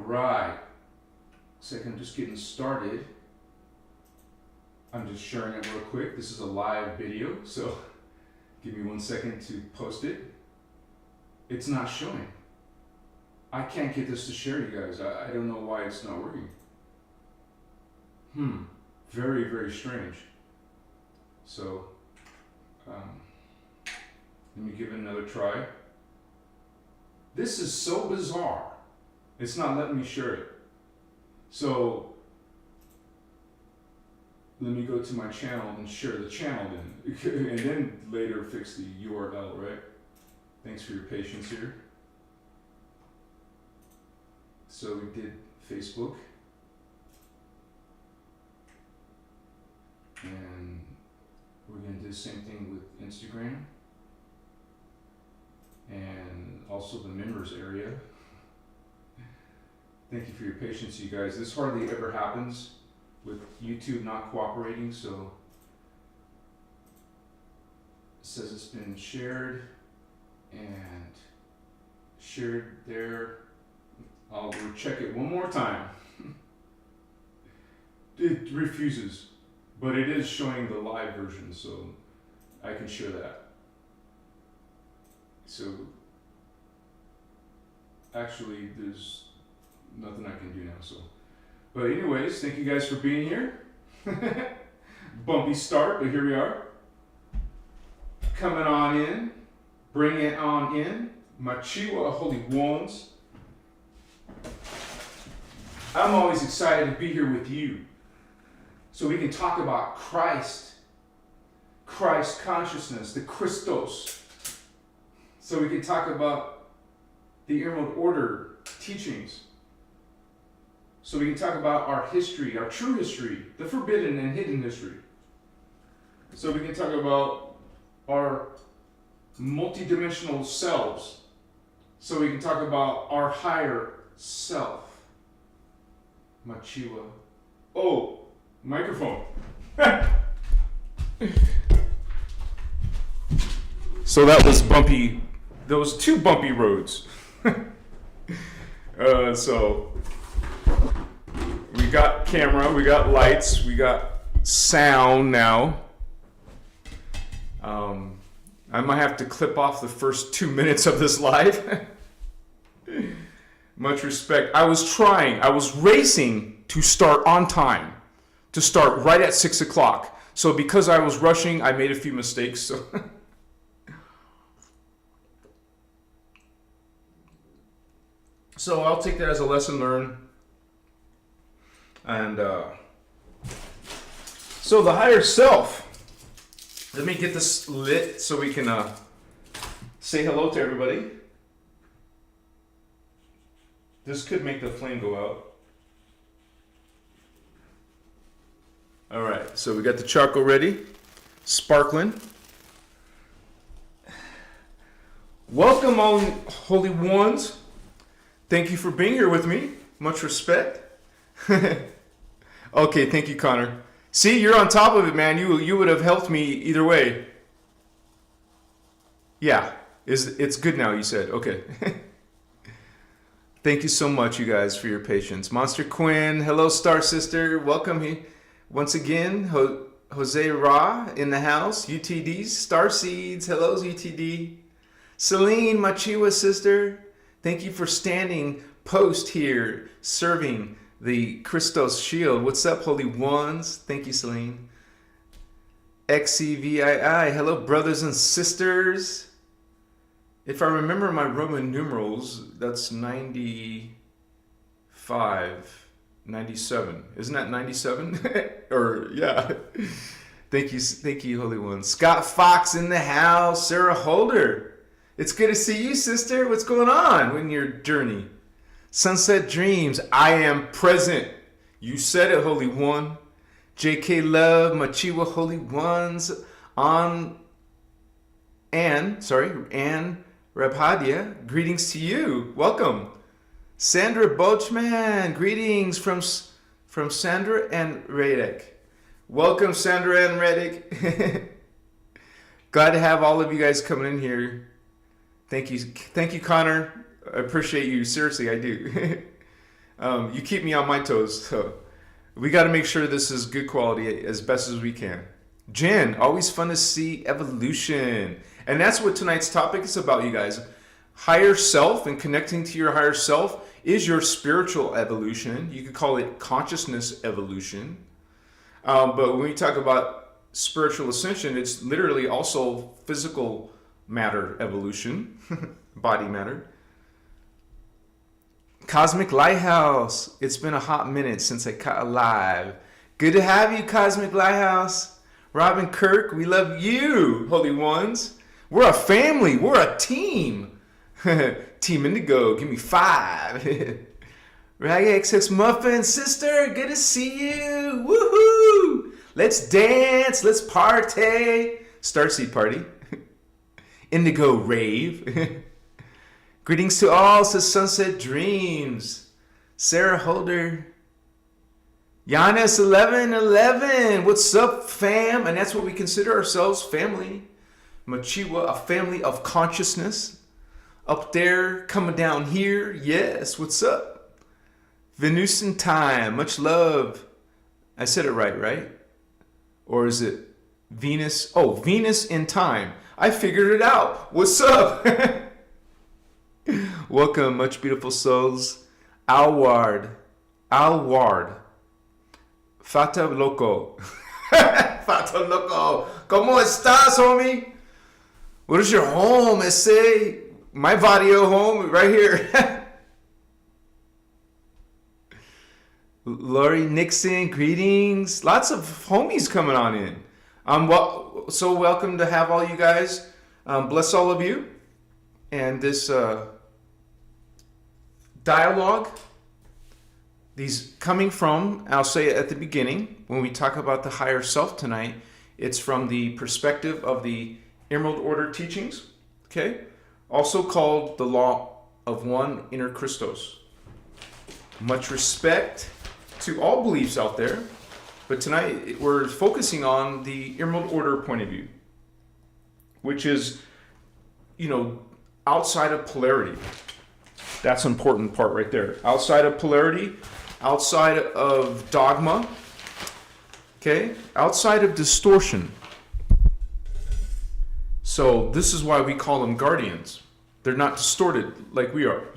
right. Second, I'm just getting started. I'm just sharing it real quick. This is a live video, so give me 1 second to post it. It's not showing. I can't get this to share, you guys. I don't know why it's not working. Very, very strange. So, let me give it another try. This is so bizarre. It's not letting me share it. So, let me go to my channel and share the channel then, and then later fix the URL, right? Thanks for your patience here. So we did Facebook, and we're going to do the same thing with Instagram, and also the members area. Thank you for your patience, you guys. This hardly ever happens with YouTube not cooperating, so it says it's been shared and shared there. I'll check it one more time. It refuses, but it is showing the live version, so I can share that. So actually there's nothing I can do now, so. But anyways, thank you guys for being here. Bumpy start, but here we are. Coming on in, bring it on in. Machiwa Holy Wands. I'm always excited to be here with you, so we can talk about Christ consciousness, the Christos. So we can talk about the Emerald Order teachings. So we can talk about our history, our true history, the forbidden and hidden history. So we can talk about our multidimensional selves. So we can talk about our higher self. Machiwa. Oh, microphone. So that was bumpy. Those 2 bumpy roads. So we got camera, we got lights, we got sound now. I might have to clip off the first 2 minutes of this live. Much respect. I was racing to start on time, to start right at 6 o'clock. So because I was rushing, I made a few mistakes. So, so I'll take that as a lesson learned. And so the higher self. Let me get this lit so we can say hello to everybody. This could make the flame go out. All right, so we got the charcoal ready, sparkling. Welcome, all holy ones. Thank you for being here with me. Much respect. Okay, thank you, Connor. See, you're on top of it, man. You would have helped me either way. Yeah, it's good now, you said. Okay. Thank you so much, you guys, for your patience. Monster Quinn, hello, Star Sister. Welcome here once again. Jose Ra in the house. UTDs, Star Seeds. Hello, UTD. Celine, Machiwa sister. Thank you for standing post here, serving the Christos shield. What's up, holy ones? Thank you, Celine. XCVII. Hello, brothers and sisters. If I remember my Roman numerals, that's 95, 97. Isn't that 97? Or, yeah. Thank you, holy ones. Scott Fox in the house. Sarah Holder. It's good to see you, sister. What's going on in your journey? Sunset Dreams, I am present. You said it, Holy One. JK Love, Machiwa Holy Ones, Anne Rabhadia, greetings to you. Welcome. Sandra Bochman, greetings from Sandra and Radek. Welcome, Sandra and Radek. Glad to have all of you guys coming in here. Thank you, Connor. I appreciate you. Seriously, I do. You keep me on my toes. So we got to make sure this is good quality as best as we can. Jen, always fun to see evolution. And that's what tonight's topic is about, you guys. Higher self and connecting to your higher self is your spiritual evolution. You could call it consciousness evolution. But when we talk about spiritual ascension, it's literally also physical matter evolution, body matter. Cosmic Lighthouse, it's been a hot minute since I caught a live. Good to have you, Cosmic Lighthouse. Robin Kirk, we love you, Holy Ones. We're a family, we're a team. Team Indigo, give me 5. Rag XX Muffin, sister, good to see you. Woohoo! Let's dance, let's party. Starseed party. Indigo rave. Greetings to all, says Sunset Dreams. Sarah Holder. Giannis 1111. What's up, fam? And that's what we consider ourselves, family. Machiwa, a family of consciousness. Up there, coming down here. Yes, what's up? Venus in time. Much love. I said it right? Or is it Venus? Oh, Venus in time. I figured it out. What's up? Welcome, much beautiful souls. Alward. Fata Loco. Fata Loco. ¿Cómo estás, homie? What is your home, ese? My Vadio home, right here. Lori Nixon, greetings. Lots of homies coming on in. So welcome to have all you guys. Bless all of you. And this dialogue, these coming from, I'll say it at the beginning, when we talk about the higher self tonight, it's from the perspective of the Emerald Order teachings, okay? Also called the Law of One, Innerchristos. Much respect to all beliefs out there, but tonight we're focusing on the Emerald Order point of view, which is, outside of polarity. That's an important part right there. Outside of polarity, outside of dogma, okay? Outside of distortion. So this is why we call them guardians. They're not distorted like we are.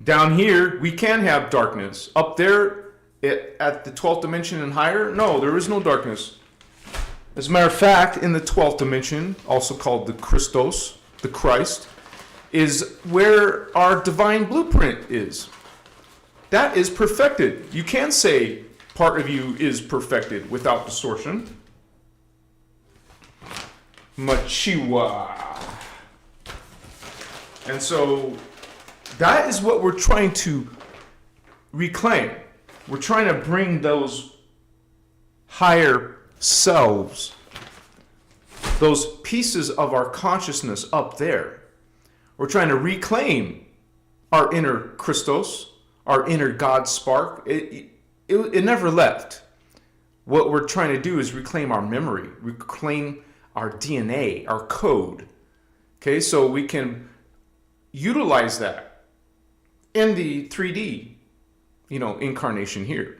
Down here, we can have darkness. Up there, at the 12th dimension and higher, no, there is no darkness. As a matter of fact, in the 12th dimension, also called the Christos, the Christ, is where our divine blueprint is. That is perfected. You can say part of you is perfected without distortion. Machiwa. And so that is what we're trying to reclaim. We're trying to bring those higher selves, those pieces of our consciousness up there. We're trying to reclaim our inner Christos, our inner God spark. It never left. What we're trying to do is reclaim our memory, reclaim our DNA, our code. Okay, so we can utilize that in the 3D, incarnation here.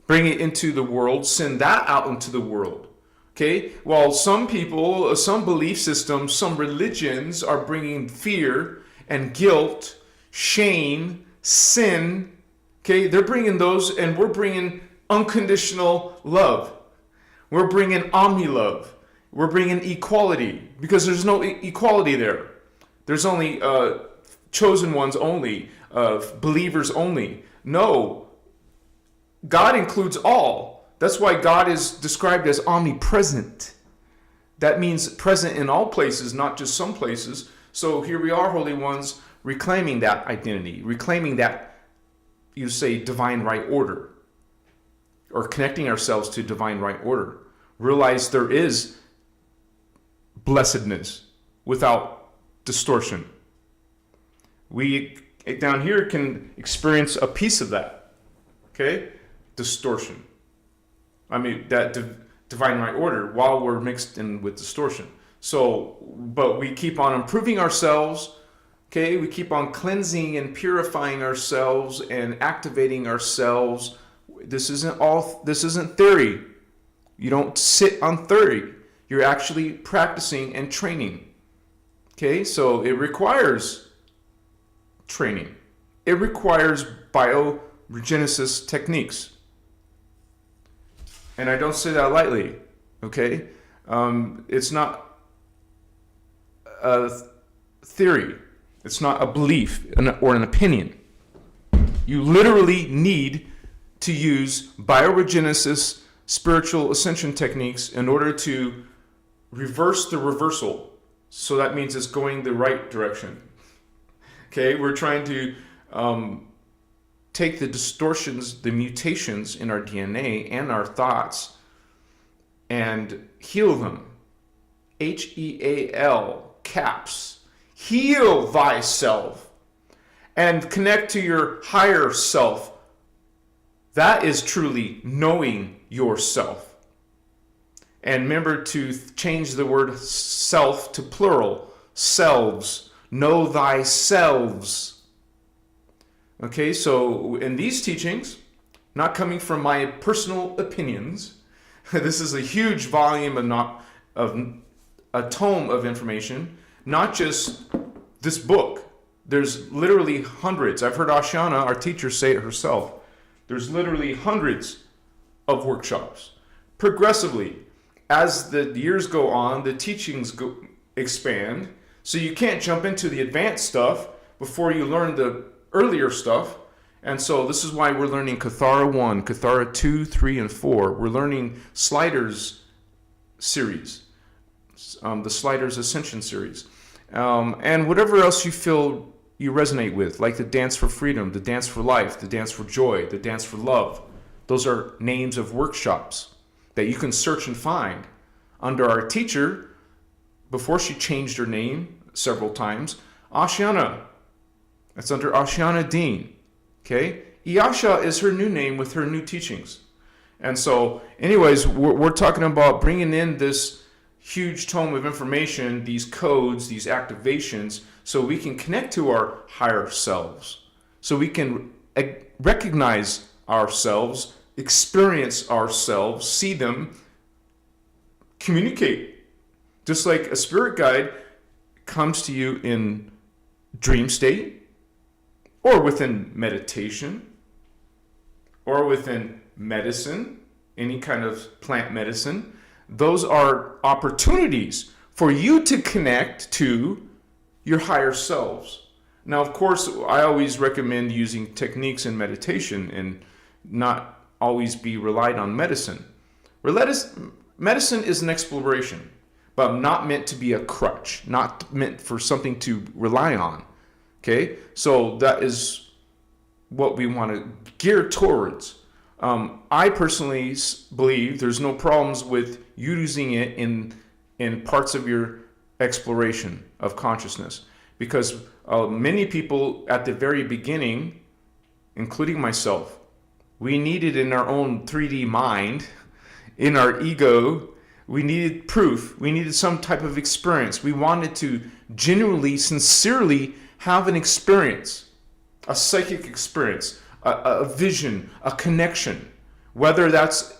Bring it into the world, send that out into the world. Okay, while some people, some belief systems, some religions are bringing fear and guilt, shame, sin. Okay, they're bringing those, and we're bringing unconditional love. We're bringing omni-love. We're bringing equality, because there's no equality there. There's only chosen ones only, believers only. No, God includes all. That's why God is described as omnipresent. That means present in all places, not just some places. So here we are, Holy Ones, reclaiming that identity, reclaiming that, you say, divine right order, or connecting ourselves to divine right order. Realize there is blessedness without distortion. We, down here, can experience a piece of that, okay? Distortion. I mean, that divine right order while we're mixed in with distortion. So, but we keep on improving ourselves, Okay, we keep on cleansing and purifying ourselves and activating ourselves. This isn't theory. You don't sit on theory. You're actually practicing and training. Okay, so it requires training. It requires bioregenesis techniques. And I don't say that lightly, okay? It's not a theory. It's not a belief or an opinion. You literally need to use bioregenesis, spiritual ascension techniques in order to reverse the reversal. So that means it's going the right direction. Okay, we're trying to take the distortions, the mutations in our DNA and our thoughts and heal them. HEAL, caps. Heal thyself and connect to your higher self. That is truly knowing yourself. And remember to change the word self to plural. Selves. Know thyselves. Okay, so in these teachings, not coming from my personal opinions, this is a huge volume of a tome of information, not just this book. There's literally hundreds. I've heard Ashiana, our teacher, say it herself. There's literally hundreds of workshops. Progressively, as the years go on, the teachings expand. So you can't jump into the advanced stuff before you learn the earlier stuff. And so this is why we're learning Kathara 1, Kathara 2, 3, and 4. We're learning Sliders series, the Sliders Ascension series. And whatever else you feel you resonate with, like the Dance for Freedom, the Dance for Life, the Dance for Joy, the Dance for Love. Those are names of workshops that you can search and find under our teacher. Before she changed her name several times, Ashiana. That's under Ashiana Dean. Okay? Iyasha is her new name with her new teachings. And so, anyways, we're talking about bringing in this huge tome of information, these codes, these activations, so we can connect to our higher selves. So we can recognize ourselves, experience ourselves, see them, communicate. Just like a spirit guide comes to you in dream state, or within meditation, or within medicine, any kind of plant medicine. Those are opportunities for you to connect to your higher selves. Now, of course, I always recommend using techniques in meditation and not always be relied on medicine. Medicine is an exploration, but not meant to be a crutch, not meant for something to rely on. Okay? So that is what we want to gear towards. I personally believe there's no problems with using it in parts of your exploration of consciousness, because many people at the very beginning, including myself, we needed in our own 3D mind, in our ego, we needed proof. We needed some type of experience. We wanted to genuinely, sincerely have an experience, a psychic experience, a vision, a connection. Whether that's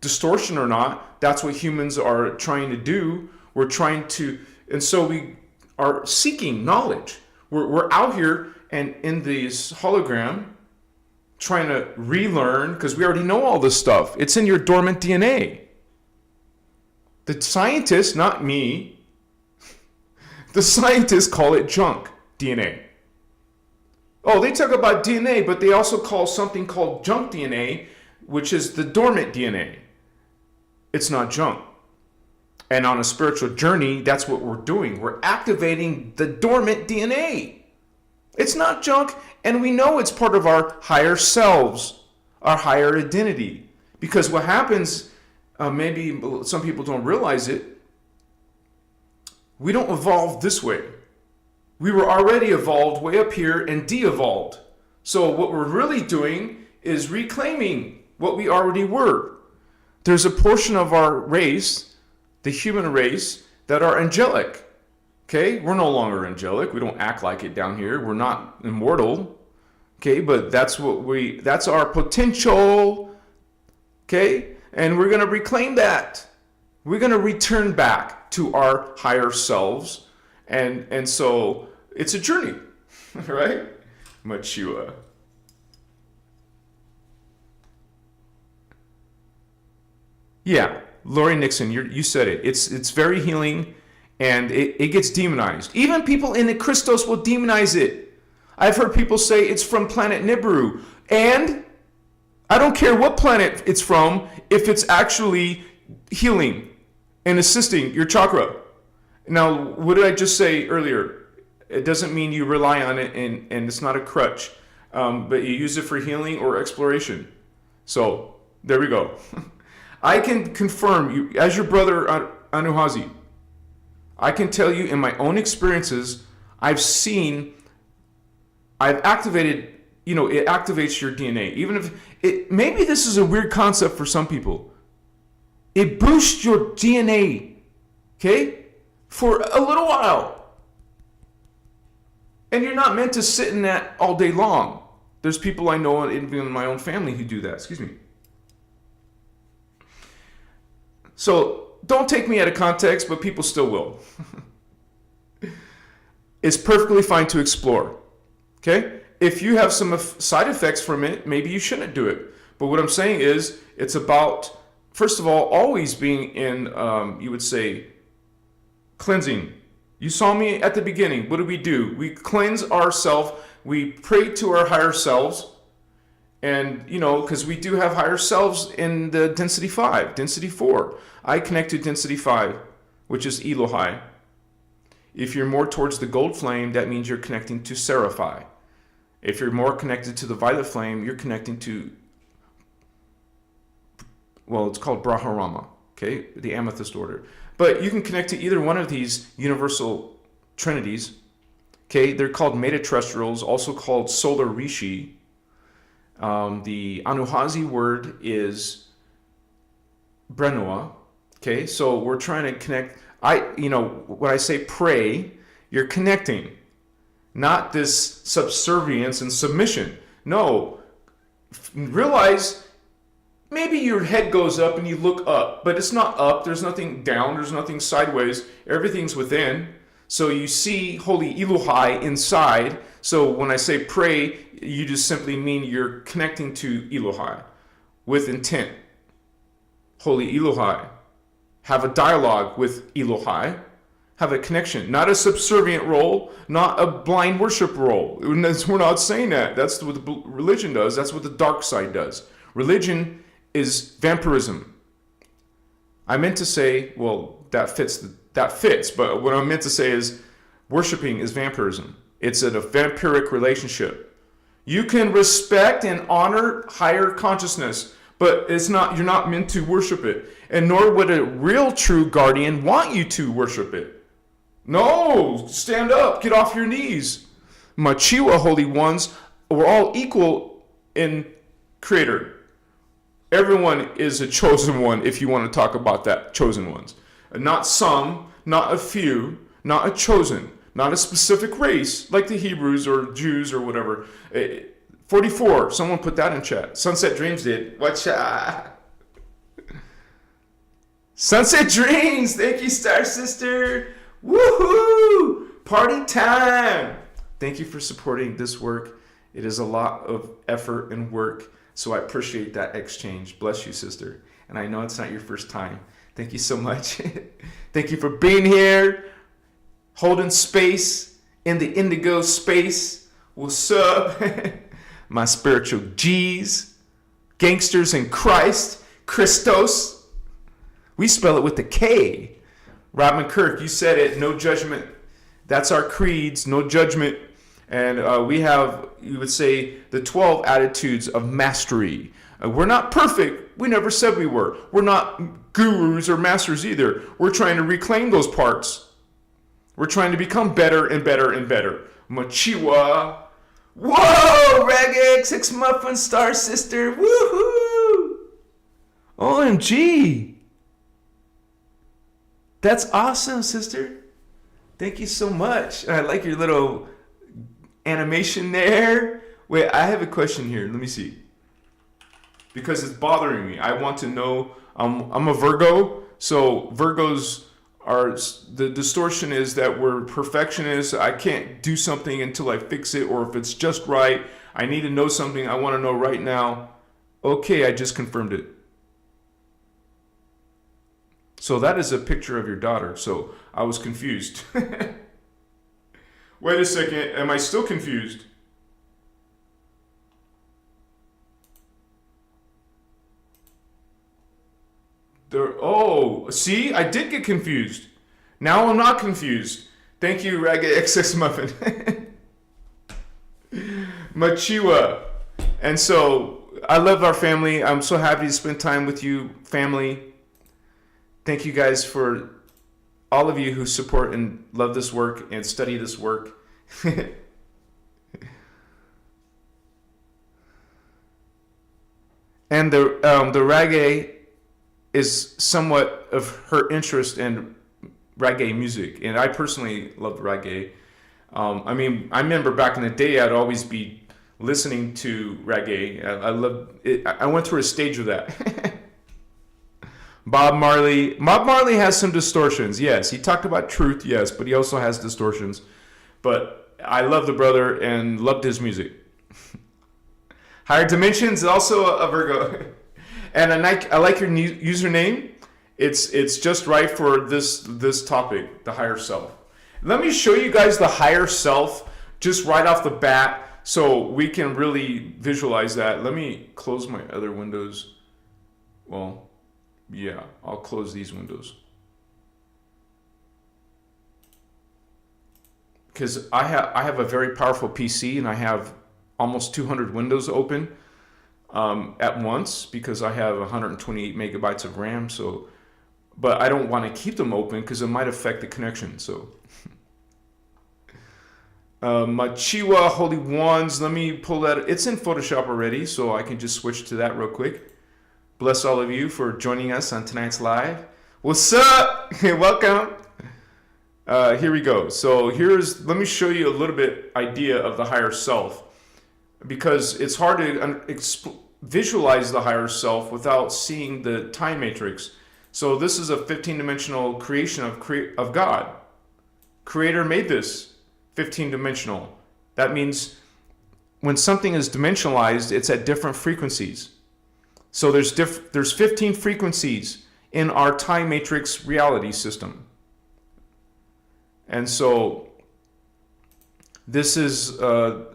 distortion or not, that's what humans are trying to do. We're trying to, and so we are seeking knowledge. We're out here and in this hologram trying to relearn, because we already know all this stuff. It's in your dormant DNA. The scientists, not me, the scientists call it junk DNA. Oh, they talk about DNA, but they also call something called junk DNA, which is the dormant DNA. It's not junk. And on a spiritual journey, that's what we're doing. We're activating the dormant DNA. It's not junk, and we know it's part of our higher selves, our higher identity. Because what happens, maybe some people don't realize it, we don't evolve this way. We were already evolved way up here and de-evolved. So what we're really doing is reclaiming what we already were. There's a portion of our race, the human race, that are angelic. Okay, we're no longer angelic. We don't act like it down here. We're not immortal. Okay, but that's our potential. Okay, and we're going to reclaim that. We're going to return back to our higher selves. And so it's a journey, right? Machua. Yeah, Lori Nixon, you said it. It's very healing, and it gets demonized. Even people in Christos will demonize it. I've heard people say it's from planet Nibiru. And I don't care what planet it's from if it's actually healing and assisting your chakra. Now, what did I just say earlier? It doesn't mean you rely on it and it's not a crutch, but you use it for healing or exploration. So, there we go. I can confirm, you, as your brother Anuhazi, I can tell you in my own experiences, I've activated, it activates your DNA. Even if maybe this is a weird concept for some people. It boosts your DNA, okay, for a little while. And you're not meant to sit in that all day long. There's people I know, even in my own family, who do that. Excuse me. So don't take me out of context, but people still will. It's perfectly fine to explore. Okay? If you have some side effects from it, maybe you shouldn't do it. But what I'm saying is, it's about, first of all, always being in, you would say, cleansing. You saw me at the beginning. What do? We cleanse ourselves. We pray to our higher selves. And, because we do have higher selves in the density 5, density 4. I connect to density 5, which is Elohai. If you're more towards the gold flame, that means you're connecting to Seraphai. If you're more connected to the violet flame, you're connecting to, well, it's called Brahmarama, okay, the amethyst order. But you can connect to either one of these universal trinities, okay? They're called metaterrestrials, also called solar rishi. The anuhazi word is Brenua. Okay, so we're trying to connect. When I say pray, you're connecting, not this subservience and submission. No, realize maybe your head goes up and you look up, but it's not up. There's nothing down. There's nothing sideways. Everything's within. So you see Holy Elohai inside. So when I say pray, you just simply mean you're connecting to Elohai with intent. Holy Elohai. Have a dialogue with Elohai. Have a connection. Not a subservient role, not a blind worship role. We're not saying that. That's what the religion does. That's what the dark side does. Religion is vampirism. I meant to say, well, that fits, but what I meant to say is worshiping is vampirism. It's a vampiric relationship. You can respect and honor higher consciousness, but you're not meant to worship it. And nor would a real true guardian want you to worship it. No, stand up, get off your knees. Machiwa holy ones, we're all equal in Creator. Everyone is a chosen one if you want to talk about that, chosen ones. Not some, not a few, not a chosen, not a specific race like the Hebrews or Jews or whatever. 44, someone put that in chat. Sunset Dreams did. Watch out. Sunset Dreams, thank you, Star Sister. Woohoo! Party time. Thank you for supporting this work. It is a lot of effort and work, so I appreciate that exchange. Bless you, sister. And I know it's not your first time. Thank you so much. Thank you for being here, holding space in the indigo space. What's up? My spiritual G's, gangsters in Christ, Christos. We spell it with the K. Robin Kirk, you said it, no judgment. That's our creeds, no judgment. And we have, you would say, the 12 attitudes of mastery. We're not perfect. We never said we were. We're not gurus or masters either. We're trying to reclaim those parts. We're trying to become better and better and better. Machiwa. Whoa, Reggae, 6 Muffin Star Sister. Woohoo! OMG. That's awesome, sister. Thank you so much. I like your little animation there. Wait, I have a question here. Let me see. Because it's bothering me. I want to know. I'm a Virgo, so Virgos are, the distortion is that we're perfectionists. I can't do something until I fix it, or if it's just right. I need to know something. I want to know right now. Okay, I just confirmed it. So that is a picture of your daughter. So I was confused. Wait a second. Am I still confused? Oh, see? I did get confused. Now I'm not confused. Thank you, Ragged XS Muffin. Machiwa. And so I love our family. I'm so happy to spend time with you, family. Thank you guys for all of you who support and love this work and study this work. And the reggae is somewhat of her interest in reggae music, and I personally love reggae. I mean, I remember back in the day, I'd always be listening to reggae. I love it. I went through a stage of that. Bob Marley has some distortions. Yes, he talked about truth. Yes, but he also has distortions. But I love the brother and loved his music. Higher Dimensions, also a Virgo. And I like your username. It's just right for this topic, the higher self. Let me show you guys the higher self just right off the bat so we can really visualize that. Let me close my other windows. Well, yeah, I'll close these windows. Because I have a very powerful PC and I have almost 200 windows open at once because I have 128 megabytes of RAM. So, but I don't want to keep them open because it might affect the connection. So, Machiwa Holy Wands. Let me pull that. It's in Photoshop already, so I can just switch to that real quick. Bless all of you for joining us on tonight's live. What's up? Welcome. Here we go. So let me show you a little bit idea of the higher self, because it's hard to visualize the higher self without seeing the time matrix. So this is a 15-dimensional creation of God. Creator made this 15-dimensional. That means when something is dimensionalized, it's at different frequencies. So there's 15 frequencies in our time matrix reality system. And so this is the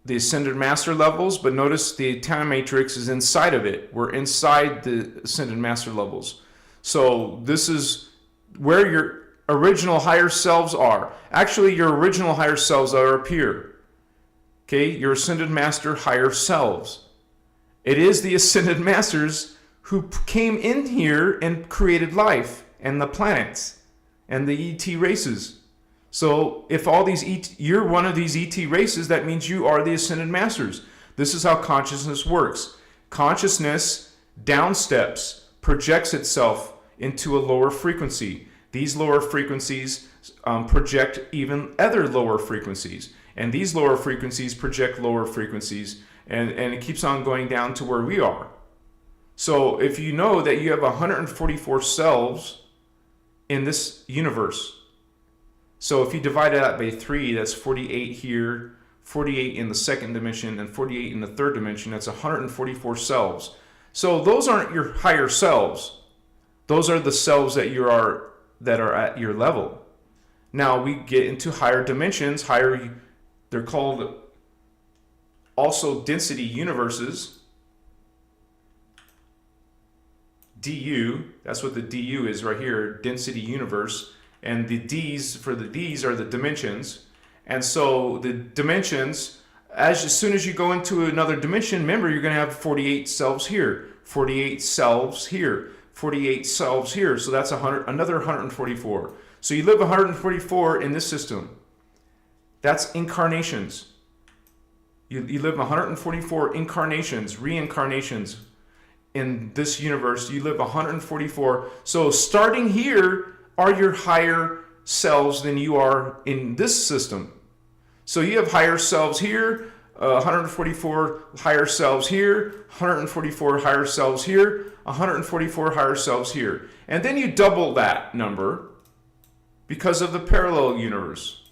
Ascended Master levels, but notice the time matrix is inside of it. We're inside the Ascended Master levels. So this is where your original higher selves are. Actually, your original higher selves are up here. Okay, your Ascended Master higher selves. It is the Ascended Masters who came in here and created life and the planets and the ET races. So if all these you're one of these ET races, that means you are the Ascended Masters. This is how consciousness works. Consciousness downsteps, projects itself into a lower frequency. These lower frequencies project even other lower frequencies. And these lower frequencies project lower frequencies. And it keeps on going down to where we are. So if you know that you have 144 selves in this universe, so if you divide it out by 3, that's 48 here, 48 in the second dimension, and 48 in the third dimension. That's 144 selves. So those aren't your higher selves. Those are the selves that are at your level. Now we get into higher dimensions. They're called also density universes. DU. That's what the DU is right here. Density universe. And the D's for the D's are the dimensions. And so the dimensions, as soon as you go into another dimension, remember you're going to have 48 selves here, 48 selves here, 48 selves here. So that's another 144. So you live 144 in this system. That's incarnations. You live 144 incarnations, reincarnations in this universe. You live 144. So starting here are your higher selves than you are in this system. So you have higher selves here, 144 higher selves here, 144 higher selves here, 144 higher selves here. And then you double that number because of the parallel universe.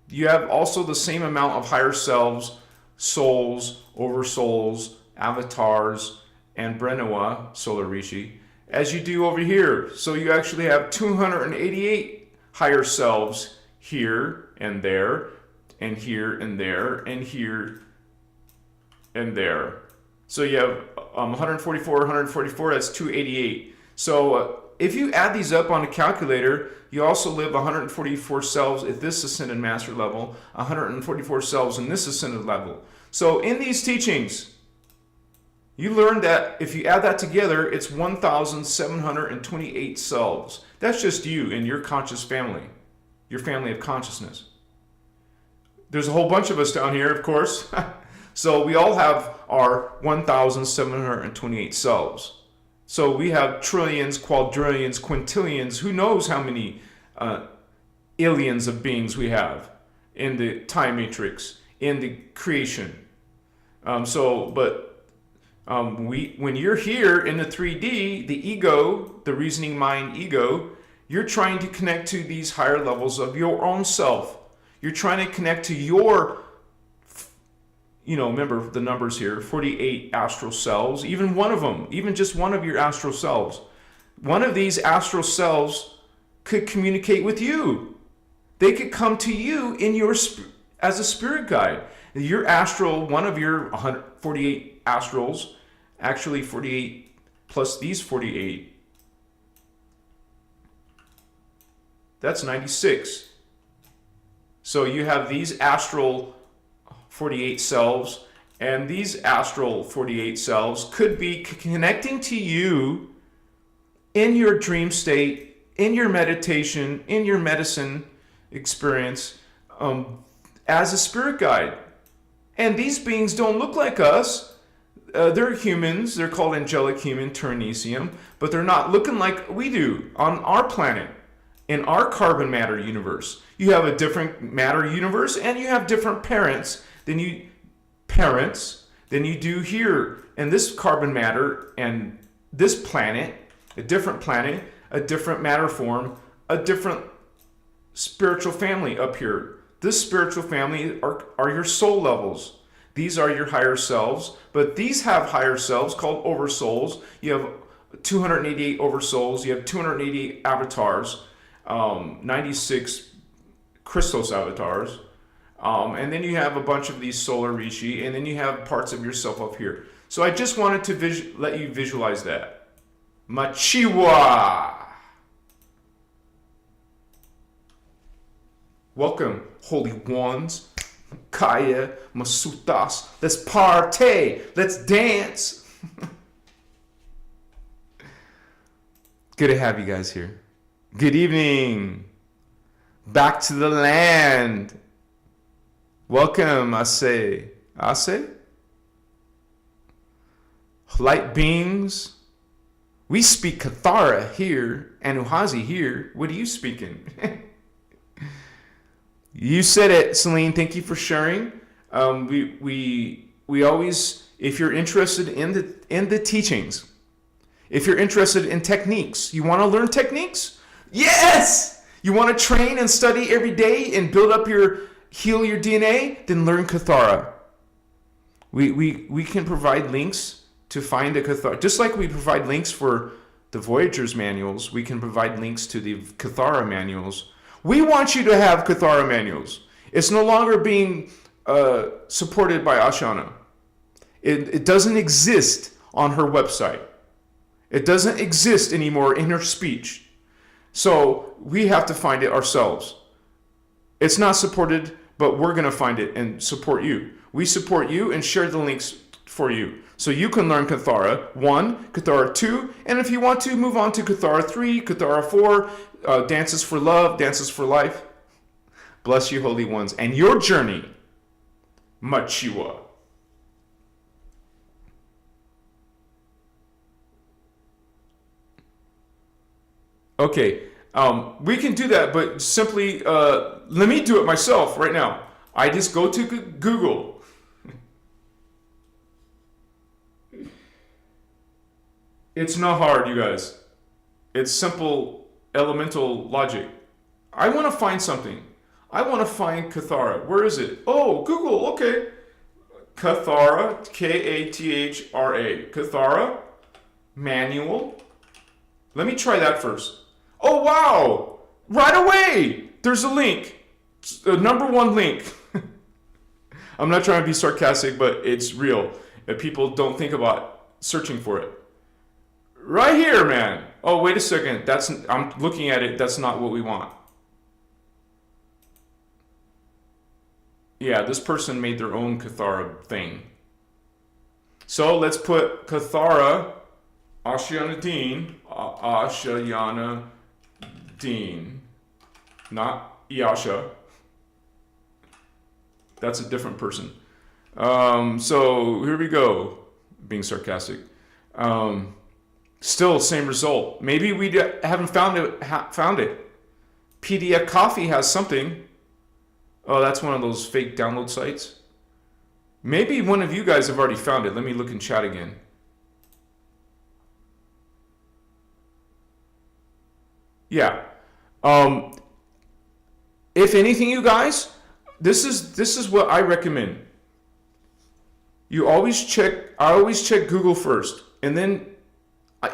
You have also the same amount of higher selves, souls, oversouls, avatars, and Brenawa, Solar Rishi, as you do over here. So you actually have 288 higher selves here and there, and here and there, and here and there. So you have 144, 144, that's 288. So if you add these up on a calculator, you also live 144 selves at this ascended master level, 144 selves in this ascended level. So in these teachings, you learn that if you add that together, it's 1,728 selves. That's just you and your conscious family, your family of consciousness. There's a whole bunch of us down here, of course. So we all have our 1,728 selves. So we have trillions, quadrillions, quintillions, who knows how many illions of beings we have in the time matrix, in the creation. When you're here in the 3D, the ego, the reasoning mind ego, you're trying to connect to these higher levels of your own self. You're trying to connect to your, remember the numbers here, 48 astral selves, even one of them, even just one of your astral selves. One of these astral selves could communicate with you. They could come to you in your as a spirit guide. Your astral, one of your 148 astrals, actually 48 plus these 48, that's 96. So you have these astral 48 selves, and these astral 48 selves could be connecting to you in your dream state, in your meditation, in your medicine experience, as a spirit guide. And these beings don't look like us. They're humans. They're called angelic human, Terenesium, but they're not looking like we do on our planet, in our carbon matter universe. You have a different matter universe, and you have different parents than you do here in this carbon matter and this planet, a different matter form, a different spiritual family up here. This spiritual family are your soul levels. These are your higher selves, but these have higher selves called oversouls. You have 288 oversouls. You have 288 avatars, 96 Christos avatars. And then you have a bunch of these solar rishi, and then you have parts of yourself up here. So I just wanted to let you visualize that. Machiwa! Welcome, holy ones. Kaya, Masutas. Let's party. Let's dance. Good to have you guys here. Good evening. Back to the land. Welcome, Ase. Light beings. We speak Kathara here, anuhazi here. What are you speaking? You said it, Celine. Thank you for sharing. We always, if you're interested in the teachings, if you're interested in techniques, you want to learn techniques? Yes! You want to train and study every day and heal your DNA? Then learn Kathara. We can provide links to find a Kathara. Just like we provide links for the Voyager's manuals, we can provide links to the Kathara manuals. We want you to have Kathara manuals. It's no longer being supported by Ashana. It doesn't exist on her website. It doesn't exist anymore in her speech. So we have to find it ourselves. It's not supported, but we're going to find it and support you. We support you and share the links for you. So you can learn Kathara 1, Kathara 2, and if you want to, move on to Kathara 3, Kathara 4, Dances for Love, Dances for Life. Bless you, holy ones, and your journey. Machiwa. Okay, We can do that, but simply let me do it myself right now. I just go to Google. It's not hard, you guys. It's simple elemental logic. I want to find something. I want to find Kathara. Where is it? Oh, Google. Okay. Kathara, Kathra. Kathara, manual. Let me try that first. Oh, wow. Right away. There's a link. The number one link. I'm not trying to be sarcastic, but it's real. That people don't think about searching for it. Right here, man. Oh, wait a second. I'm looking at it. That's not what we want. Yeah, this person made their own Kathara thing. So let's put Kathara, Asciana Dean, not Iyasha. That's a different person. So here we go. Being sarcastic. Still same result. Maybe we haven't found it. PDF Coffee has something. Oh, that's one of those fake download sites. Maybe one of you guys have already found it. Let me look in chat again. Yeah. If anything, you guys, this is what I recommend. I always check Google first, and then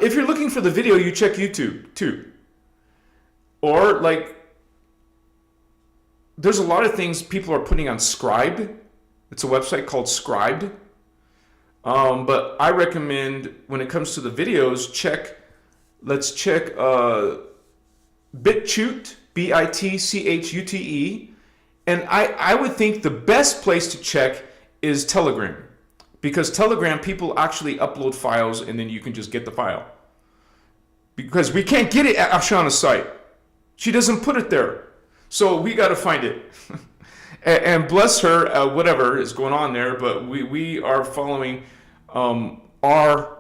if you're looking for the video, you check YouTube too. Or like, there's a lot of things people are putting on Scribd. It's a website called Scribd. But I recommend when it comes to the videos, let's check BitChute, BitChute. And I would think the best place to check is Telegram. Because Telegram, people actually upload files and then you can just get the file. Because we can't get it at Ashana's site. She doesn't put it there. So we got to find it. And bless her, whatever is going on there, but we are following our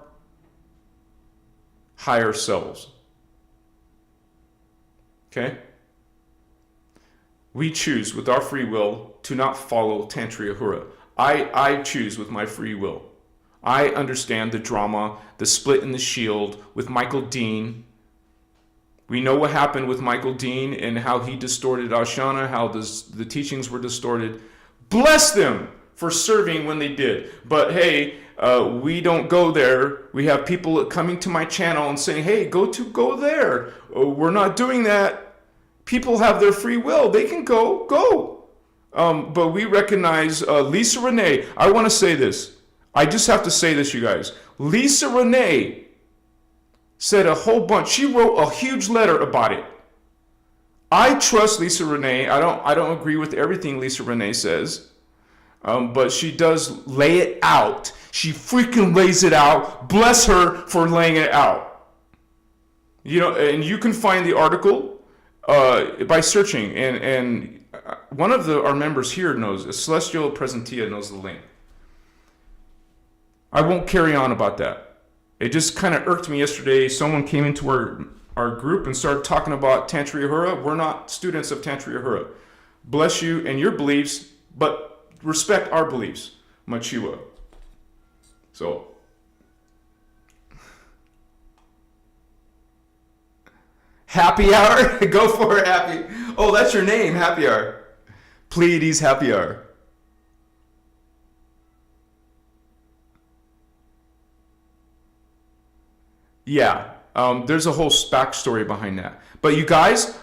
higher selves. Okay? We choose with our free will to not follow Tantriya Hura. I choose with my free will. I understand the drama, the split in the shield with Michael Dean. We know what happened with Michael Dean and how he distorted Ashana, how the teachings were distorted. Bless them for serving when they did. But hey, we don't go there. We have people coming to my channel and saying, hey, go there. We're not doing that. People have their free will. They can go. But we recognize Lisa Renee. I want to say this. I just have to say this, you guys. Lisa Renee said a whole bunch. She wrote a huge letter about it. I trust Lisa Renee. I don't agree with everything Lisa Renee says. But she does lay it out. She freaking lays it out. Bless her for laying it out. You know, and you can find the article by searching. And one of our members here knows, Celestial Presentia knows the link. I won't carry on about that. It just kind of irked me yesterday. Someone came into our group and started talking about Tantriya Hura. We're not students of Tantriya Hura. Bless you and your beliefs, but respect our beliefs. Machiwa. So. Happy Hour? Go for it, Happy. Oh, that's your name, Happy Hour. Pleiades Happy Hour. Yeah, there's a whole backstory behind that. But you guys,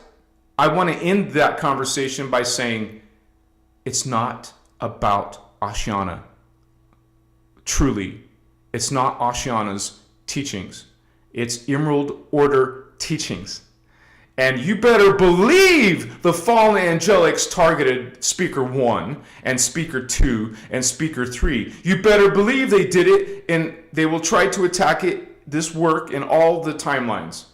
I want to end that conversation by saying it's not about Ashana. Truly, it's not Ashana's teachings. It's Emerald Order teachings. And you better believe the fallen angelics targeted Speaker 1 and Speaker 2 and Speaker 3. You better believe they did it, and they will try to attack it, this work, in all the timelines.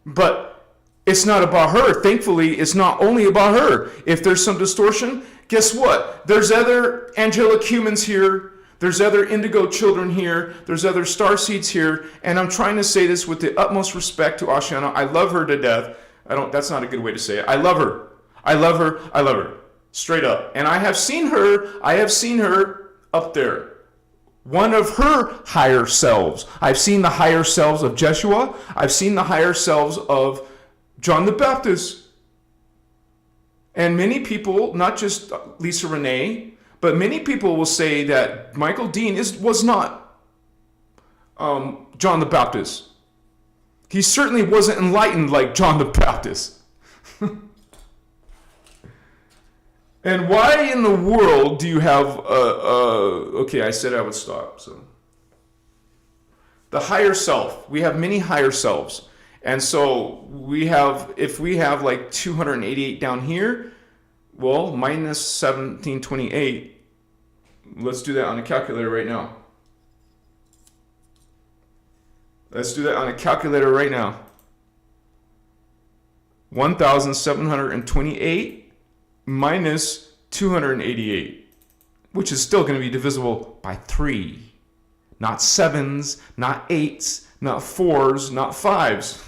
But it's not about her. Thankfully, it's not only about her. If there's some distortion, guess what? There's other angelic humans here There's other indigo children here. There's other star seeds here. And I'm trying to say this with the utmost respect to Ashiana. I love her to death. That's not a good way to say it. I love her. I love her. I love her. Straight up. And I have seen her up there. One of her higher selves. I've seen the higher selves of Jeshua. I've seen the higher selves of John the Baptist. And many people, not just Lisa Renee, but many people will say that Michael Dean was not John the Baptist. He certainly wasn't enlightened like John the Baptist. And why in the world do you have okay, I said I would stop. So the higher self, we have many higher selves. And so if we have like 288 down here, well, minus 1728, let's do that on a calculator right now. Let's do that on a calculator right now. 1,728 minus 288, which is still going to be divisible by 3. Not 7s, not 8s, not 4s, not 5s.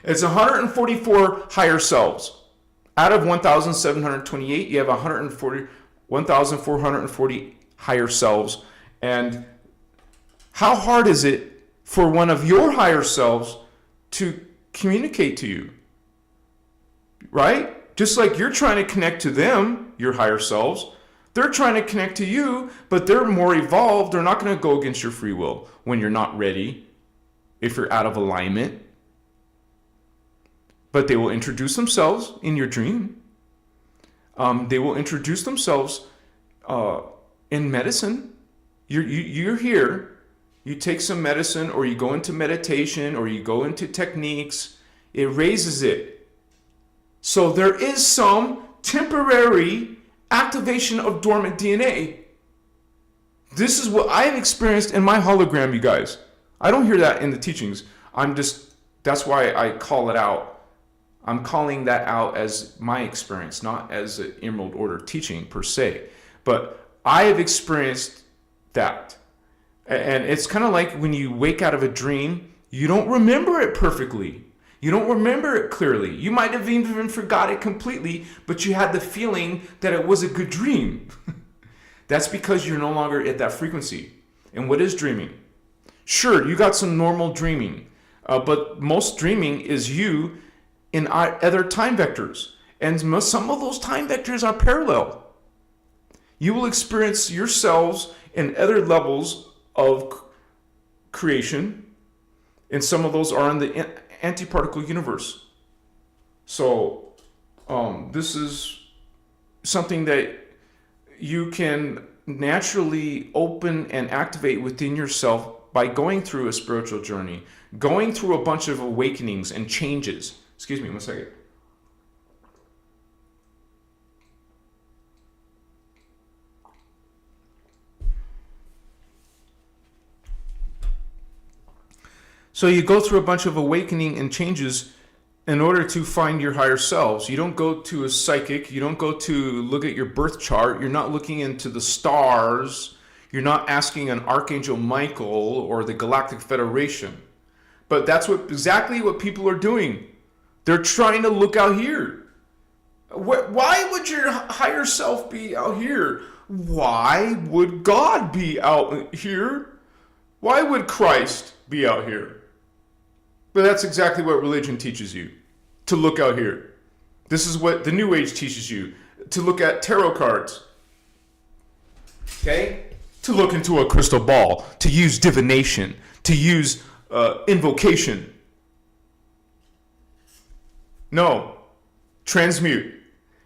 It's 144 higher selves. Out of 1,728, you have 1,440 higher selves. And how hard is it for one of your higher selves to communicate to you? Right? Just like you're trying to connect to them, your higher selves, they're trying to connect to you, but they're more evolved. They're not going to go against your free will when you're not ready, if you're out of alignment. But they will introduce themselves in your dream. They will introduce themselves in medicine. You're here. You take some medicine, or you go into meditation, or you go into techniques. It raises it. So there is some temporary activation of dormant DNA. This is what I have experienced in my hologram, you guys. I don't hear that in the teachings. That's why I call it out. I'm calling that out as my experience, not as an Emerald Order teaching per se. But I have experienced that. And it's kind of like when you wake out of a dream, you don't remember it perfectly. You don't remember it clearly. You might have even forgot it completely, but you had the feeling that it was a good dream. That's because you're no longer at that frequency. And what is dreaming? Sure, you got some normal dreaming, but most dreaming is you in other time vectors. And some of those time vectors are parallel. You will experience yourselves in other levels of creation, and some of those are in the antiparticle universe. So this is something that you can naturally open and activate within yourself by going through a spiritual journey, going through a bunch of awakenings and changes. Excuse me 1 second. So you go through a bunch of awakening and changes in order to find your higher selves. You don't go to a psychic. You don't go to look at your birth chart. You're not looking into the stars. You're not asking an Archangel Michael or the Galactic Federation. But that's exactly what people are doing. They're trying to look out here. Why would your higher self be out here? Why would God be out here? Why would Christ be out here? But that's exactly what religion teaches you, to look out here. This is what the New Age teaches you, to look at tarot cards. Okay? To look into a crystal ball, to use divination, to use invocation. No. Transmute.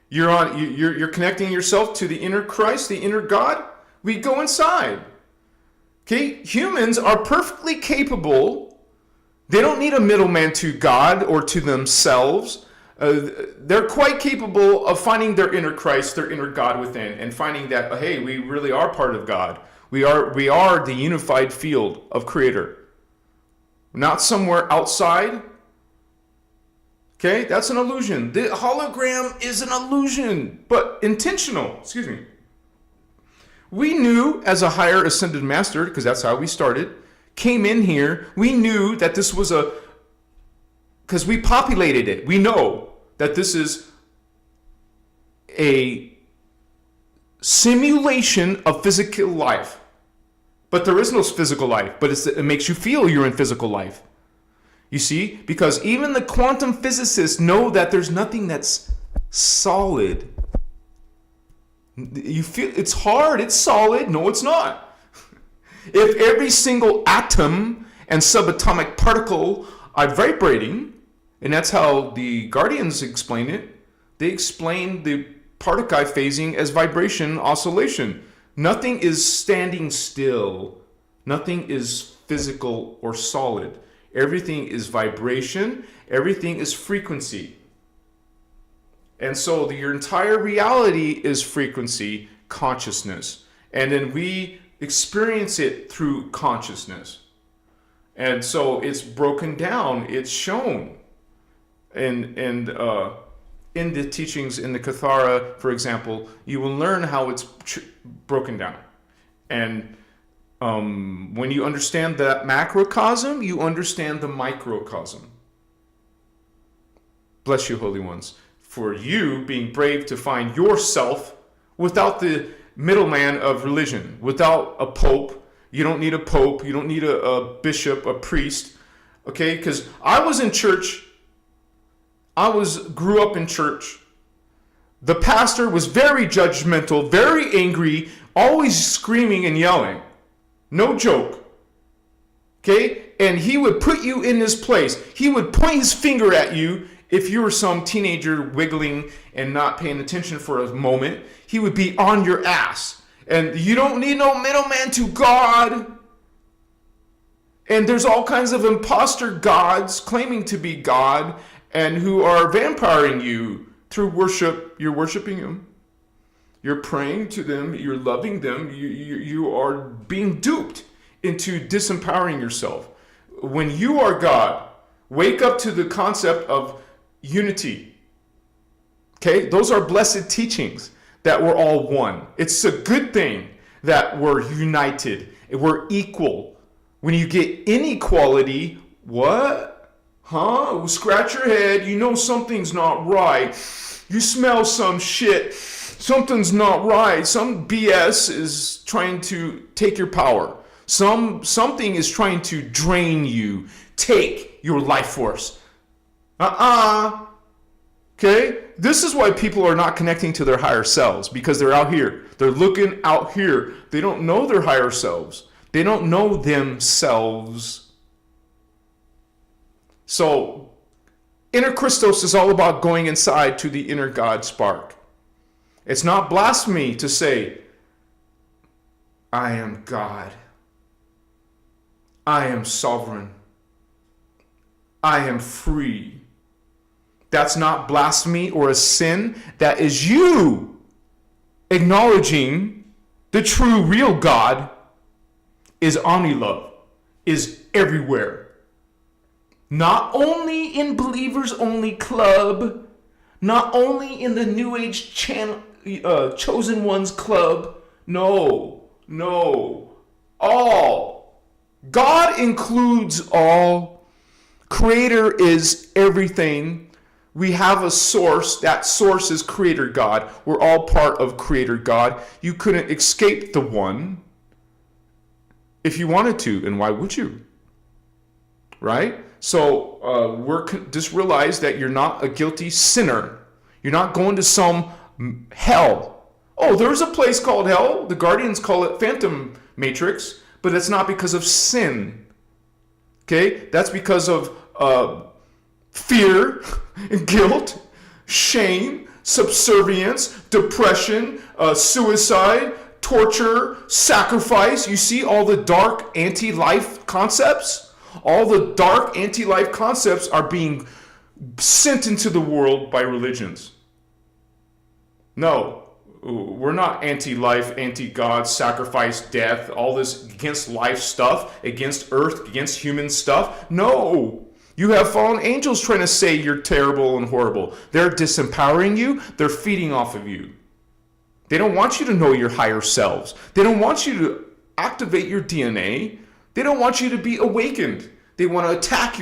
You're connecting yourself to the inner Christ, the inner God. We go inside. Okay? Humans are perfectly capable. They don't need a middleman to God or to themselves. They're quite capable of finding their inner Christ, their inner God within, and finding that, hey, we really are part of God. We are the unified field of Creator. Not somewhere outside. Okay, that's an illusion. The hologram is an illusion, but intentional. Excuse me. We knew as a higher ascended master, because that's how we started, came in here, we knew that this was because we populated it. We know that this is a simulation of physical life. But there is no physical life, but it makes you feel you're in physical life. You see? Because even the quantum physicists know that there's nothing that's solid. You feel it's hard, it's solid. No, it's not. If every single atom and subatomic particle are vibrating, and that's how the Guardians explain it, they explain the particle phasing as vibration oscillation. Nothing is standing still. Nothing is physical or solid. Everything is vibration. Everything is frequency. And so your entire reality is frequency, consciousness. And then we experience it through consciousness. And so it's broken down, it's shown. And in the teachings in the Kathara, for example, you will learn how it's broken down. And when you understand that macrocosm, you understand the microcosm. Bless you, holy ones, for you being brave to find yourself without the middleman of religion, without a pope. You don't need a pope, you don't need a bishop, a priest, okay? Because I was in church, grew up in church. The pastor was very judgmental, very angry, always screaming and yelling. No joke. Okay? And he would put you in this place. He would point his finger at you if you were some teenager wiggling and not paying attention for a moment. He would be on your ass. And you don't need no middleman to God. And there's all kinds of imposter gods claiming to be God and who are vampiring you through worship. You're worshiping them. You're praying to them. You're loving them. You are being duped into disempowering yourself. When you are God, wake up to the concept of unity. Okay? Those are blessed teachings that we're all one. It's a good thing that we're united. We're equal. When you get inequality, what? Huh? Scratch your head. You know something's not right. You smell some shit. Something's not right. Some BS is trying to take your power. Something is trying to drain you. Take your life force. Okay? This is why people are not connecting to their higher selves, because they're out here. They're looking out here. They don't know their higher selves. They don't know themselves. So, innerchristos is all about going inside to the inner God spark. It's not blasphemy to say, I am God. I am sovereign. I am free. That's not blasphemy or a sin. That is you acknowledging the true, real God is omni-love, is everywhere. Not only in Believers Only Club, not only in the New Age channel, Chosen Ones Club. No, all. God includes all. Creator is everything. We have a source. That source is Creator God. We're all part of Creator God. You couldn't escape the one if you wanted to, and why would you? Right? So just realize that you're not a guilty sinner. You're not going to some hell. Oh, there's a place called hell. The Guardians call it Phantom Matrix, but it's not because of sin. Okay? That's because of fear, guilt, shame, subservience, depression, suicide, torture, sacrifice. You see all the dark anti-life concepts? All the dark anti-life concepts are being sent into the world by religions. No, we're not anti-life, anti-God, sacrifice, death, all this against life stuff, against earth, against human stuff. No, you have fallen angels trying to say you're terrible and horrible. They're disempowering you. They're feeding off of you. They don't want you to know your higher selves. They don't want you to activate your DNA. They don't want you to be awakened. They want to attack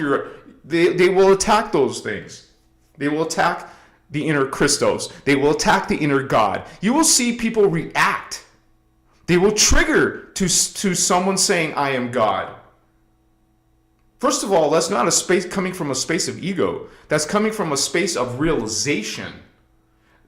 they will attack those things. They will attack the inner Christos. They will attack the inner God. You will see people react. They will trigger to someone saying, I am God. First of all, that's not a space coming from a space of ego. That's coming from a space of realization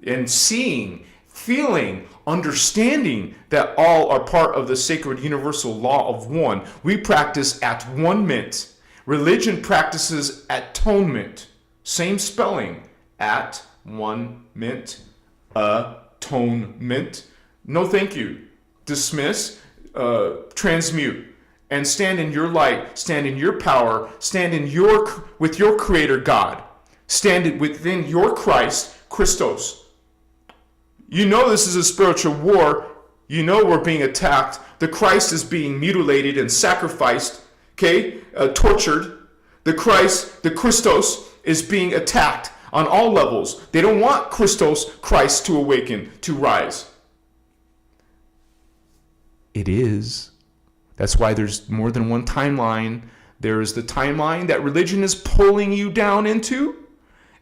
and seeing, feeling, understanding that all are part of the sacred universal law of one. We practice at-one-ment. Religion practices atonement. Same spelling. At-one-ment. Atonement. No thank you. Dismiss. Transmute. And stand in your light, stand in your power, stand in with your creator God. Stand within your Christ, Christos. You know this is a spiritual war. You know we're being attacked. The Christ is being mutilated and sacrificed, okay, tortured. The Christos, is being attacked on all levels. They don't want Christ to awaken, to rise. It is. That's why there's more than one timeline. There is the timeline that religion is pulling you down into.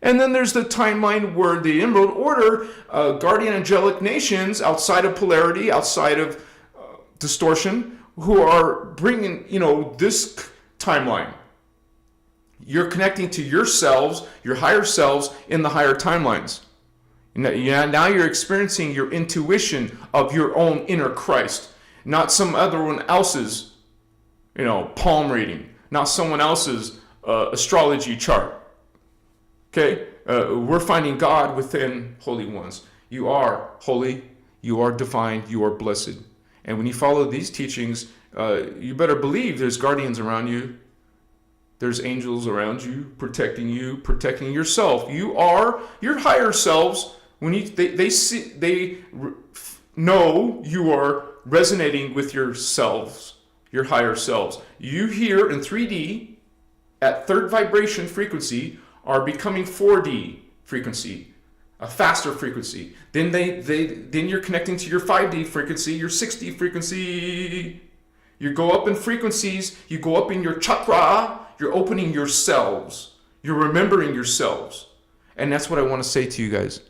And then there's the timeline where the Emerald Order, guardian angelic nations outside of polarity, outside of distortion, who are bringing, this timeline. You're connecting to yourselves, your higher selves in the higher timelines. Now you're experiencing your intuition of your own inner Christ. Not some other one else's, palm reading. Not someone else's astrology chart. Okay? We're finding God within holy ones. You are holy. You are divine. You are blessed. And when you follow these teachings, you better believe there's guardians around you. There's angels around you, protecting yourself. You are your higher selves. When they know you are resonating with yourselves, your higher selves. You here in 3D at third vibration frequency are becoming 4D frequency, a faster frequency. Then then you're connecting to your 5D frequency, your 6D frequency. You go up in frequencies, you go up in your chakra, you're opening yourselves. You're remembering yourselves. And that's what I want to say to you guys.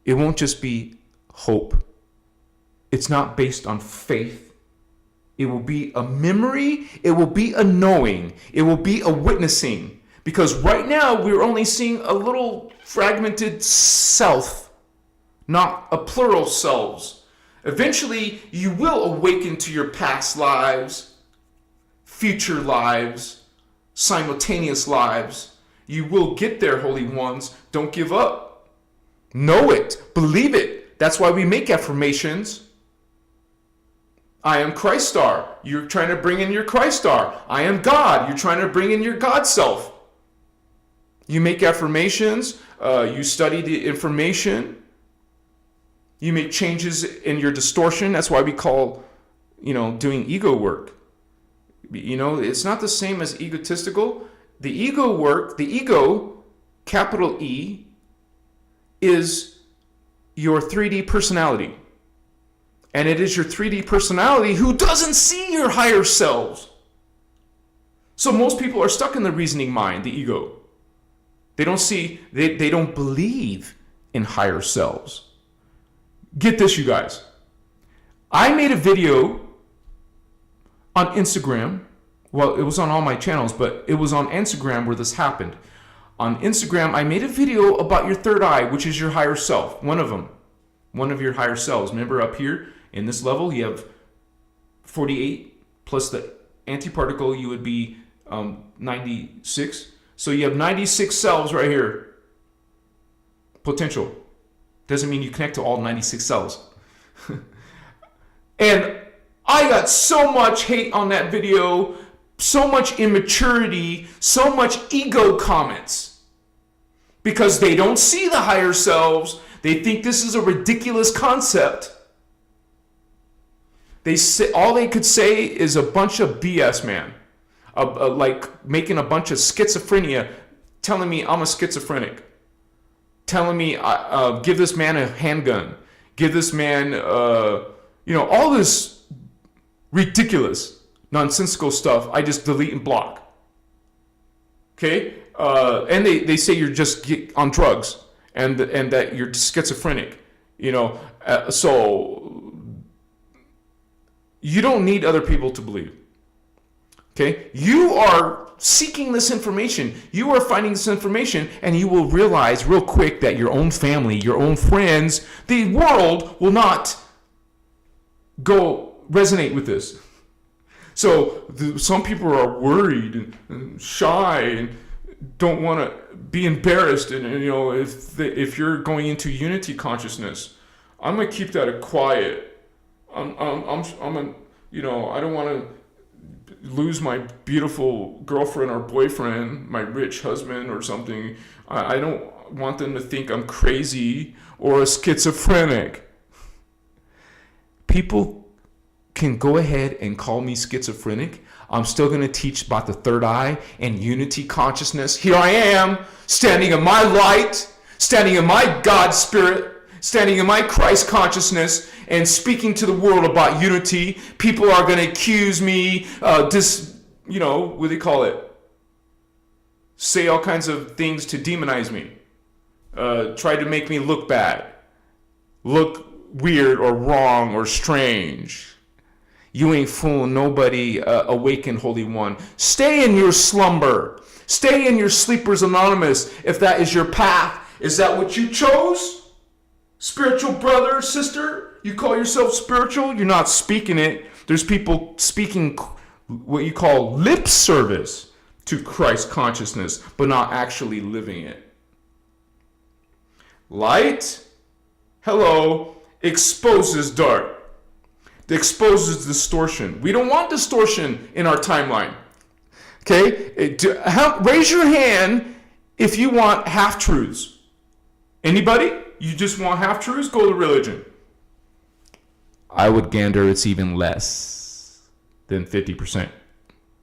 It won't just be hope. It's not based on faith. It will be a memory. It will be a knowing. It will be a witnessing. Because right now we're only seeing a little fragmented self, not a plural selves. Eventually you will awaken to your past lives, future lives, simultaneous lives. You will get there, holy ones. Don't give up. Know it. Believe it. That's why we make affirmations. I am Christ star. You're trying to bring in your Christ star. I am God. You're trying to bring in your God self. You make affirmations. You study the information. You make changes in your distortion. That's why we call, doing ego work. It's not the same as egotistical. The ego work, the ego, capital E, is your 3D personality. And it is your 3D personality who doesn't see your higher selves. So most people are stuck in the reasoning mind, the ego. They don't see, they don't believe in higher selves. Get this, you guys. I made a video on Instagram. Well, it was on all my channels, but it was on Instagram where this happened. On Instagram, I made a video about your third eye, which is your higher self. One of them. One of your higher selves. Remember up here in this level, you have 48 plus the antiparticle, you would be 96. So you have 96 selves right here. Potential. Doesn't mean you connect to all 96 cells. And I got so much hate on that video, so much immaturity, so much ego comments. Because they don't see the higher selves. They think this is a ridiculous concept. They say, all they could say is a bunch of BS, man. Like making a bunch of schizophrenia, telling me I'm a schizophrenic. Telling me, give this man a handgun. give this man, all this ridiculous, nonsensical stuff, I just delete and block. Okay? And they say you're just on drugs and that you're schizophrenic. So you don't need other people to believe. Okay? You are seeking this information. You are finding this information, and you will realize real quick that your own family, your own friends, the world will not go resonate with this. So some people are worried and shy and don't want to be embarrassed. And if you're going into unity consciousness, I'm gonna keep that quiet. I don't want to lose my beautiful girlfriend or boyfriend, my rich husband or something. I don't want them to think I'm crazy or a schizophrenic. People can go ahead and call me schizophrenic. I'm still going to teach about the third eye and unity consciousness. Here I am, standing in my light, standing in my God spirit, standing in my Christ consciousness, and speaking to the world about unity. People are going to accuse me, what do they call it? Say all kinds of things to demonize me. Try to make me look bad, look weird or wrong or strange. You ain't fooling nobody, awaken, Holy One. Stay in your slumber. Stay in your sleepers anonymous if that is your path. Is that what you chose? Spiritual brother, sister, you call yourself spiritual? You're not speaking it. There's people speaking what you call lip service to Christ consciousness, but not actually living it. Light, hello, exposes dark. It exposes distortion. We don't want distortion in our timeline. Okay? Raise your hand if you want half-truths. Anybody? You just want half-truths? Go to religion. I would gander it's even less than 50%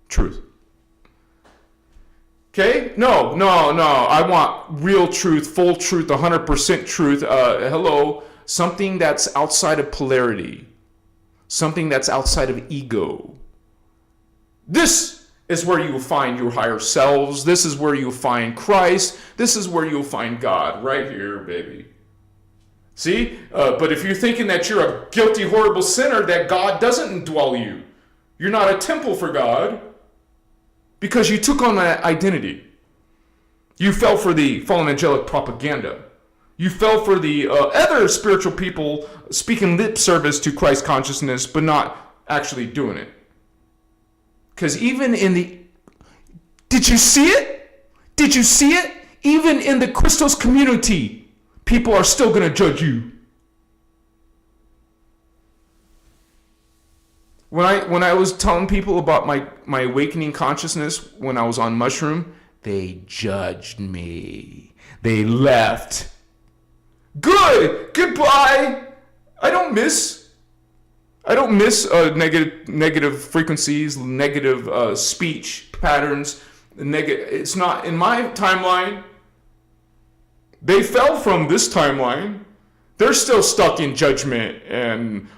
truth. Okay? No. I want real truth, full truth, 100% truth. Hello. Something that's outside of polarity. Something that's outside of ego. This is where you will find your higher selves. This is where you'll find Christ. This is where you'll find God. Right here, baby. See? But if you're thinking that you're a guilty, horrible sinner, that God doesn't indwell you. You're not a temple for God. Because you took on that identity. You fell for the fallen angelic propaganda. You fell for the other spiritual people speaking lip service to Christ consciousness, but not actually doing it. Because even in the... Did you see it? Did you see it? Even in the Christos community, people are still going to judge you. When I was telling people about my awakening consciousness when I was on mushroom, they judged me. They left. Good. Goodbye. I don't miss negative frequencies, negative speech patterns. It's not in my timeline. They fell from this timeline. They're still stuck in judgment, and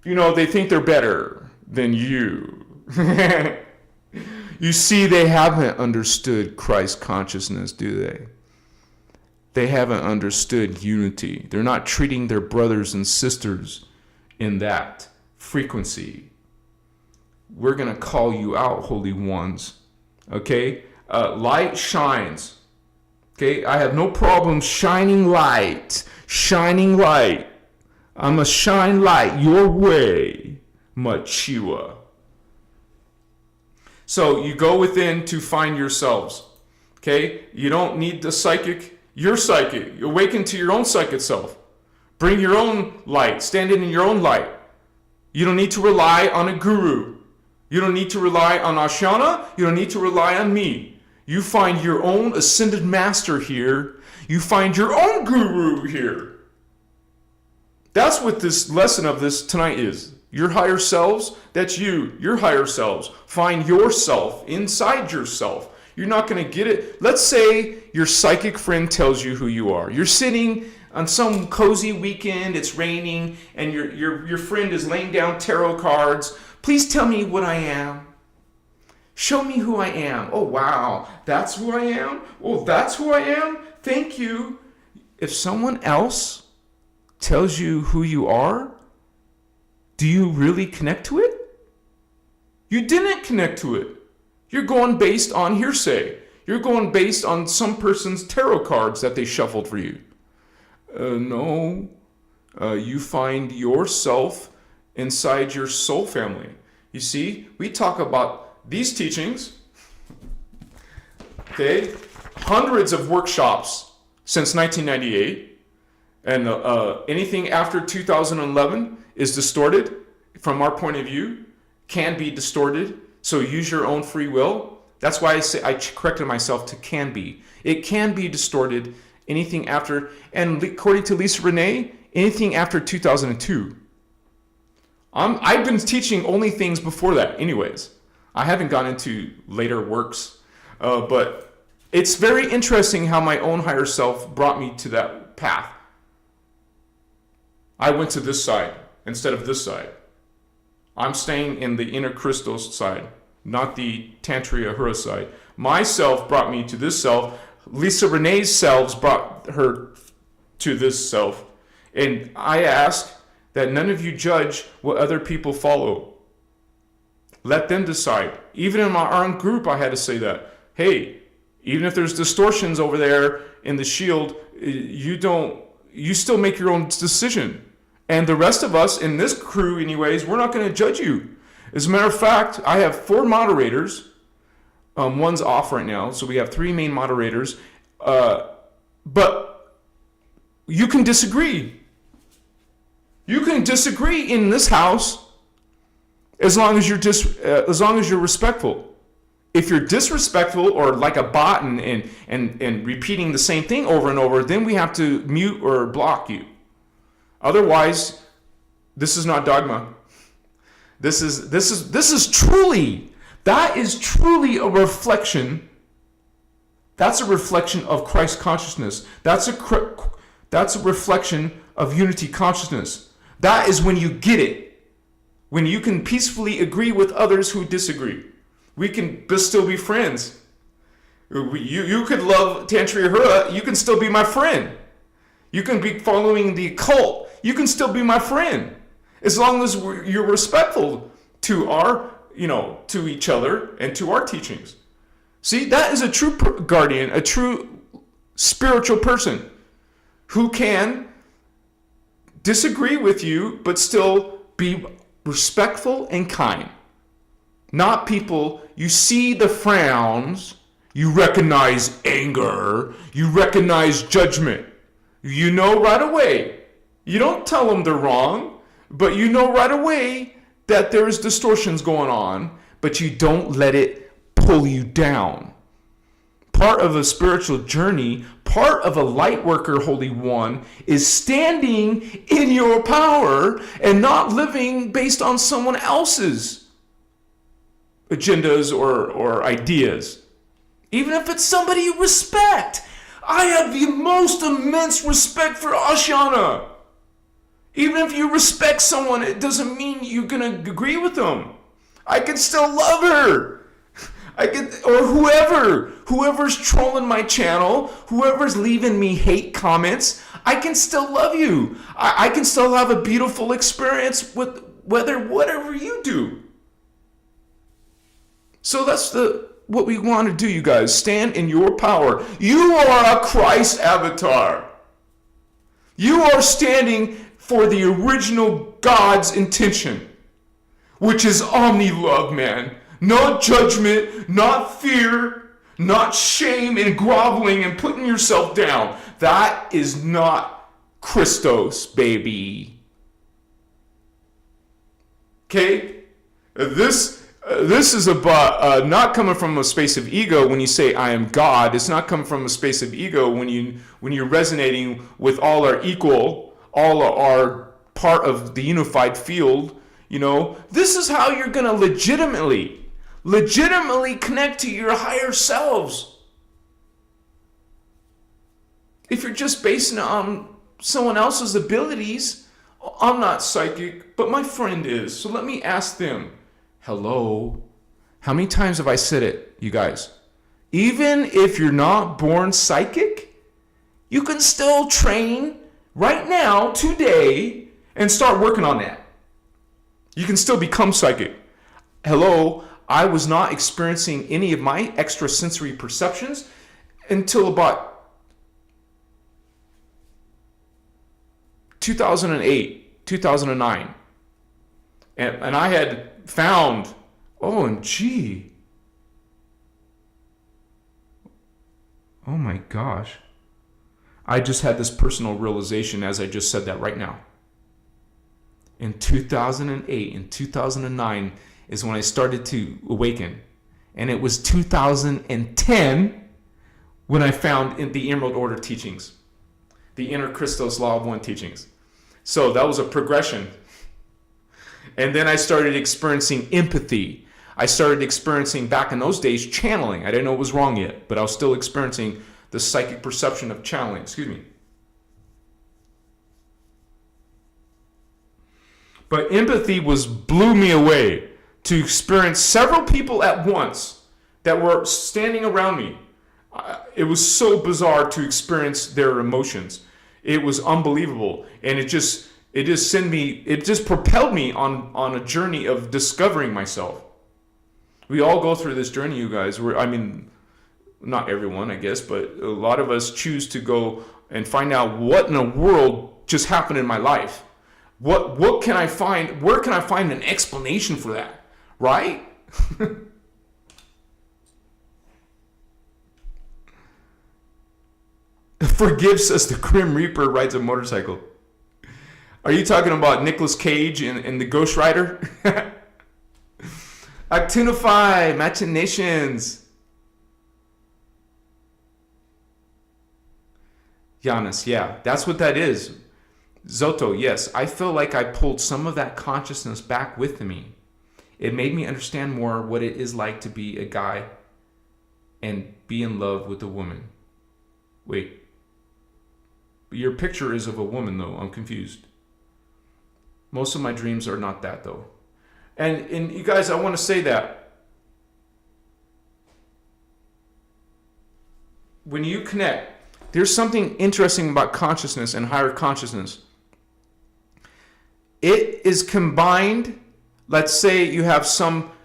they think they're better than you. You see, they haven't understood Christ consciousness, do they? They haven't understood unity. They're not treating their brothers and sisters in that frequency. We're going to call you out, holy ones. Okay? Light shines. Okay? I have no problem shining light. Shining light. I'm a shine light your way, Machiwa. So you go within to find yourselves. Okay? You don't need the psychic. You're psychic. You awaken to your own psychic self. Bring your own light. Stand in your own light. You don't need to rely on a guru. You don't need to rely on Ashana. You don't need to rely on me. You find your own ascended master here. You find your own guru here. That's what this lesson of this tonight is. Your higher selves, that's you. Your higher selves. Find yourself inside yourself. You're not going to get it. Let's say your psychic friend tells you who you are. You're sitting on some cozy weekend, it's raining, and your friend is laying down tarot cards. Please tell me what I am. Show me who I am. Oh, wow, that's who I am? Oh, that's who I am? Thank you. If someone else tells you who you are, do you really connect to it? You didn't connect to it. You're going based on hearsay. You're going based on some person's tarot cards that they shuffled for you. No. You find yourself inside your soul family. You see, we talk about these teachings, okay, hundreds of workshops since 1998, and anything after 2011 is distorted from our point of view, can be distorted, so use your own free will. That's why I corrected myself to can be. It can be distorted, anything after, and according to Lisa Renee, anything after 2002. I've been teaching only things before that anyways. I haven't gone into later works, but it's very interesting how my own higher self brought me to that path. I went to this side instead of this side. I'm staying in the innerchristos side, not the Terahertz side. My self brought me to this self. Lisa Renee's selves brought her to this self. And I ask that none of you judge what other people follow. Let them decide. Even in my own group, I had to say that. Hey, even if there's distortions over there in the shield, you still make your own decision. And the rest of us in this crew anyways, we're not going to judge you. As a matter of fact, I have 4 moderators. One's off right now, so we have 3 main moderators. But you can disagree. You can disagree in this house as long as you're respectful. If you're disrespectful or like a bot and repeating the same thing over and over, then we have to mute or block you. Otherwise, this is not dogma. This is truly, that is truly a reflection. That's a reflection of Christ consciousness. That's a reflection of unity consciousness. That is when you get it. When you can peacefully agree with others who disagree. We can still be friends. You could love Terahertz, you can still be my friend. You can be following the occult, you can still be my friend. As long as you're respectful to to each other and to our teachings. See, that is a true guardian, a true spiritual person who can disagree with you, but still be respectful and kind. Not people, you see the frowns, you recognize anger, you recognize judgment. You know right away. You don't tell them they're wrong, but you know right away that there's distortions going on, but you don't let it pull you down. Part of a spiritual journey, part of a light worker, Holy One, is standing in your power and not living based on someone else's agendas or ideas. Even if it's somebody you respect. I have the most immense respect for Ashiana. Even if you respect someone, it doesn't mean you're going to agree with them. I can still love her. Or whoever's trolling my channel, whoever's leaving me hate comments, I can still love you. I can still have a beautiful experience with whatever you do. So that's what we want to do, you guys. Stand in your power. You are a Christ avatar. You are standing for the original God's intention, which is omni-love, man. No judgment, not fear, not shame and groveling and putting yourself down. That is not Christos, baby. Okay? This is about not coming from a space of ego when you say I am God. It's not coming from a space of ego when you're resonating with all are equal, all are part of the unified field. You know, this is how you're gonna legitimately connect to your higher selves. If you're just basing it on someone else's abilities, I'm not psychic, but my friend is. So let me ask them. Hello? How many times have I said it, you guys? Even if you're not born psychic, you can still train right now, today, and start working on that. You can still become psychic. Hello? I was not experiencing any of my extrasensory perceptions until about 2008, 2009. And I had found, OMG. Oh my gosh. I just had this personal realization as I just said that right now. In 2008 and 2009 is when I started to awaken. And it was 2010 when I found in the Emerald Order teachings, the innerchristos Law of One teachings. So that was a progression. And then I started experiencing empathy. I started experiencing, back in those days, channeling. I didn't know it was wrong yet, but I was still experiencing the psychic perception of channeling. Excuse me. But empathy blew me away to experience several people at once that were standing around me. It was so bizarre to experience their emotions. It was unbelievable. And it just propelled me on a journey of discovering myself. We all go through this journey, you guys. Not everyone, I guess, but a lot of us choose to go and find out what in the world just happened in my life. What can I find? Where can I find an explanation for that? Right? Forgives us, the Grim Reaper rides a motorcycle. Are you talking about Nicolas Cage in The Ghost Rider? Actinify, machinations. Giannis, yeah, that's what that is. Zoto, yes, I feel like I pulled some of that consciousness back with me. It made me understand more what it is like to be a guy and be in love with a woman. Wait. Your picture is of a woman, though. I'm confused. Most of my dreams are not that, though. And you guys, I want to say that when you connect, there's something interesting about consciousness and higher consciousness. It is combined. Let's say you have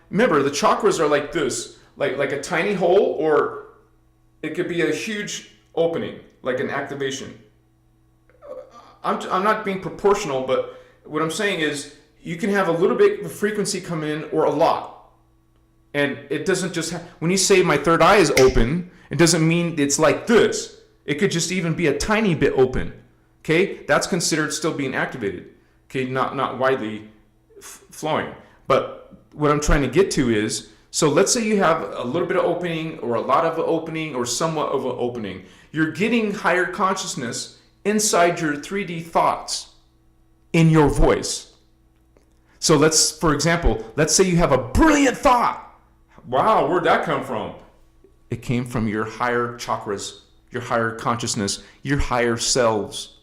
remember, the chakras are like this, like a tiny hole, or it could be a huge opening, like an activation. I'm not being proportional, but what I'm saying is you can have a little bit of frequency come in or a lot. And it doesn't just when you say my third eye is open, it doesn't mean it's like this. It could just even be a tiny bit open. Okay? That's considered still being activated. Okay? Not widely flowing. But what I'm trying to get to is, so let's say you have a little bit of opening or a lot of an opening or somewhat of an opening. You're getting higher consciousness inside your 3D thoughts in your voice. So for example, let's say you have a brilliant thought. Wow, where'd that come from? It came from your higher chakras, your higher consciousness, your higher selves.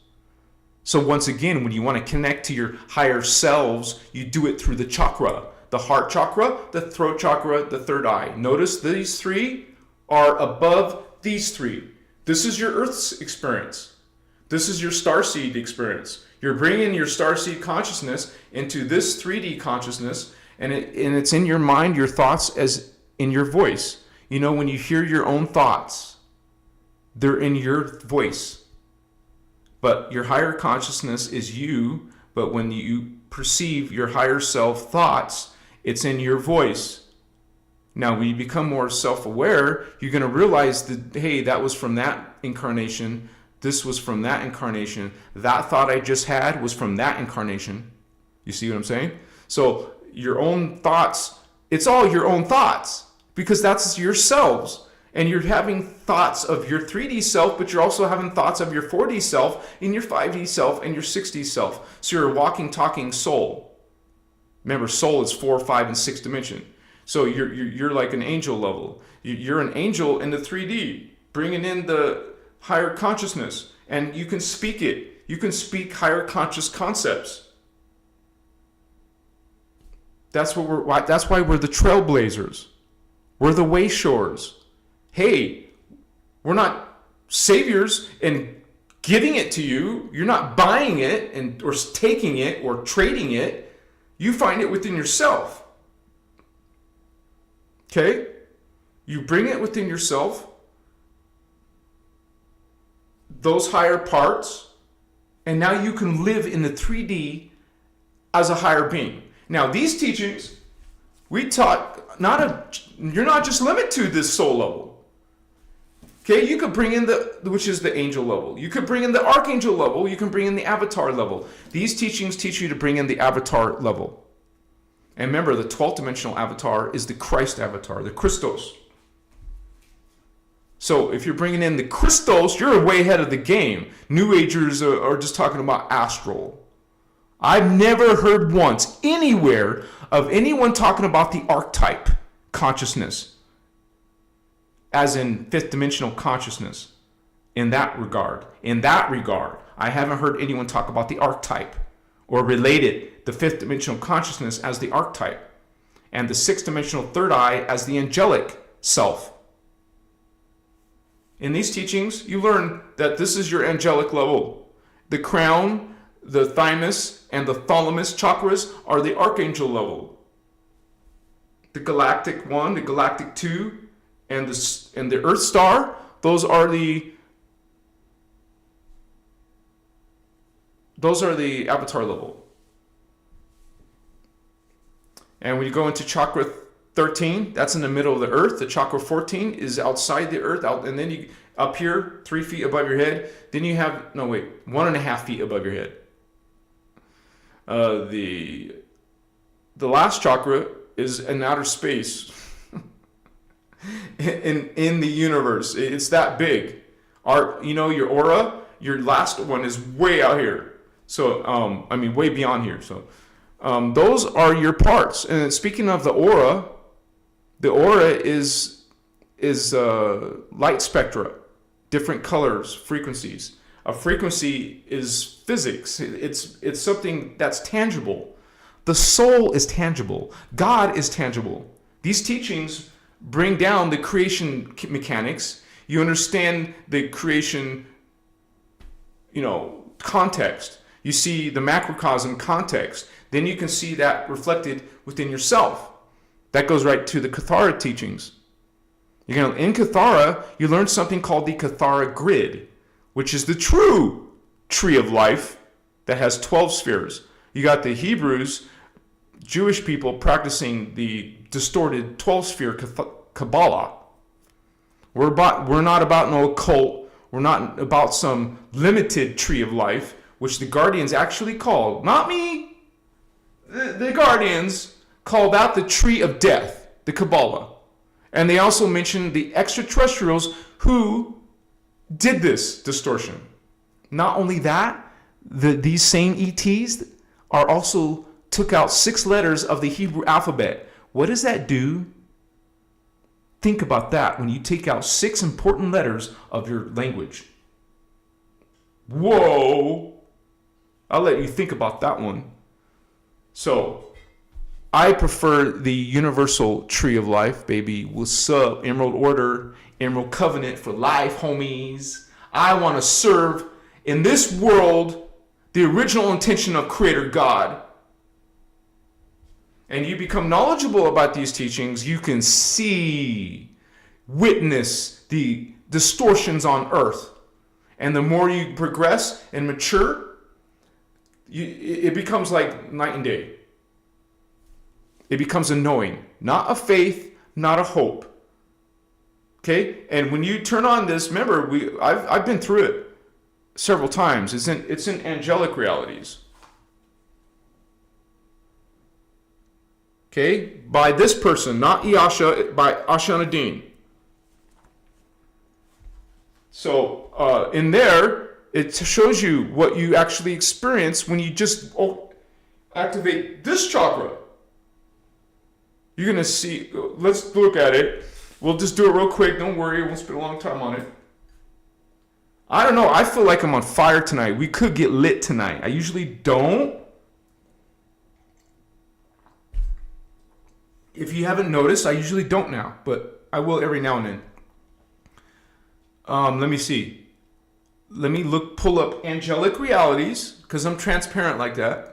So once again, when you want to connect to your higher selves, you do it through the chakra. The heart chakra, the throat chakra, the third eye. Notice these three are above these three. This is your Earth's experience. This is your starseed experience. You're bringing your starseed consciousness into this 3D consciousness, and it's in your mind, your thoughts, as in your voice. You know, when you hear your own thoughts, they're in your voice. But your higher consciousness is you, but when you perceive your higher self thoughts, it's in your voice. Now, when you become more self-aware, you're going to realize that, hey, that was from that incarnation. This was from that incarnation. That thought I just had was from that incarnation. You see what I'm saying? So your own thoughts, it's all your own thoughts, because that's yourselves. And you're having thoughts of your 3D self, but you're also having thoughts of your 4D self, and your 5D self, and your 6D self. So you're a walking, talking soul. Remember, soul is 4, 5, and 6 dimension. So you're like an angel level. You're an angel in the 3D, bringing in the higher consciousness, and you can speak it. You can speak higher conscious concepts. That's why we're the trailblazers. We're the wayshores. Hey, we're not saviors and giving it to you. You're not buying it or taking it or trading it. You find it within yourself. Okay? You bring it within yourself, those higher parts, and now you can live in the 3D as a higher being. Now, these teachings, we taught you're not just limited to this soul level. Okay, you could bring in which is the angel level. You could bring in the archangel level. You can bring in the avatar level. These teachings teach you to bring in the avatar level. And remember, the 12th dimensional avatar is the Christ avatar, the Christos. So if you're bringing in the Christos, you're way ahead of the game. New Agers are just talking about astral. I've never heard once anywhere of anyone talking about the archetype consciousness, as in fifth dimensional consciousness. In that regard, I haven't heard anyone talk about the archetype or related the fifth dimensional consciousness as the archetype and the sixth dimensional third eye as the angelic self. In these teachings, you learn that this is your angelic level. The crown, the thymus, and the thalamus chakras are the archangel level. The galactic 1, the galactic 2, and the earth star, those are the avatar level. And when you go into chakra 13, that's in the middle of the earth. The chakra 14 is outside the earth, and then you up here 3 feet above your head. Then you have 1.5 feet above your head. The last chakra is in outer space in the universe. It's that big. Your aura, your last one is way out here. So way beyond here. So those are your parts. And speaking of the aura is light spectra, different colors, frequencies. A frequency is physics. It's something that's tangible. The soul is tangible. God is tangible. These teachings bring down the creation mechanics. You understand the creation, context. You see the macrocosm context. Then you can see that reflected within yourself. That goes right to the Cathara teachings. In Cathara, you learn something called the Cathara grid, which is the true tree of life that has 12 spheres. You got the Hebrews, Jewish people, practicing the distorted 12-sphere Kabbalah. We're not about no occult. We're not about some limited tree of life, which the Guardians actually called, not me, the Guardians called that the tree of death, the Kabbalah. And they also mentioned the extraterrestrials who did this distortion. Not only that, these same ETs are also took out 6 letters of the Hebrew alphabet. What does that do? Think about that when you take out 6 important letters of your language. Whoa! I'll let you think about that one. So, I prefer the universal tree of life, baby. What's up? Emerald Order, Emerald Covenant for life, homies. I want to serve in this world the original intention of Creator God. And you become knowledgeable about these teachings, you can see, witness the distortions on earth. And the more you progress and mature, it becomes like night and day. It becomes a knowing, not a faith, not a hope. Okay? And when you turn on this, remember, I've been through it several times. It's in angelic realities. Okay? By this person, not Iyasha, by Ashanadine. So in there, it shows you what you actually experience when you just activate this chakra. You're going to see, let's look at it. We'll just do it real quick. Don't worry, we won't spend a long time on it. I don't know. I feel like I'm on fire tonight. We could get lit tonight. I usually don't. If you haven't noticed, I usually don't now, but I will every now and then. Let me see. Let me pull up angelic realities, because I'm transparent like that.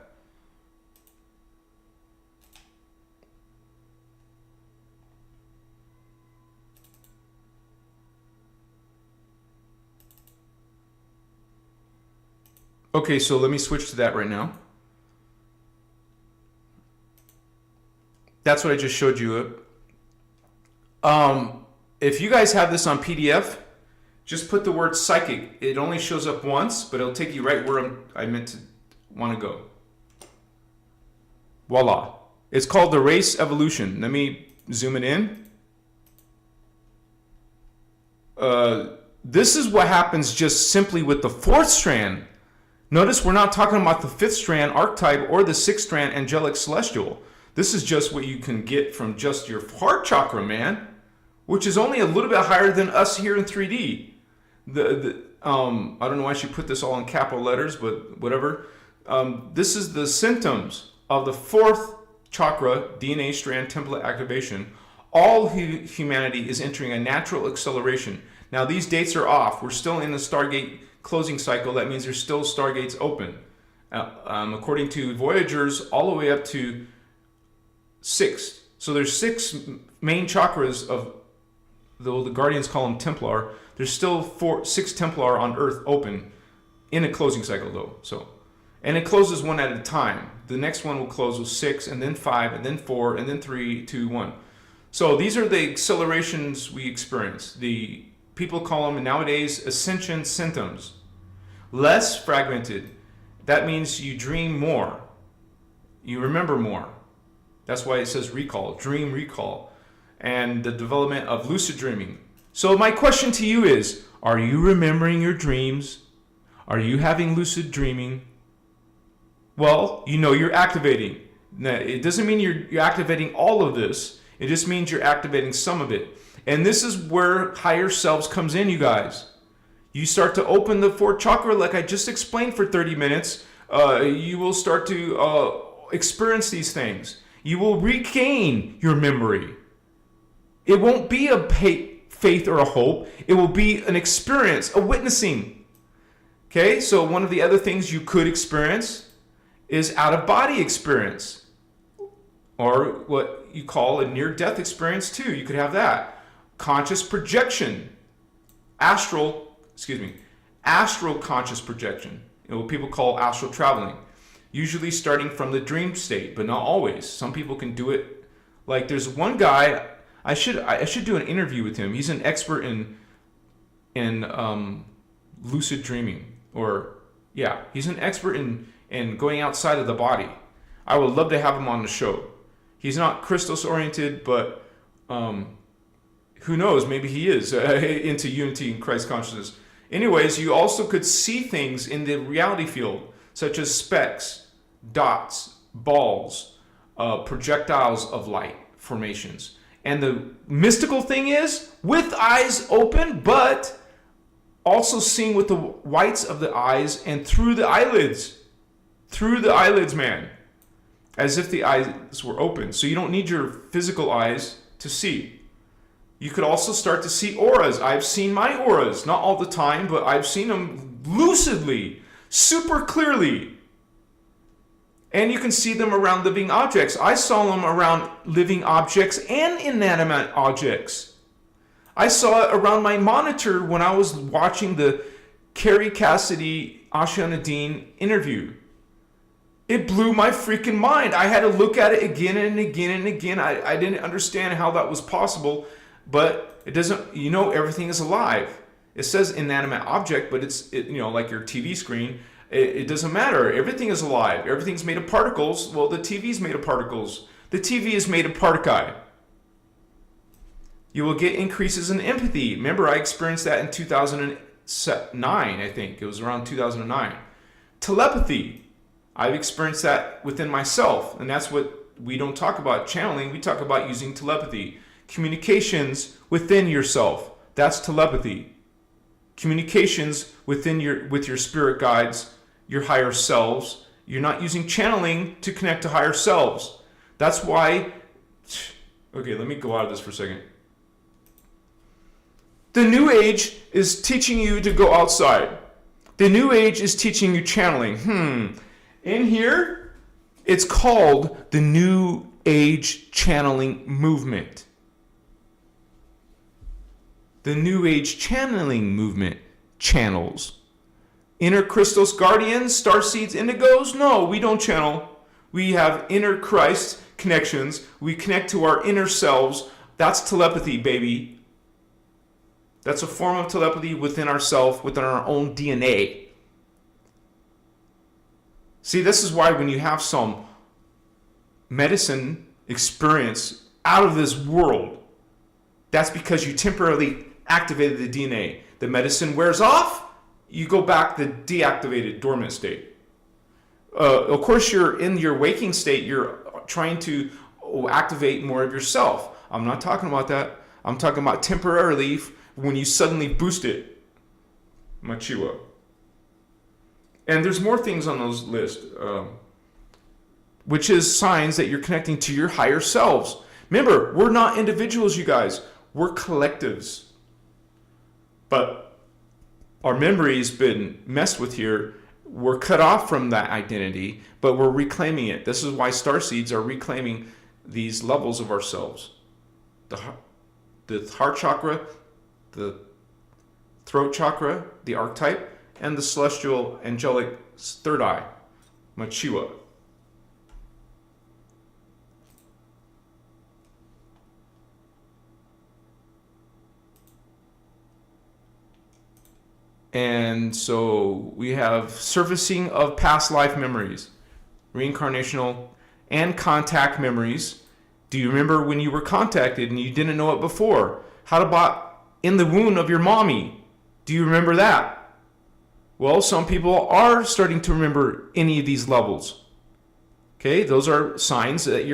Okay, so let me switch to that right now. That's what I just showed you. If you guys have this on PDF, just put the word psychic. It only shows up once, but it'll take you right where I meant to want to go. Voila. It's called the race evolution. Let me zoom it in. This is what happens just simply with the fourth strand. Notice we're not talking about the fifth strand archetype or the sixth strand angelic celestial. This is just what you can get from just your heart chakra, man, which is only a little bit higher than us here in 3D. I don't know why she put this all in capital letters, but whatever. This is the symptoms of the fourth chakra, DNA strand template activation. All humanity is entering a natural acceleration. Now these dates are off. We're still in the Stargate closing cycle. That means there's still stargates open. According to Voyagers, all the way up to 6. So there's 6 main chakras of, though the Guardians call them Templar, there's still 6 Templar on Earth open in a closing cycle though. So, and it closes one at a time. The next one will close with 6, and then 5, and then 4, and then 3, 2, 1. So these are the accelerations we experience. The people call them nowadays ascension symptoms. Less fragmented. That means you dream more. You remember more. That's why it says recall, dream recall, and the development of lucid dreaming. So my question to you is, are you remembering your dreams? Are you having lucid dreaming? Well, you know you're activating. Now, it doesn't mean you're activating all of this. It just means you're activating some of it. And this is where higher selves comes in, you guys. You start to open the fourth chakra like I just explained for 30 minutes. You will start to experience these things. You will regain your memory. It won't be a faith or a hope. It will be an experience, a witnessing. Okay, so one of the other things you could experience is out-of-body experience, or what you call a near-death experience too. You could have that. Conscious projection. Astral conscious projection. What people call astral traveling. Usually starting from the dream state, but not always. Some people can do it. Like there's one guy, I should do an interview with him. He's an expert in lucid dreaming, he's an expert in going outside of the body. I would love to have him on the show. He's not Christos oriented, but who knows? Maybe he is into unity and Christ consciousness. Anyways, you also could see things in the reality field, such as specks, dots, balls, projectiles of light formations. And the mystical thing is, with eyes open, but also seeing with the whites of the eyes and through the eyelids. Through the eyelids, man. As if the eyes were open. So you don't need your physical eyes to see. You could also start to see auras. I've seen my auras. Not all the time, but I've seen them lucidly, super clearly. And you can see them around living objects. I saw them around living objects and inanimate objects. I saw it around my monitor when I was watching the Carrie Cassidy, Asha Nadine interview. It blew my freaking mind. I had to look at it again and again and again. I didn't understand how that was possible, but it doesn't, everything is alive. It says inanimate object, but it's like your TV screen. It doesn't matter. Everything is alive. Everything's made of particles. Well, the TV is made of particles. The TV is made of partici. You will get increases in empathy. Remember, I experienced that in 2009, I think. It was around 2009. Telepathy. I've experienced that within myself. And that's what we don't talk about channeling. We talk about using telepathy. Communications within yourself. That's telepathy. communications with your spirit guides, your higher selves. You're not using channeling to connect to higher selves. That's why, okay, let me go out of this for a second. The New Age is teaching you to go outside. The New Age is teaching you channeling. In here, it's called the New Age channeling movement. The New Age channeling movement channels. Innerchristos guardians, starseeds, indigos? No, we don't channel. We have inner Christ connections. We connect to our inner selves. That's telepathy, baby. That's a form of telepathy within ourselves, within our own DNA. See, this is why when you have some medicine experience out of this world, that's because you temporarily activated the DNA. The medicine wears off, you go back the deactivated dormant state. Of course, you're in your waking state, you're trying to activate more of yourself. I'm not talking about that. I'm talking about temporarily when you suddenly boost it. Machiwa. And there's more things on those lists, which is signs that you're connecting to your higher selves. Remember, we're not individuals, you guys. We're collectives. But our memory's been messed with here. We're cut off from that identity, but we're reclaiming it. This is why starseeds are reclaiming these levels of ourselves. The heart chakra, the throat chakra, the archetype, and the celestial angelic third eye, Machiwa. And so we have surfacing of past life memories, reincarnational and contact memories. Do you remember when you were contacted and you didn't know it before? How about in the womb of your mommy? Do you remember that? Well, some people are starting to remember any of these levels. Okay, those are signs that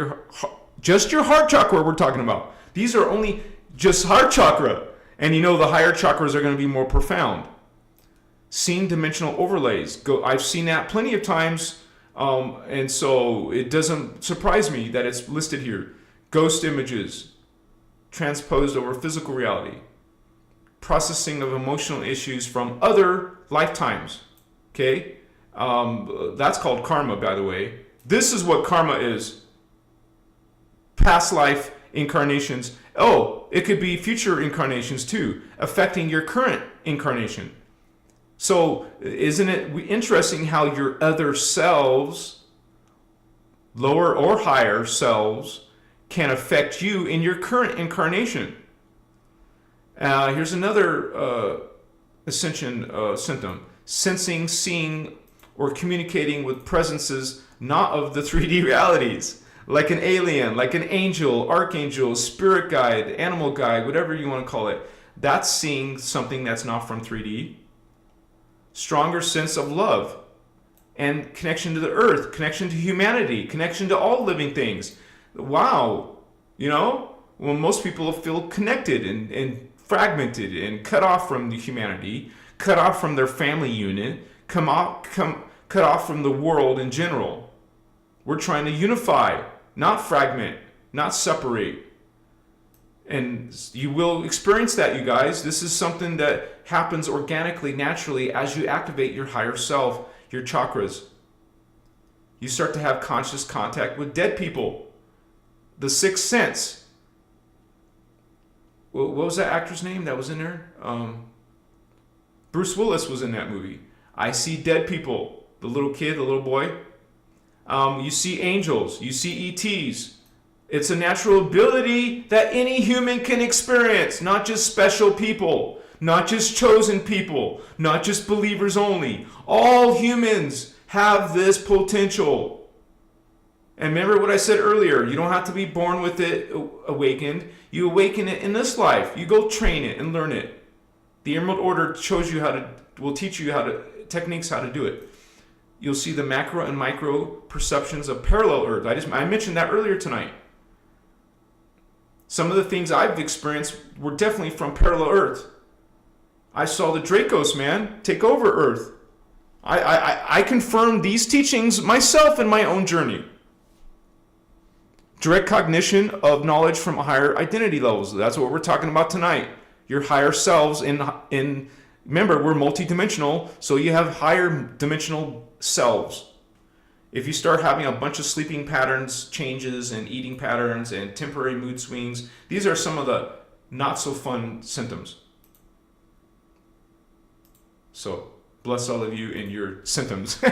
just your heart chakra we're talking about. These are only just heart chakra. And you know the higher chakras are going to be more profound. Seeing dimensional overlays. I've seen that plenty of times, and so it doesn't surprise me that it's listed here. Ghost images, transposed over physical reality. Processing of emotional issues from other lifetimes. Okay? That's called karma, by the way. This is what karma is. Past life incarnations. Oh, it could be future incarnations too, affecting your current incarnation. So isn't it interesting how your other selves, lower or higher selves, can affect you in your current incarnation? Here's another ascension symptom. Sensing, seeing, or communicating with presences not of the 3D realities. Like an alien, like an angel, archangel, spirit guide, animal guide, whatever you want to call it. That's seeing something that's not from 3D. Stronger sense of love and connection to the earth, connection to humanity, connection to all living things. Wow. You know, well, most people feel connected and fragmented and cut off from the humanity, cut off from their family unit, cut off from the world in general. We're trying to unify, not fragment, not separate. And you will experience that, you guys. This is something that happens organically, naturally, as you activate your higher self, your chakras. You start to have conscious contact with dead people. The Sixth Sense. What was that actor's name that was in there? Bruce Willis was in that movie. I see dead people. The little kid, the little boy. You see angels. You see ETs. It's a natural ability that any human can experience, not just special people, not just chosen people, not just believers only. All humans have this potential. And remember what I said earlier, you don't have to be born with it awakened. You awaken it in this life. You go train it and learn it. The Emerald Order will teach you techniques how to do it. You'll see the macro and micro perceptions of parallel earth. I mentioned that earlier tonight. Some of the things I've experienced were definitely from parallel earth. I saw the Dracos, man, take over Earth. I confirmed these teachings myself in my own journey. Direct cognition of knowledge from higher identity levels. That's what we're talking about tonight. Your higher selves in remember, we're multidimensional, so you have higher dimensional selves. If you start having a bunch of sleeping patterns, changes, and eating patterns, and temporary mood swings, these are some of the not so fun symptoms. So, bless all of you in your symptoms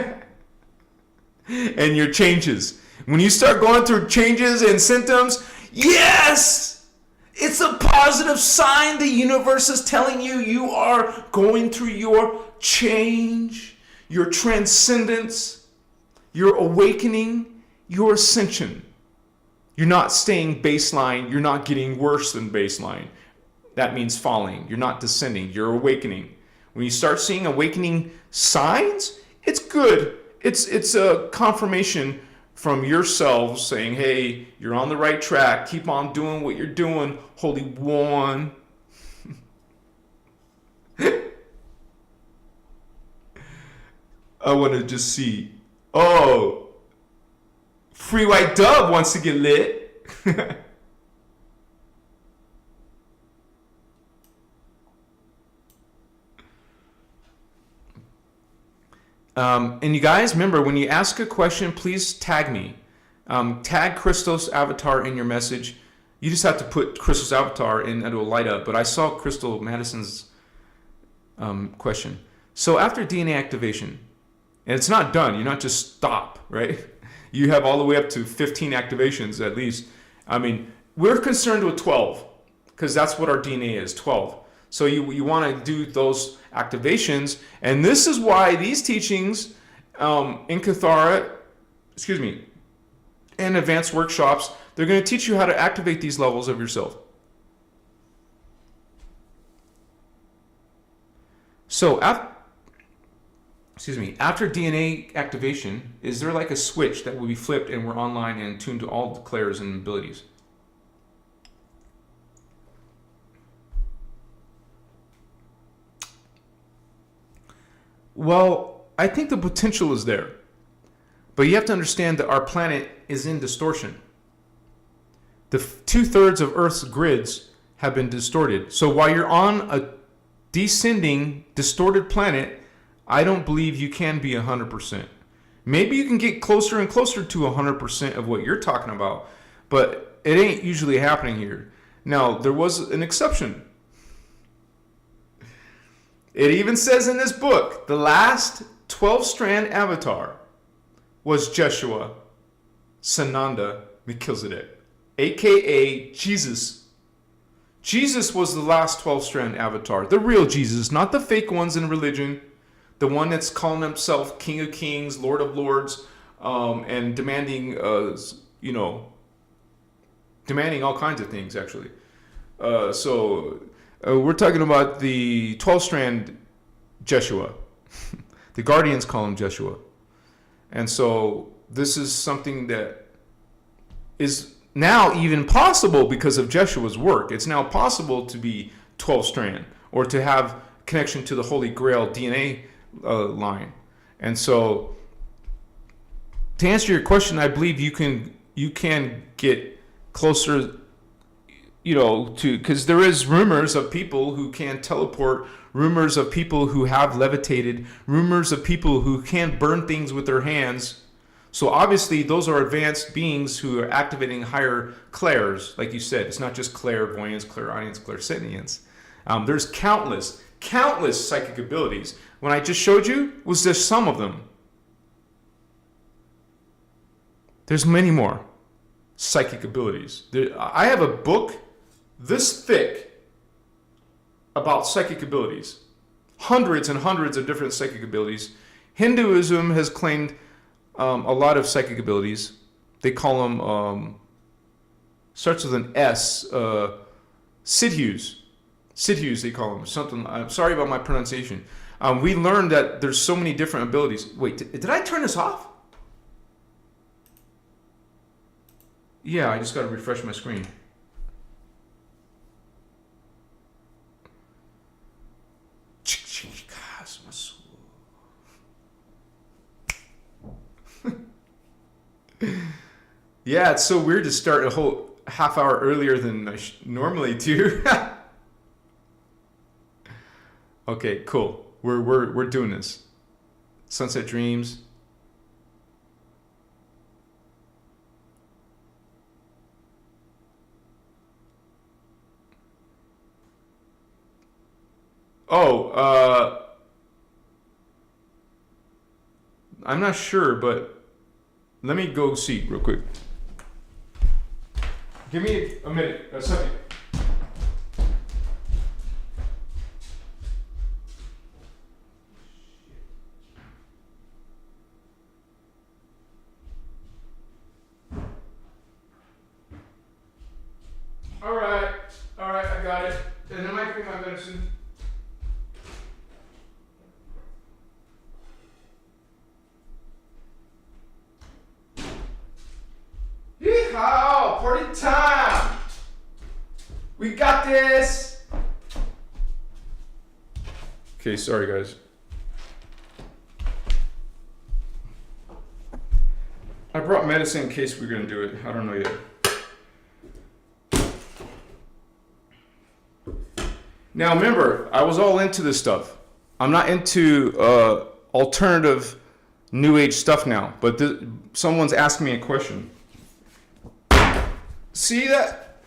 and your changes. When you start going through changes and symptoms, yes! It's a positive sign the universe is telling you you are going through your change, your transcendence, your awakening, your ascension. You're not staying baseline. You're not getting worse than baseline. That means falling. You're not descending. You're awakening. When you start seeing awakening signs, it's good. It's a confirmation from yourselves saying, hey, you're on the right track. Keep on doing what you're doing, Holy One. I want to just see. Oh, Free White Dove wants to get lit. And you guys, remember, when you ask a question, please tag me. Tag Christos avatar in your message. You just have to put Christos avatar and it'll light up. But I saw Crystal Madison's question. So after DNA activation, and it's not done, you not just stop, right? You have all the way up to 15 activations at least. I mean, we're concerned with 12 because that's what our DNA is, 12. So you want to do those activations, and this is why these teachings in Cathara, in advanced workshops, they're going to teach you how to activate these levels of yourself. So after DNA activation, is there like a switch that will be flipped and we're online and tuned to all the clairs and abilities? Well, I think the potential is there. But you have to understand that our planet is in distortion. The 2/3 of Earth's grids have been distorted. So while you're on a descending, distorted planet, I don't believe you can be 100%. Maybe you can get closer and closer to 100% of what you're talking about, but it ain't usually happening here. Now, there was an exception. It even says in this book, the last 12-strand avatar was Jeshua Sananda Melchizedek, a.k.a. Jesus. Jesus was the last 12-strand avatar, the real Jesus, not the fake ones in religion, the one that's calling himself King of Kings, Lord of Lords, and demanding all kinds of things, actually. We're talking about the 12-strand Jeshua. The Guardians call him Jeshua. And so this is something that is now even possible because of Jeshua's work. It's now possible to be 12-strand or to have connection to the Holy Grail DNA line. And so to answer your question, I believe you can get closer, because there is rumors of people who can teleport, rumors of people who have levitated, rumors of people who can burn things with their hands. So obviously those are advanced beings who are activating higher clairs. Like you said, it's not just clairvoyance, clairaudience, clairsentience. There's countless psychic abilities. When I just showed you was just some of them. There's many more psychic abilities. I have a book this thick about psychic abilities. Hundreds and hundreds of different psychic abilities. Hinduism has claimed a lot of psychic abilities. They call them, starts with an S, Siddhus. Siddhus, they call them. Something. I'm sorry about my pronunciation. We learned that there's so many different abilities. Wait, did I turn this off? Yeah, I just got to refresh my screen. Yeah, it's so weird to start a whole half hour earlier than I normally do. Okay, cool. We're doing this. Sunset Dreams. Oh, I'm not sure, but let me go see real quick. Give me a minute, a second. All right, I got it. And it might be my medicine. Yeehaw! Party time! We got this! Okay, sorry guys. I brought medicine in case we're gonna do it. I don't know yet. Now remember, I was all into this stuff. I'm not into alternative new age stuff now, but someone's asking me a question. See that?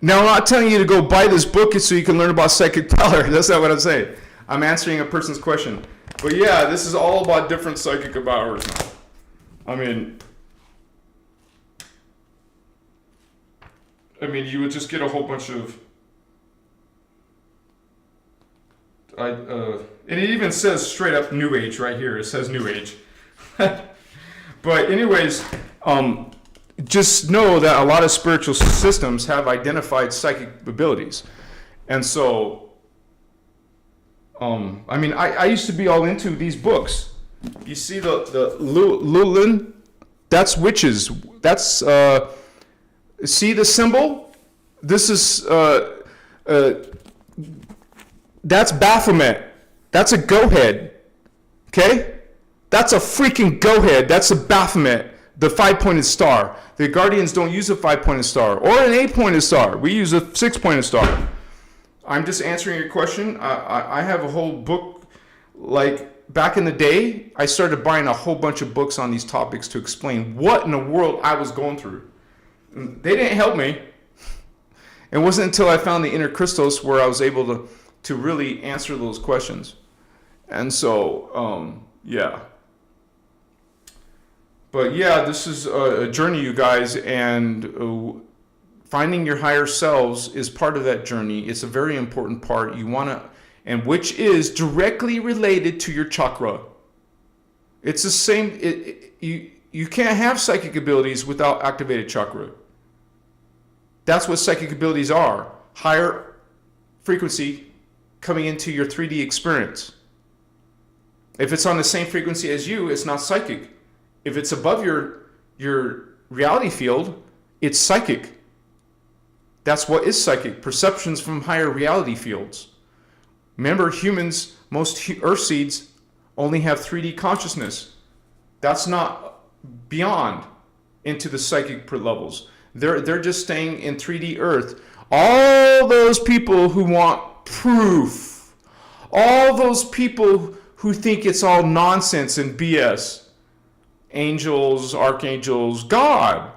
Now I'm not telling you to go buy this book so you can learn about psychic power. That's not what I'm saying. I'm answering a person's question. But yeah, this is all about different psychic powers now. I mean, you would just get a whole bunch of, and it even says straight up New Age right here. It says New Age. But anyways, just know that a lot of spiritual systems have identified psychic abilities. And so, I used to be all into these books. You see the Lulin? That's witches. That's, see the symbol? This is, that's Baphomet. That's a go-head. Okay? That's a freaking go-head. That's a Baphomet, the 5-pointed star. The Guardians don't use a 5-pointed star or an 8-pointed star. We use a 6-pointed star. I'm just answering your question. I have a whole book. Like back in the day, I started buying a whole bunch of books on these topics to explain what in the world I was going through. They didn't help me. It wasn't until I found the innerchristos where I was able to really answer those questions. And so, yeah. But yeah, this is a journey, you guys, and finding your higher selves is part of that journey. It's a very important part. You want to, and which is directly related to your chakra. It's the same. You can't have psychic abilities without activated chakra. That's what psychic abilities are. Higher frequency coming into your 3D experience. If it's on the same frequency as you, it's not psychic. If it's above your reality field, it's psychic. That's what is psychic. Perceptions from higher reality fields. Remember, humans, most earth seeds only have 3D consciousness. That's not beyond into the psychic levels. They're just staying in 3D earth. All those people who want proof, all those people who think it's all nonsense and BS, angels, archangels, God,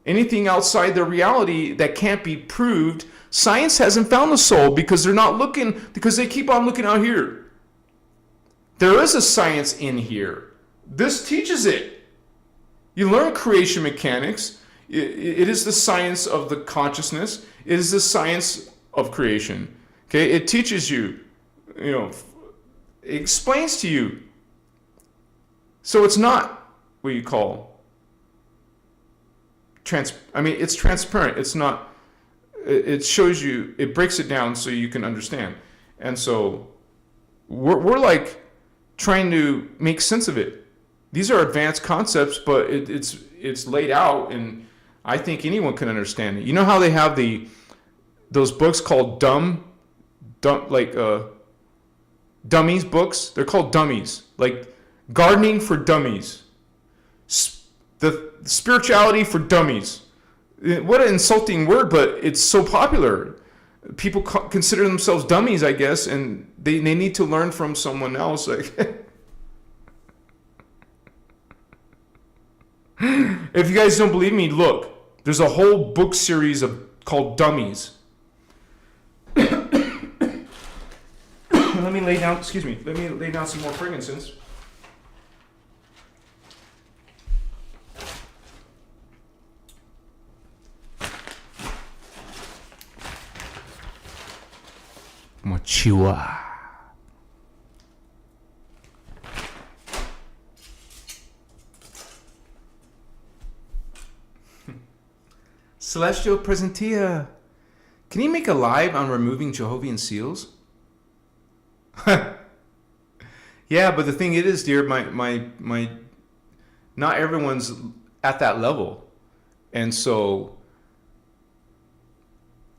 anything outside their reality that can't be proved, science hasn't found the soul because they're not looking, because they keep on looking out here. There is a science in here. This teaches it. You learn creation mechanics. It is the science of the consciousness. It is the science of creation. Okay, it teaches you, it explains to you. So it's not what you call it's transparent. It's not. It shows you. It breaks it down so you can understand. And so we're like trying to make sense of it. These are advanced concepts, but it's laid out, and I think anyone can understand it. You know how they have those books called dummies books? They're called dummies. Like Gardening for dummies. The spirituality for dummies. What an insulting word, but it's so popular. People consider themselves dummies, I guess, and they need to learn from someone else. Like, if you guys don't believe me, look. There's a whole book series called Dummies. Let me lay down some more fragrances. Mochiwa. Celestial Presentia. Can you make a live on removing Jehovah's seals? Yeah, but the thing it is, dear, my not everyone's at that level. And so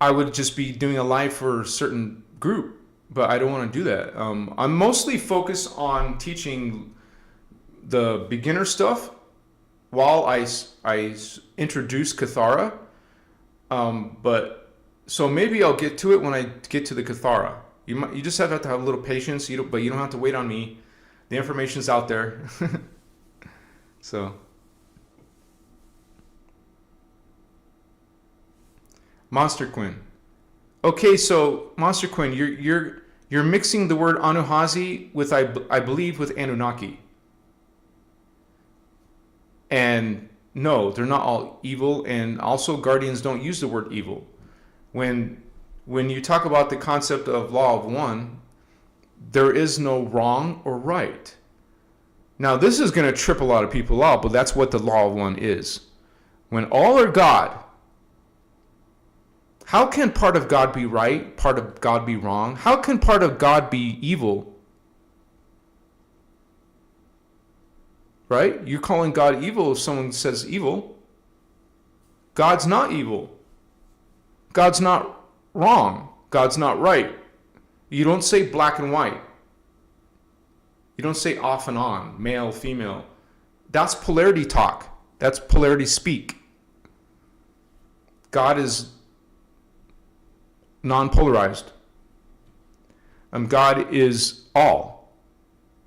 I would just be doing a live for a certain group, but I don't want to do that. I'm mostly focused on teaching the beginner stuff while I introduce Kathara. But so maybe I'll get to it when I get to the Kathara. You just have to have a little patience, but you don't have to wait on me. The information's out there. So Monster Quinn. Okay, so Monster Quinn, you're mixing the word anuhazi with I believe with Anunnaki. And no, they're not all evil, and also guardians don't use the word evil. When you talk about the concept of law of one, there is no wrong or right. Now, this is going to trip a lot of people out, but that's what the law of one is. When all are God, how can part of God be right, part of God be wrong? How can part of God be evil? Right? You're calling God evil if someone says evil. God's not evil. God's not wrong. God's not right. You don't say black and white. You don't say off and on, male, female. That's polarity talk. That's polarity speak. God is non-polarized. God is all.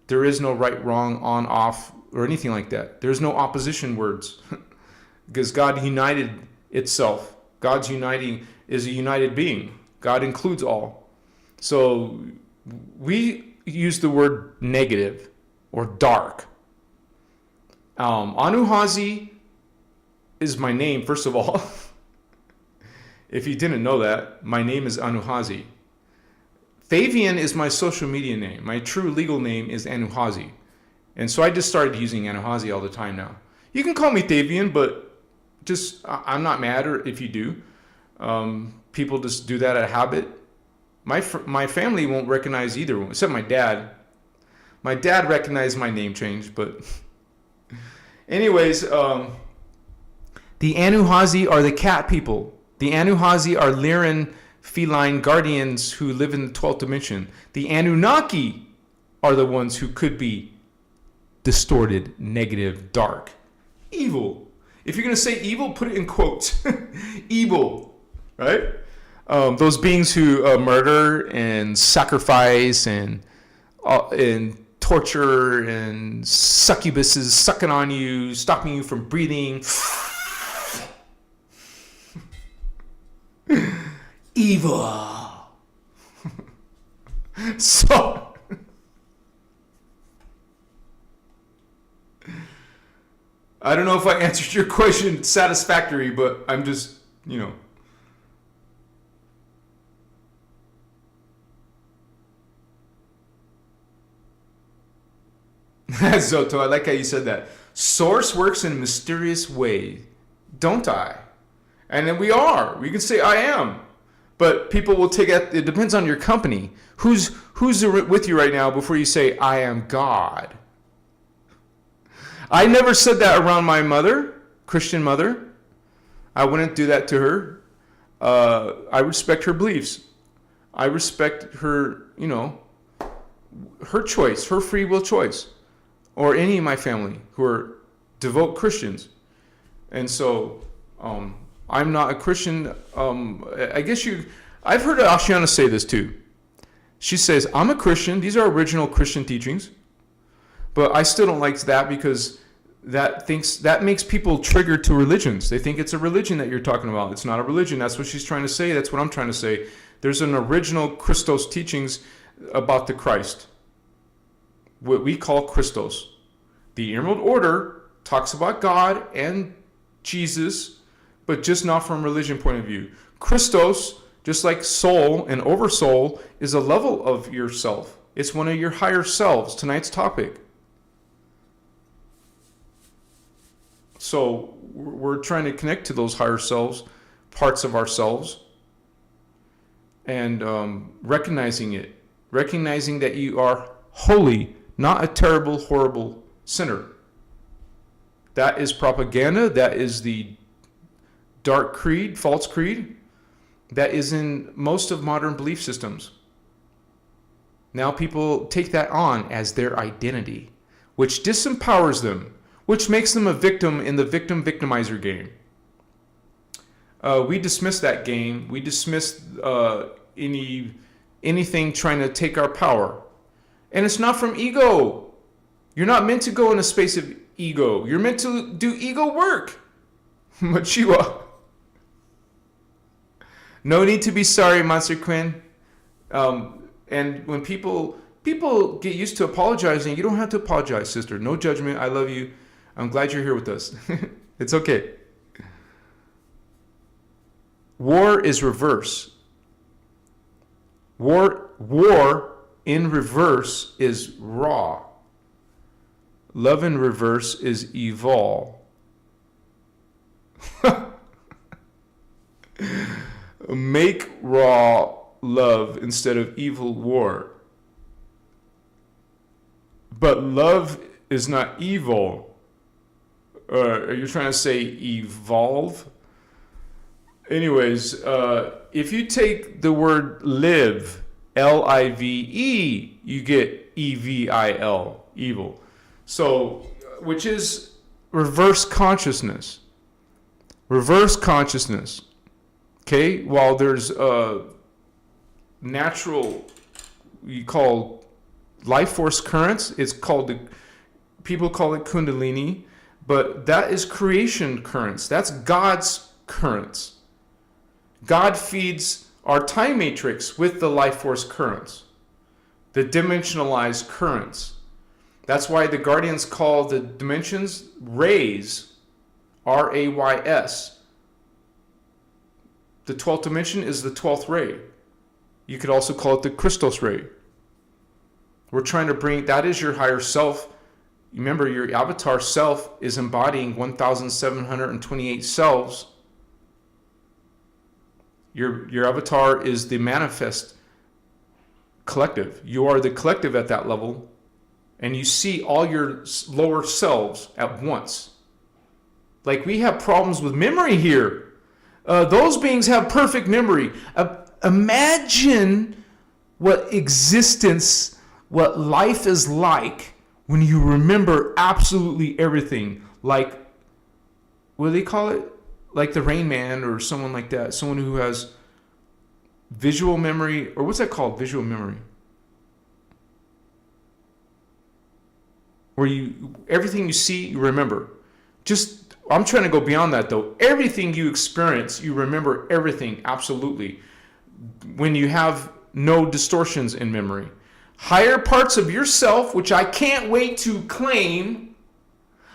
There is no right, wrong, on, off, or anything like that. There's no opposition words. Because God united itself. God's uniting is a united being. God includes all. So we use the word negative or dark. Anuhazi is my name, first of all. If you didn't know that, my name is Anuhazi. Fabian is my social media name. My true legal name is Anuhazi. And so I just started using Anuhazi all the time now. You can call me Fabian, but I'm not mad if you do. People just do that out of habit. My family won't recognize either one, except my dad. My dad recognized my name change, but anyways, the Anuhazi are the cat people. The Anuhazi are Lyran feline guardians who live in the 12th dimension. The Anunnaki are the ones who could be distorted, negative, dark, evil. If you're going to say evil, put it in quotes. Evil, right? Those beings who murder and sacrifice and torture and succubuses sucking on you, stopping you from breathing. Evil. So I don't know if I answered your question satisfactory, but I'm just, Zoto, I like how you said that. Source works in a mysterious way, don't I? And then we are. We can say I am. But people will take it. It depends on your company. Who's with you right now before you say I am God? I never said that around my mother, Christian mother. I wouldn't do that to her. I respect her beliefs. I respect her, her choice, her free will choice. or any of my family who are devout Christians. And so I'm not a Christian. I've heard Ashiana say this too. She says, I'm a Christian. These are original Christian teachings. But I still don't like that because that makes people triggered to religions. They think it's a religion that you're talking about. It's not a religion. That's what she's trying to say. That's what I'm trying to say. There's an original Christos teachings about the Christ, what we call Christos. The Emerald Order talks about God and Jesus, but just not from a religion point of view. Christos, just like soul and oversoul, is a level of yourself. It's one of your higher selves, tonight's topic. So we're trying to connect to those higher selves, parts of ourselves, and recognizing that you are holy, not a terrible, horrible sinner. That is propaganda. That is the dark creed, false creed, that is in most of modern belief systems. Now people take that on as their identity, which disempowers them, which makes them a victim in the victim-victimizer game. We dismiss that game. We dismiss anything trying to take our power. And it's not from ego. You're not meant to go in a space of ego. You're meant to do ego work. Machiwa. No need to be sorry, Monster Quinn. And when people get used to apologizing, you don't have to apologize, sister. No judgment. I love you. I'm glad you're here with us. It's okay. War is reverse. War in reverse is raw. Love in reverse is evol. Make raw love instead of evil war. But love is not evil. Are you trying to say evolve? Anyways, if you take the word live, L-I-V-E, you get E-V-I-L, evil. So, which is reverse consciousness. Reverse consciousness. Okay, while there's natural, you call life force currents, people call it Kundalini, but that is creation currents. That's God's currents. God feeds our time matrix with the life force currents, the dimensionalized currents. That's why the Guardians call the dimensions rays, R-A-Y-S. The 12th dimension is the 12th ray. You could also call it the Christos ray. We're trying to bring, that is your higher self. Remember, your avatar self is embodying 1,728 selves. Your avatar is the manifest collective. You are the collective at that level, and you see all your lower selves at once. Like we have problems with memory here. Those beings have perfect memory. Imagine what existence, what life is like when you remember absolutely everything. Like, what do they call it? Like the Rain Man or someone like that. Someone who has visual memory, or what's that called? Visual memory. Where everything you see, you remember. I'm trying to go beyond that though. Everything you experience, you remember everything, absolutely. When you have no distortions in memory. Higher parts of yourself, which I can't wait to claim.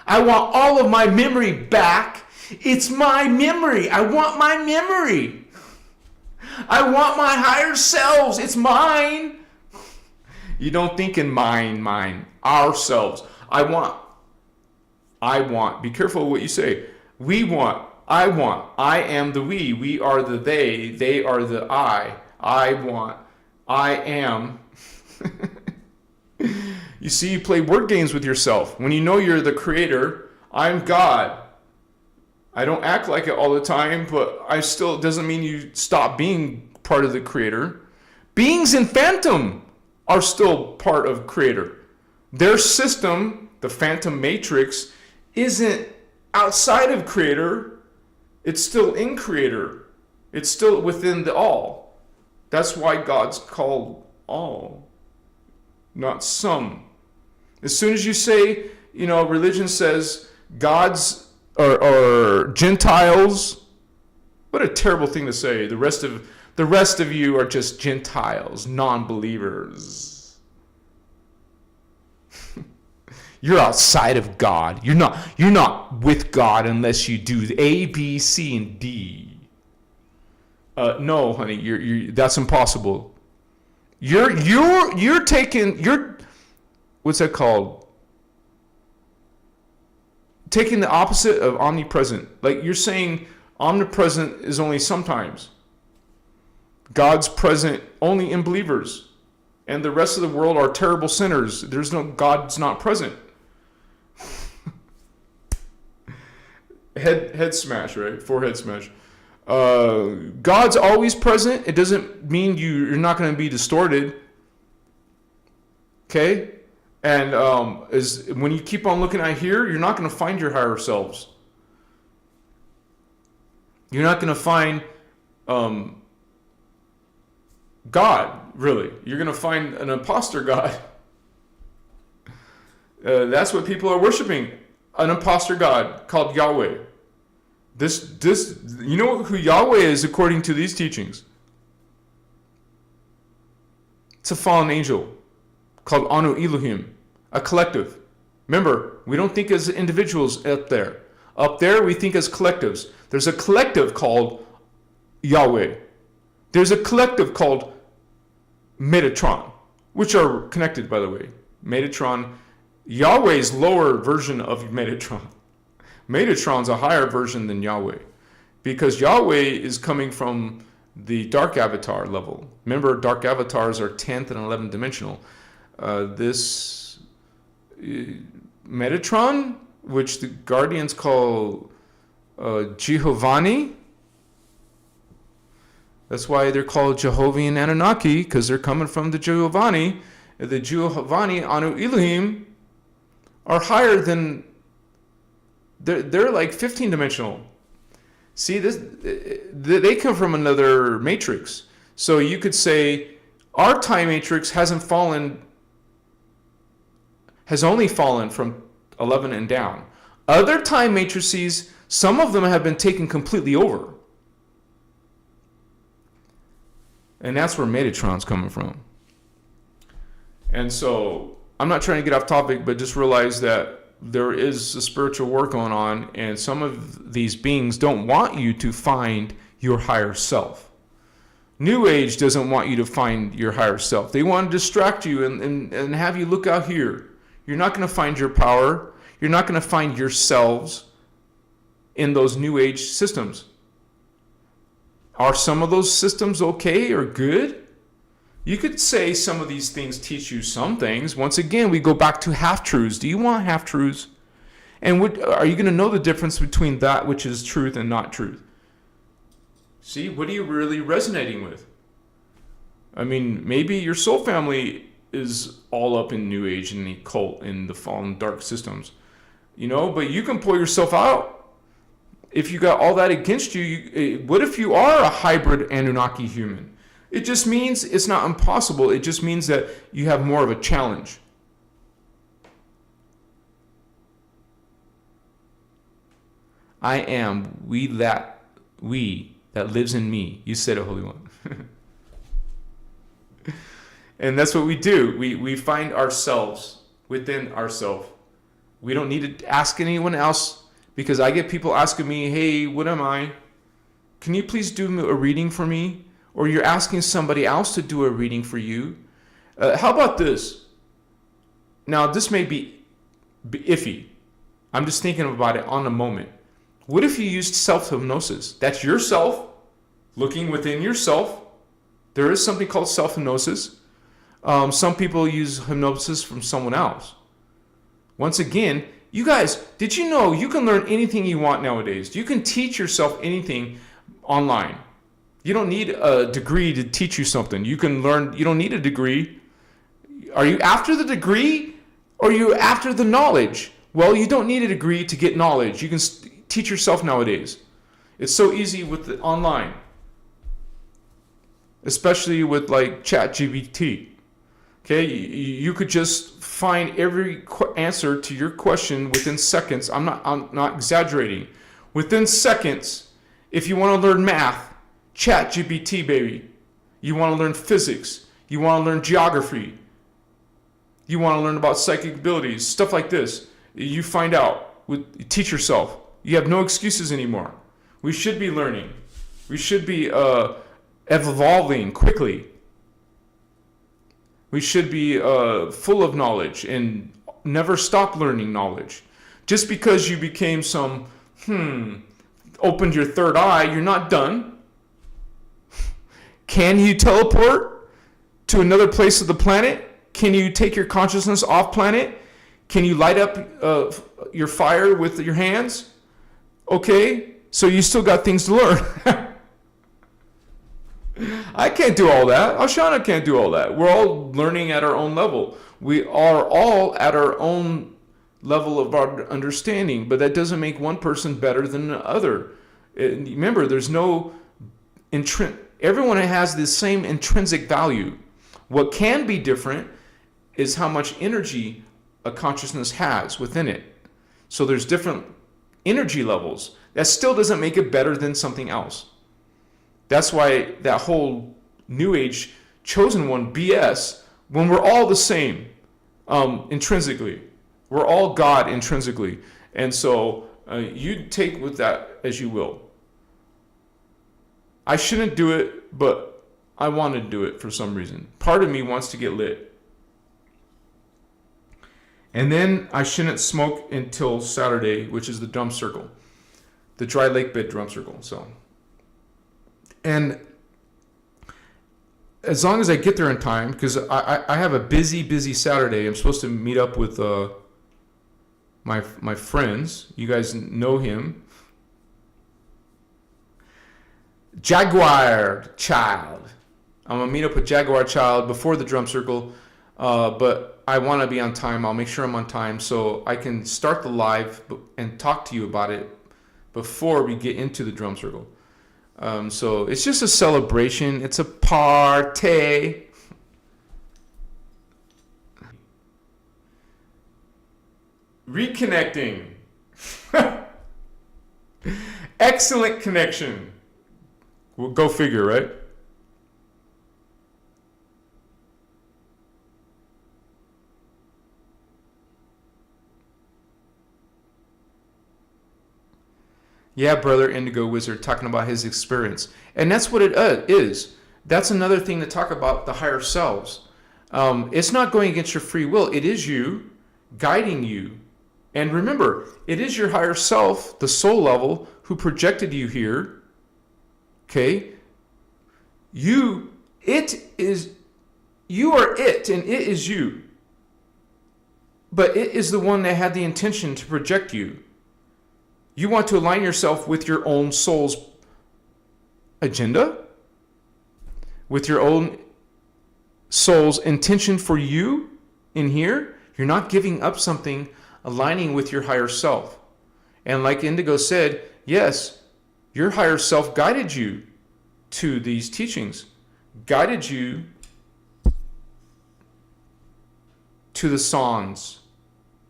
I want all of my memory back. It's my memory. I want my memory. I want my higher selves. It's mine. You don't think in mine. Ourselves. I want. Be careful what you say. We want. I want. I am the we. We are the they. They are the I. I want. I am. You see, you play word games with yourself. When you know you're the creator, I'm God. I don't act like it all the time, but it doesn't mean you stop being part of the creator. Beings in Phantom are still part of creator. Their system, The phantom matrix isn't outside of creator. It's still in creator. It's still within the all. That's why God's called all, not some. As soon as you say, religion says God's or Gentiles, what a terrible thing to say. The rest of you are just Gentiles, non-believers. You're outside of God. You're not with God unless you do A, B, C, and D. No, honey, that's impossible. You're taking what's that called? Taking the opposite of omnipresent. Like you're saying omnipresent is only sometimes. God's present only in believers. And the rest of the world are terrible sinners. God's not present. Head smash, right? Forehead smash. God's always present. It doesn't mean you're not going to be distorted. Okay? And when you keep on looking at here, you're not going to find your higher selves. You're not going to find God, really. You're going to find an imposter God. That's what people are worshiping. An imposter God called Yahweh. You know who Yahweh is according to these teachings? It's a fallen angel called Anu Elohim, a collective. Remember, we don't think as individuals up there. Up there, we think as collectives. There's a collective called Yahweh. There's a collective called Metatron, which are connected, by the way. Metatron, Yahweh's lower version of Metatron. Metatron's a higher version than Yahweh, because Yahweh is coming from the dark avatar level. Remember, dark avatars are 10th and 11th dimensional. This Metatron, which the Guardians call Jehovani, that's why they're called Jehovian Anunnaki, because they're coming from the Jehovani. The Jehovani, Anu Elohim, are higher than, they're like 15 dimensional. See, they come from another matrix. So you could say our time matrix has only fallen from 11 and down. Other time matrices, some of them have been taken completely over. And that's where Metatron's coming from. And so I'm not trying to get off topic, but just realize that there is a spiritual work going on, and some of these beings don't want you to find your higher self. New Age doesn't want you to find your higher self. They want to distract you and have you look out here. You're not going to find your power. You're not going to find yourselves in those New Age systems. Are some of those systems okay or good? You could say some of these things teach you some things. Once again, we go back to half-truths. Do you want half-truths? And are you going to know the difference between that which is truth and not truth? See, what are you really resonating with? I mean, maybe your soul family is all up in New Age and the occult and the fallen dark systems. But you can pull yourself out. If you got all that against you, what if you are a hybrid Anunnaki human? It just means it's not impossible. It just means that you have more of a challenge. I am we that lives in me. You said it, Holy One. And that's what we do. We find ourselves within ourselves. We don't need to ask anyone else, because I get people asking me, hey, what am I? Can you please do a reading for me? Or you're asking somebody else to do a reading for you. How about this? Now, this may be iffy. I'm just thinking about it on the moment. What if you used self-hypnosis? That's yourself looking within yourself. There is something called self-hypnosis. Some people use hypnosis from someone else. Once again, you guys, did you know you can learn anything you want nowadays? You can teach yourself anything online. You don't need a degree to teach you something. You can learn, you don't need a degree. Are you after the degree? Or are you after the knowledge? Well, you don't need a degree to get knowledge. You can teach yourself nowadays. It's so easy with the online, especially with like ChatGPT. Okay, you could just find every answer to your question within seconds. I'm not exaggerating. Within seconds, if you want to learn math, ChatGPT, baby. You want to learn physics. You want to learn geography. You want to learn about psychic abilities, stuff like this. You find out. Teach yourself. You have no excuses anymore. We should be learning. We should be evolving quickly. We should be full of knowledge and never stop learning knowledge. Just because you became opened your third eye, you're not done. Can you teleport to another place of the planet? Can you take your consciousness off planet? Can you light up your fire with your hands? Okay, so you still got things to learn. I can't do all that. Ashana can't do all that. We're all learning at our own level. We are all at our own level of our understanding, but that doesn't make one person better than the other. Remember, there's no everyone has the same intrinsic value. What can be different is how much energy a consciousness has within it. So there's different energy levels. That still doesn't make it better than something else. That's why that whole New Age chosen one BS, when we're all the same intrinsically. We're all God intrinsically. And so you take with that as you will. I shouldn't do it, but I want to do it for some reason. Part of me wants to get lit. And then I shouldn't smoke until Saturday, which is the drum circle. The dry lake bed drum circle. And as long as I get there in time, because I have a busy Saturday. I'm supposed to meet up with my friends. You guys know him. Jaguar Child. I'm going to meet up with Jaguar Child before the drum circle. But I want to be on time. I'll make sure I'm on time so I can start the live and talk to you about it before we get into the drum circle. So it's just a celebration. It's a party. Reconnecting. Excellent connection. We'll go figure, right? Yeah, brother Indigo Wizard, talking about his experience. And that's what it is. That's another thing to talk about, the higher selves. It's not going against your free will. It is you guiding you. And remember, it is your higher self, the soul level, who projected you here. Okay? You are it, and it is you. But it is the one that had the intention to project you. You want to align yourself with your own soul's agenda, with your own soul's intention for you in here. You're not giving up something, aligning with your higher self. And like Indigo said, yes, your higher self guided you to these teachings, guided you to the songs.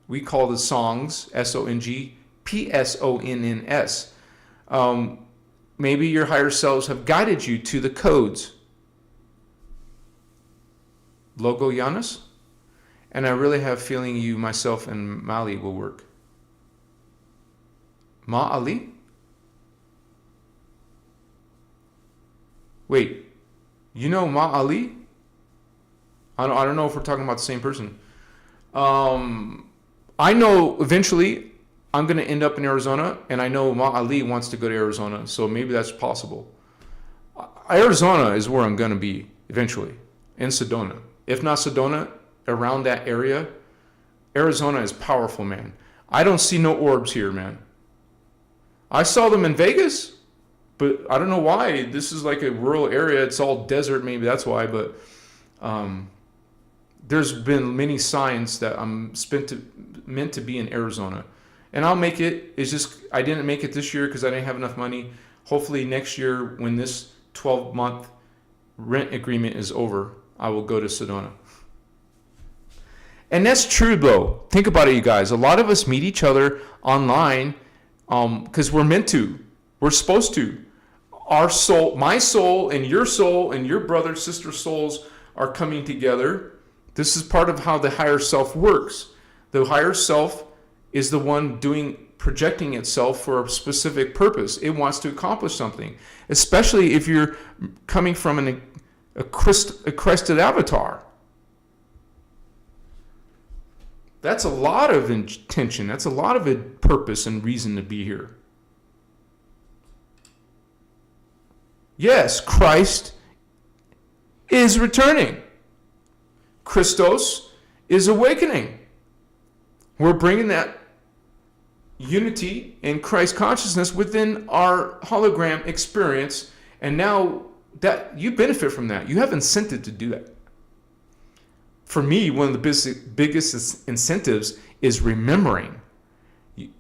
We call the songs, S-O-N-G, P-S-O-N-N-S. Maybe your higher selves have guided you to the codes. Logo Giannis? And I really have a feeling you, myself, and Mali will work. Ma Ali? Wait, you know Ma Ali? I don't know if we're talking about the same person. I know eventually I'm going to end up in Arizona, and I know Ma Ali wants to go to Arizona, so maybe that's possible. Arizona is where I'm going to be eventually, in Sedona. If not Sedona, around that area. Arizona is powerful, man. I don't see no orbs here, man. I saw them in Vegas, but I don't know why. This is like a rural area. It's all desert, maybe that's why, but there's been many signs that I'm meant to be in Arizona. And I'll make it. It's just I didn't make it this year because I didn't have enough money. Hopefully next year when this 12-month rent agreement is over, I will go to Sedona. And that's true though. Think about it, you guys. A lot of us meet each other online because we're meant to. We're supposed to. Our soul, my soul and your brother, sister souls are coming together. This is part of how the higher self works. The higher self is the one projecting itself for a specific purpose. It wants to accomplish something, especially if you're coming from a crested avatar. That's a lot of intention. That's a lot of a purpose and reason to be here. Yes, Christ is returning. Christos is awakening. We're bringing that unity in Christ consciousness within our hologram experience, and now that you benefit from that. You have incentive to do that. For me, one of the biggest incentives is remembering.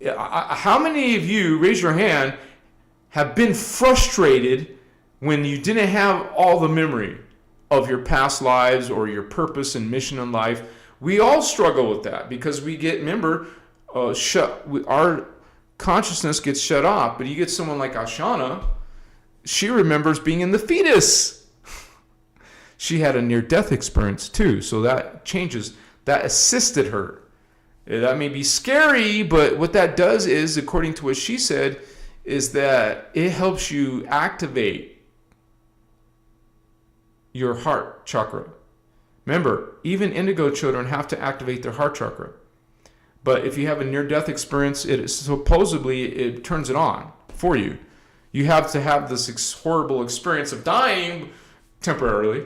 How many of you, raise your hand, have been frustrated when you didn't have all the memory of your past lives or your purpose and mission in life? We all struggle with that because we get, remember, our consciousness gets shut off. But you get someone like Ashana, she remembers being in the fetus. She had a near-death experience too, so that changes. That assisted her. That may be scary, but what that does is, according to what she said, is that it helps you activate your heart chakra. Remember, even indigo children have to activate their heart chakra. But if you have a near-death experience, it turns it on for you. You have to have this horrible experience of dying temporarily.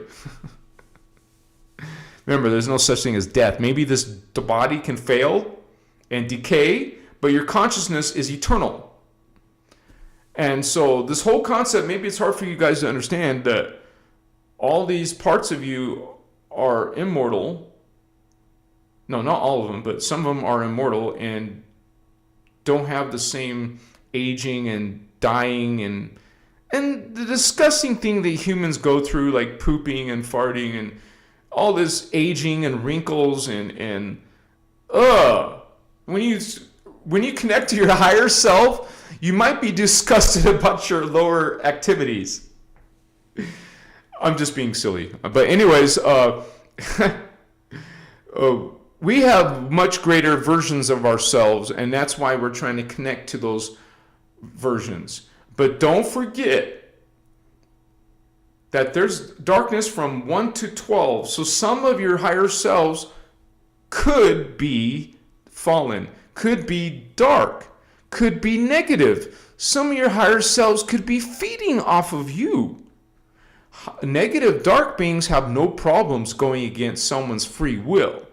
Remember, there's no such thing as death. Maybe the body can fail and decay, but your consciousness is eternal. And so this whole concept, maybe it's hard for you guys to understand that all these parts of you are immortal. No, not all of them, but some of them are immortal and don't have the same aging and dying and the disgusting thing that humans go through, like pooping and farting and all this aging and wrinkles and when you connect to your higher self, you might be disgusted about your lower activities. I'm just being silly. But anyways, we have much greater versions of ourselves, and that's why we're trying to connect to those versions. But don't forget that there's darkness from 1 to 12. So some of your higher selves could be fallen, could be dark, could be negative. Some of your higher selves could be feeding off of you. Negative dark beings have no problems going against someone's free will.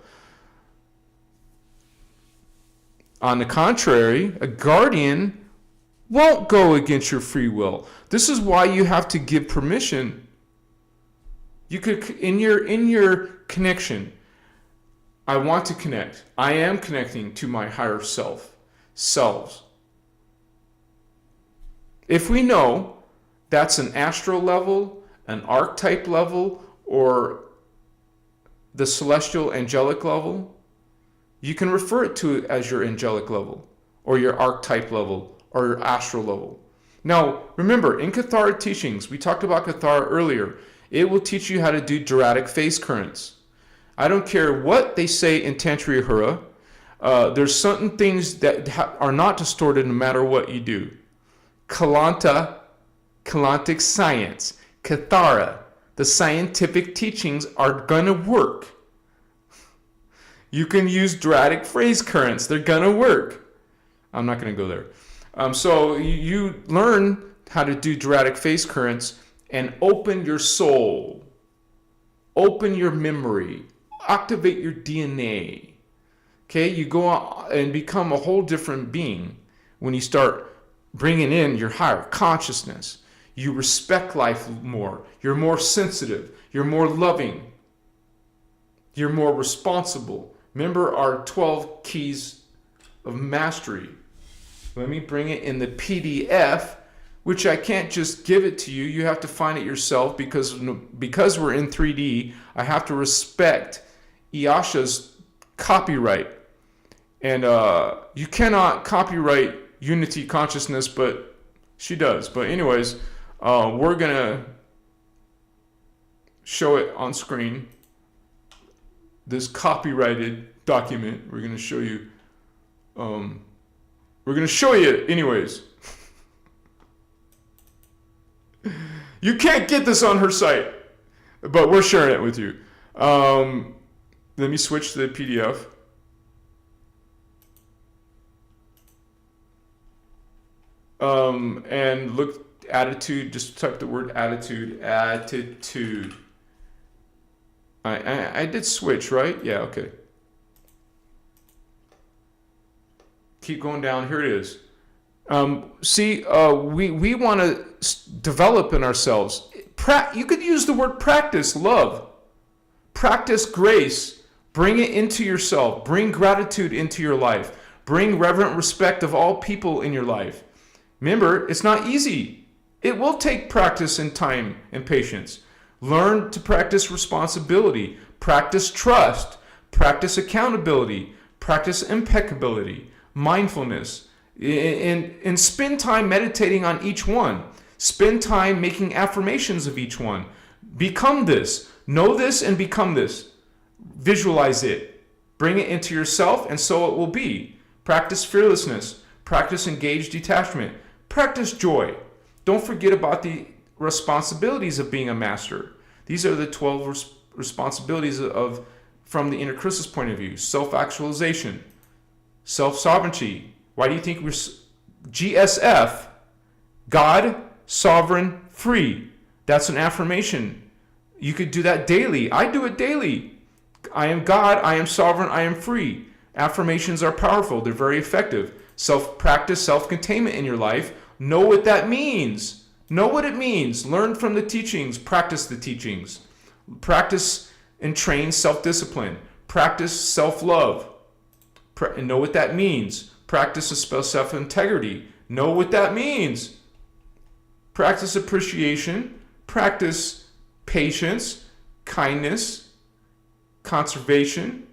On the contrary, a guardian won't go against your free will. This is why you have to give permission. You could, in your connection, I want to connect. I am connecting to my higher selves. If we know that's an astral level, an archetype level, or the celestial angelic level, you can refer it to as your angelic level, or your archetype level, or your astral level. Now, remember, in Cathara teachings, we talked about Cathara earlier, it will teach you how to do Duratic phase currents. I don't care what they say in Tantra Hura, there's certain things that are not distorted no matter what you do. Kalantic science, Cathara, the scientific teachings are going to work. You can use Duratic phase currents. They're going to work. I'm not going to go there. So you learn how to do Duratic phase currents and open your soul, open your memory, activate your DNA. Okay, you go out and become a whole different being when you start bringing in your higher consciousness. You respect life more. You're more sensitive. You're more loving. You're more responsible. Remember our 12 keys of mastery. Let me bring it in the PDF, which I can't just give it to you. You have to find it yourself because we're in 3D. I have to respect Iyasha's copyright. And you cannot copyright unity consciousness, but she does. But anyways, we're going to show it on screen. This copyrighted document. We're going to show you. We're going to show you anyways. You can't get this on her site, but we're sharing it with you. Let me switch to the PDF. And look, attitude, just type the word attitude. I did switch, right? Yeah, okay. Keep going down. Here it is. We want to develop in ourselves. You could use the word practice, love. Practice grace. Bring it into yourself. Bring gratitude into your life. Bring reverent respect of all people in your life. Remember, it's not easy. It will take practice and time and patience. Learn to practice responsibility. Practice trust. Practice accountability. Practice impeccability. Mindfulness. And spend time meditating on each one. Spend time making affirmations of each one. Become this. Know this and become this. Visualize it. Bring it into yourself and so it will be. Practice fearlessness. Practice engaged detachment. Practice joy. Don't forget about the responsibilities of being a master. These are the 12 responsibilities from the innerchristos point of view. Self-actualization. Self-sovereignty. Why do you think we're GSF? God, sovereign, free. That's an affirmation. You could do that daily. I do it daily. I am God, I am sovereign, I am free. Affirmations are powerful. They're very effective. Self-practice, self-containment in your life. Know what that means. Know what it means. Learn from the teachings. Practice the teachings. Practice and train self-discipline. Practice self-love. And know what that means. Practice self-integrity. Know what that means. Practice appreciation. Practice patience, kindness, conservation,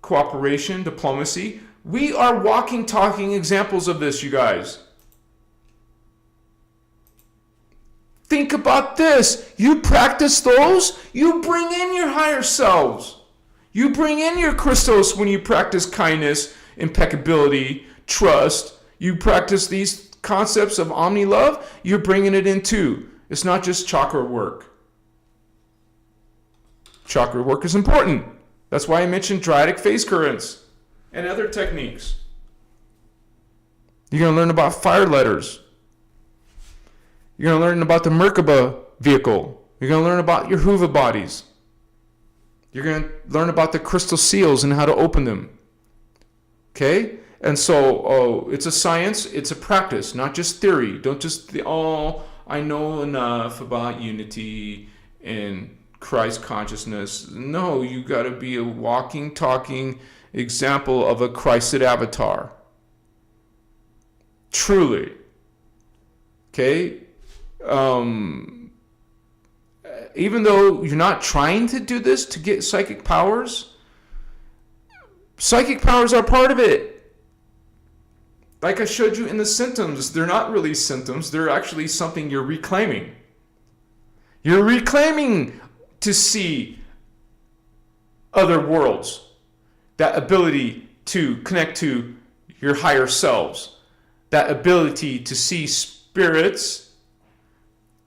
cooperation, diplomacy. We are walking, talking examples of this, you guys. Think about this. You practice those, you bring in your higher selves. You bring in your Christos when you practice kindness, impeccability, trust. You practice these concepts of omni-love, you're bringing it in too. It's not just chakra work. Chakra work is important. That's why I mentioned Dryatic phase currents and other techniques. You're going to learn about fire letters. You're going to learn about the Merkaba vehicle. You're going to learn about your Huva bodies. You're going to learn about the crystal seals and how to open them. Okay? And so it's a science, it's a practice, not just theory. Don't just, I know enough about unity and Christ consciousness. No, you got to be a walking, talking example of a Christed avatar. Truly. Okay? Even though you're not trying to do this to get psychic powers are part of it. Like I showed you in the symptoms, they're not really symptoms. They're actually something you're reclaiming. You're reclaiming to see other worlds. That ability to connect to your higher selves. That ability to see spirits,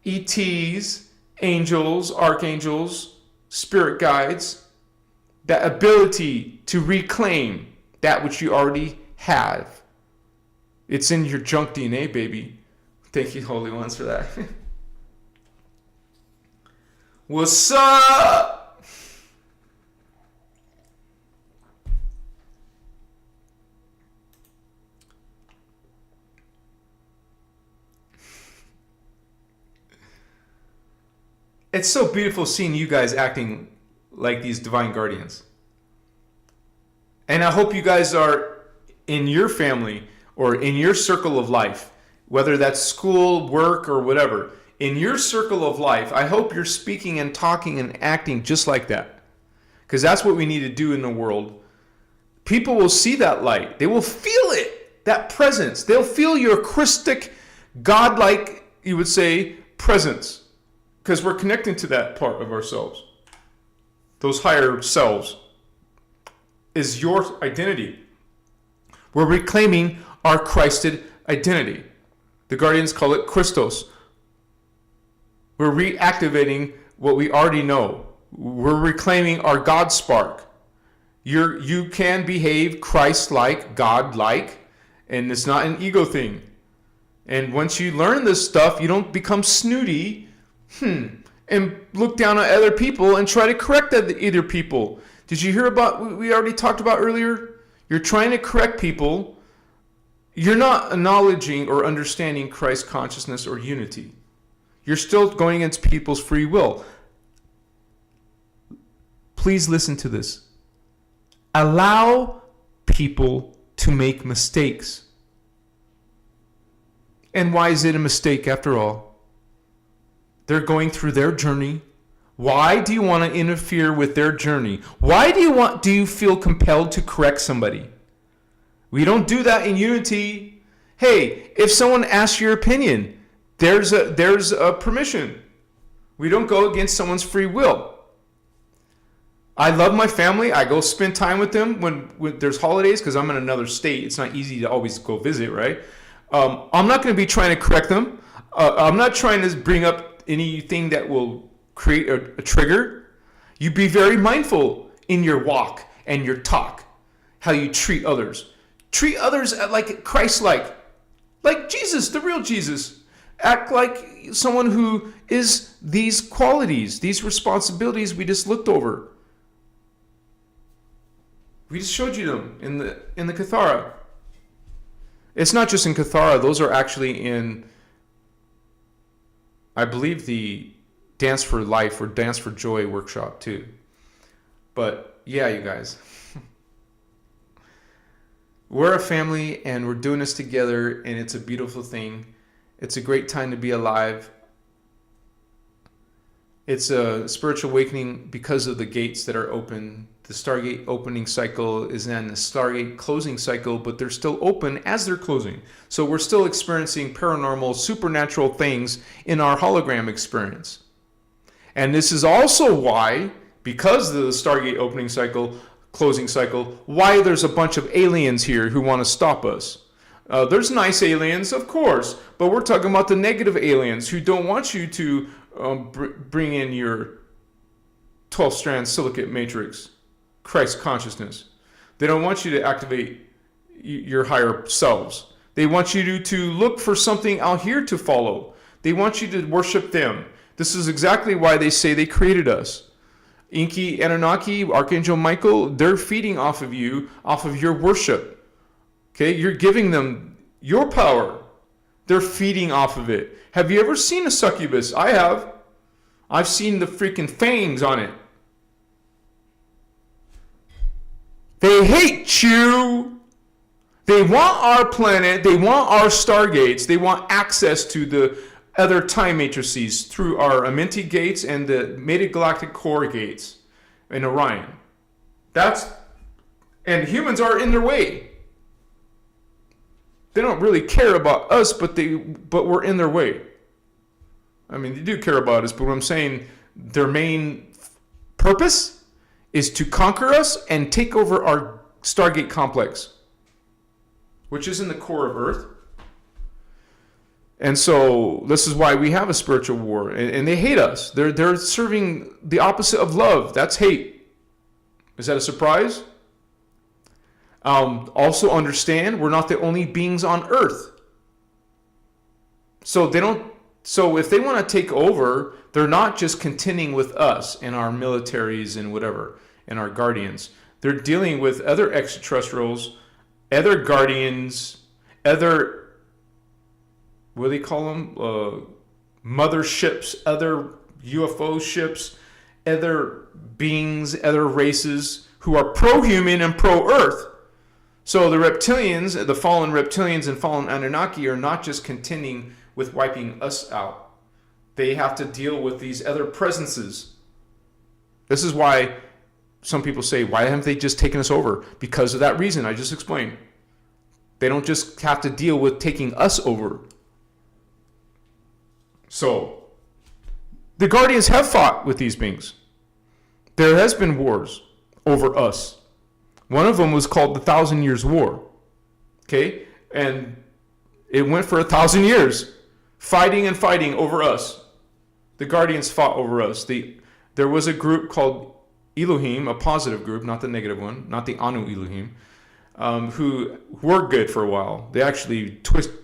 ETs, angels, archangels, spirit guides. That ability to reclaim that which you already have. It's in your junk DNA, baby. Thank you, Holy Ones, for that. What's up? It's so beautiful seeing you guys acting like these divine guardians. And I hope you guys are in your family or in your circle of life, whether that's school, work, or whatever. In your circle of life, I hope you're speaking and talking and acting just like that. Because that's what we need to do in the world. People will see that light. They will feel it, that presence. They'll feel your Christic, godlike, you would say, presence. Because we're connecting to that part of ourselves. Those higher selves is your identity. We're reclaiming our Christed identity. The guardians call it Christos. We're reactivating what we already know. We're reclaiming our God spark. You can behave Christ-like, God-like, and it's not an ego thing. And once you learn this stuff, you don't become snooty and look down at other people and try to correct other people. Did you hear about what we already talked about earlier? You're trying to correct people. You're not acknowledging or understanding Christ consciousness or unity. You're still going against people's free will. Please listen to this. Allow people to make mistakes. And why is it a mistake after all? They're going through their journey. Why do you want to interfere with their journey? Why do you feel compelled to correct somebody? We don't do that in unity. Hey, if someone asks your opinion, there's a permission. We don't go against someone's free will. I love my family. I go spend time with them when there's holidays because I'm in another state. It's not easy to always go visit, right? I'm not going to be trying to correct them. I'm not trying to bring up anything that will create a trigger. You be very mindful in your walk and your talk, how you treat others. Treat others like Christ-like, like Jesus, the real Jesus. Act like someone who is these qualities, these responsibilities we just looked over. We just showed you them in the Kathara. It's not just in Kathara. Those are actually in, I believe, the Dance for Life or Dance for Joy workshop too. But yeah, you guys. We're a family and we're doing this together and it's a beautiful thing. It's a great time to be alive. It's a spiritual awakening because of the gates that are open. The Stargate opening cycle is then the Stargate closing cycle, but they're still open as they're closing. So we're still experiencing paranormal, supernatural things in our hologram experience. And this is also why, because of the Stargate opening cycle, closing cycle, why there's a bunch of aliens here who want to stop us. There's nice aliens, of course, but we're talking about the negative aliens who don't want you to bring in your 12-strand silicate matrix, Christ consciousness. They don't want you to activate your higher selves. They want you to look for something out here to follow. They want you to worship them. This is exactly why they say they created us. Inky, Anunnaki, Archangel Michael, they're feeding off of you, off of your worship. Okay, you're giving them your power. They're feeding off of it. Have you ever seen a succubus? I have. I've seen the freaking fangs on it. They hate you. They want our planet. They want our stargates. They want access to the other time matrices through our Amenti gates and the Metagalactic Core gates in Orion. And humans are in their way. They don't really care about us, but we're in their way. I mean, they do care about us, but what I'm saying, their main purpose is to conquer us and take over our Stargate complex, which is in the core of Earth. And so this is why we have a spiritual war, and they hate us. They're serving the opposite of love. That's hate. Is that a surprise? Also understand we're not the only beings on Earth. So if they want to take over, they're not just contending with us and our militaries and whatever and our guardians. They're dealing with other extraterrestrials, other guardians, other, what do they call them? Mother ships, other UFO ships, other beings, other races who are pro-human and pro-earth. So the reptilians, the fallen reptilians and fallen Anunnaki are not just contending with wiping us out. They have to deal with these other presences. This is why some people say, why haven't they just taken us over? Because of that reason I just explained. They don't just have to deal with taking us over. So, the Guardians have fought with these beings. There has been wars over us. One of them was called the 1,000 Years' War. Okay? And it went for 1,000 years. Fighting and fighting over us. The Guardians fought over us. There was a group called Elohim, a positive group, not the negative one, not the Anu Elohim, who were good for a while. They actually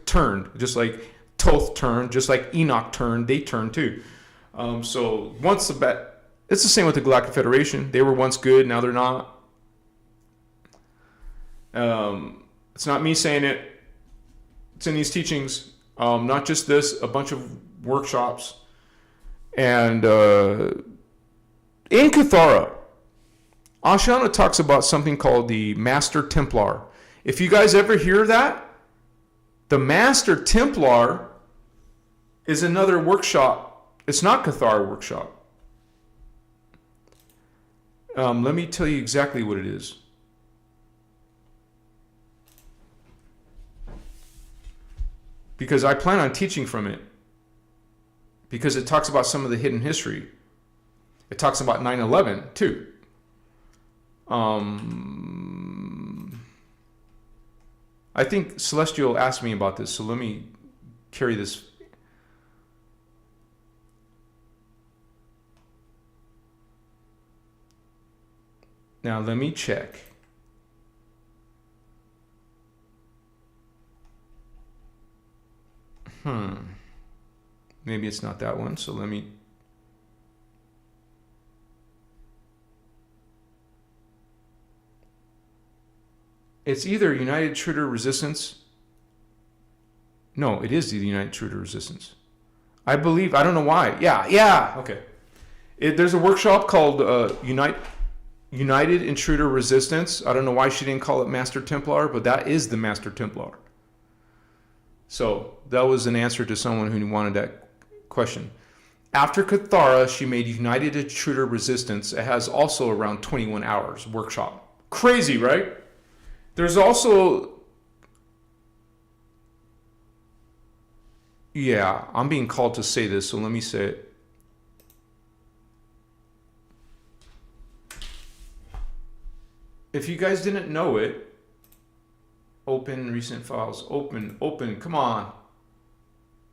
turned, just like Toth turned, just like Enoch turned, they turned too. So once it's the same with the Galactic Federation. They were once good, now they're not. It's not me saying it. It's in these teachings. Not just this, a bunch of workshops. And in Cathara, Ashana talks about something called the Master Templar. If you guys ever hear that, the Master Templar is another workshop. It's not Cathara workshop. Let me tell you exactly what it is. Because I plan on teaching from it. Because it talks about some of the hidden history. It talks about 9/11 too. I think Celestial asked me about this, so let me carry this. Now let me check. Maybe it's not that one, so let me... It's either United Intruder Resistance. No, it is the United Intruder Resistance. I believe, I don't know why. Yeah, okay. There's a workshop called United Intruder Resistance. I don't know why she didn't call it Master Templar, but that is the Master Templar. So that was an answer to someone who wanted that question. After Cathara, she made United Intruder Resistance. It has also around 21 hours workshop. Crazy, right? There's also... Yeah, I'm being called to say this, so let me say it. If you guys didn't know it, open recent files. Open, come on.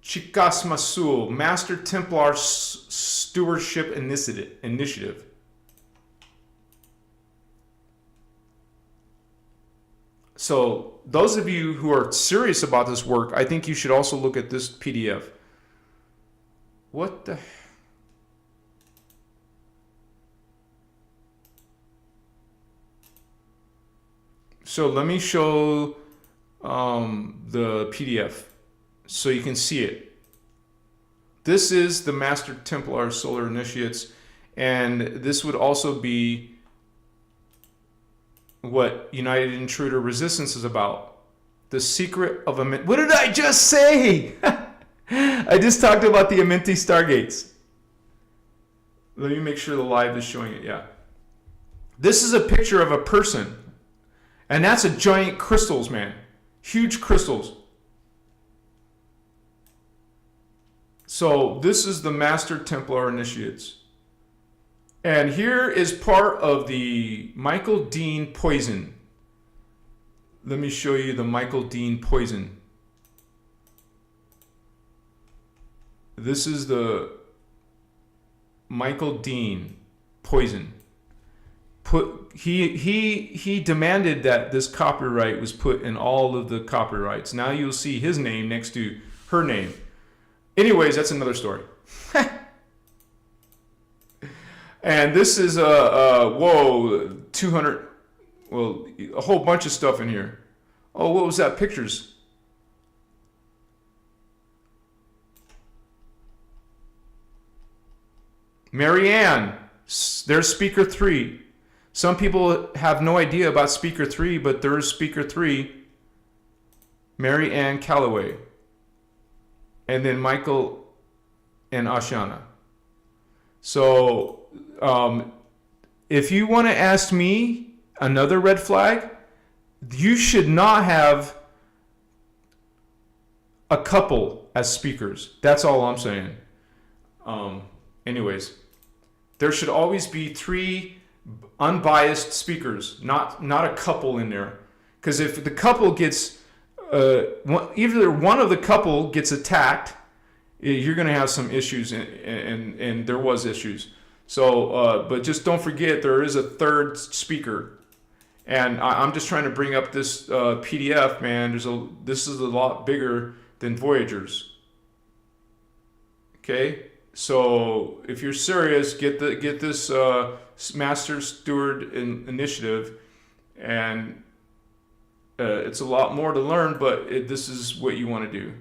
Chicas Masul, Master Templar Stewardship Initiative. So those of you who are serious about this work, I think you should also look at this PDF. What the... So let me show the PDF so you can see it. This is the Master Templar Solar Initiates, and this would also be what United Intruder Resistance is about. The secret of Amenti. What did I just say? I just talked about the Amenti Stargates. Let me make sure the live is showing it. Yeah. This is a picture of a person. And that's a giant crystals, man. Huge crystals. So this is the Master Templar Initiates. And here is part of the Michael Dean poison. Let me show you the Michael Dean poison. This is the Michael Dean poison. He demanded that this copyright was put in all of the copyrights. Now you'll see his name next to her name. Anyways, that's another story. And this is whoa, 200, well, a whole bunch of stuff in here. Oh, what was that? Pictures. Marianne, There's speaker 3. Some people have no idea about speaker 3, but there is speaker 3, Mary Ann Calloway, and then Michael and Ashana. So if you want to ask me another red flag, you should not have a couple as speakers. That's all I'm saying. Anyways, there should always be 3 unbiased speakers, not a couple in there. Because if the couple gets, either one of the couple gets attacked, you're going to have some issues, and there was issues. So, but just don't forget there is a 3rd speaker. And I'm just trying to bring up this PDF, man. This is a lot bigger than Voyagers. Okay, so if you're serious, get this Master Steward Initiative, and it's a lot more to learn, but this is what you want to do.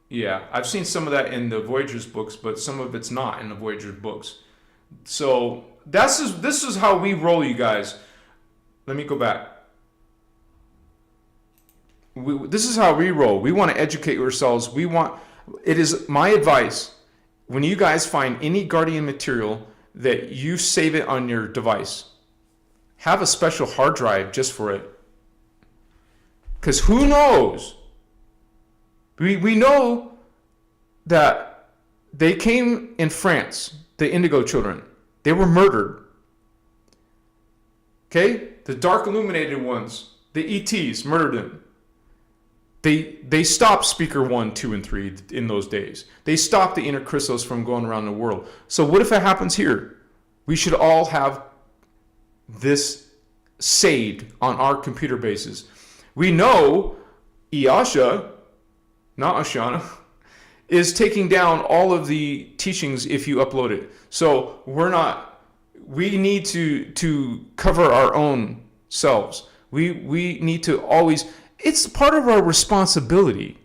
Yeah, I've seen some of that in the Voyagers books, but some of it's not in the Voyagers books. So this is how we roll, you guys. Let me go back. This is how we roll. We want to educate ourselves. It is my advice, when you guys find any guardian material, that you save it on your device. Have a special hard drive just for it. Because who knows? We know that they came in France, the Indigo children. They were murdered. Okay? The dark illuminated ones, the ETs, murdered them. They stopped speaker 1, 2, and 3 in those days. They stopped the innerchristos from going around the world. So what if it happens here? We should all have this saved on our computer bases. We know Iasha, not Ashana, is taking down all of the teachings if you upload it. So we need to cover our own selves. We need to always, it's part of our responsibility.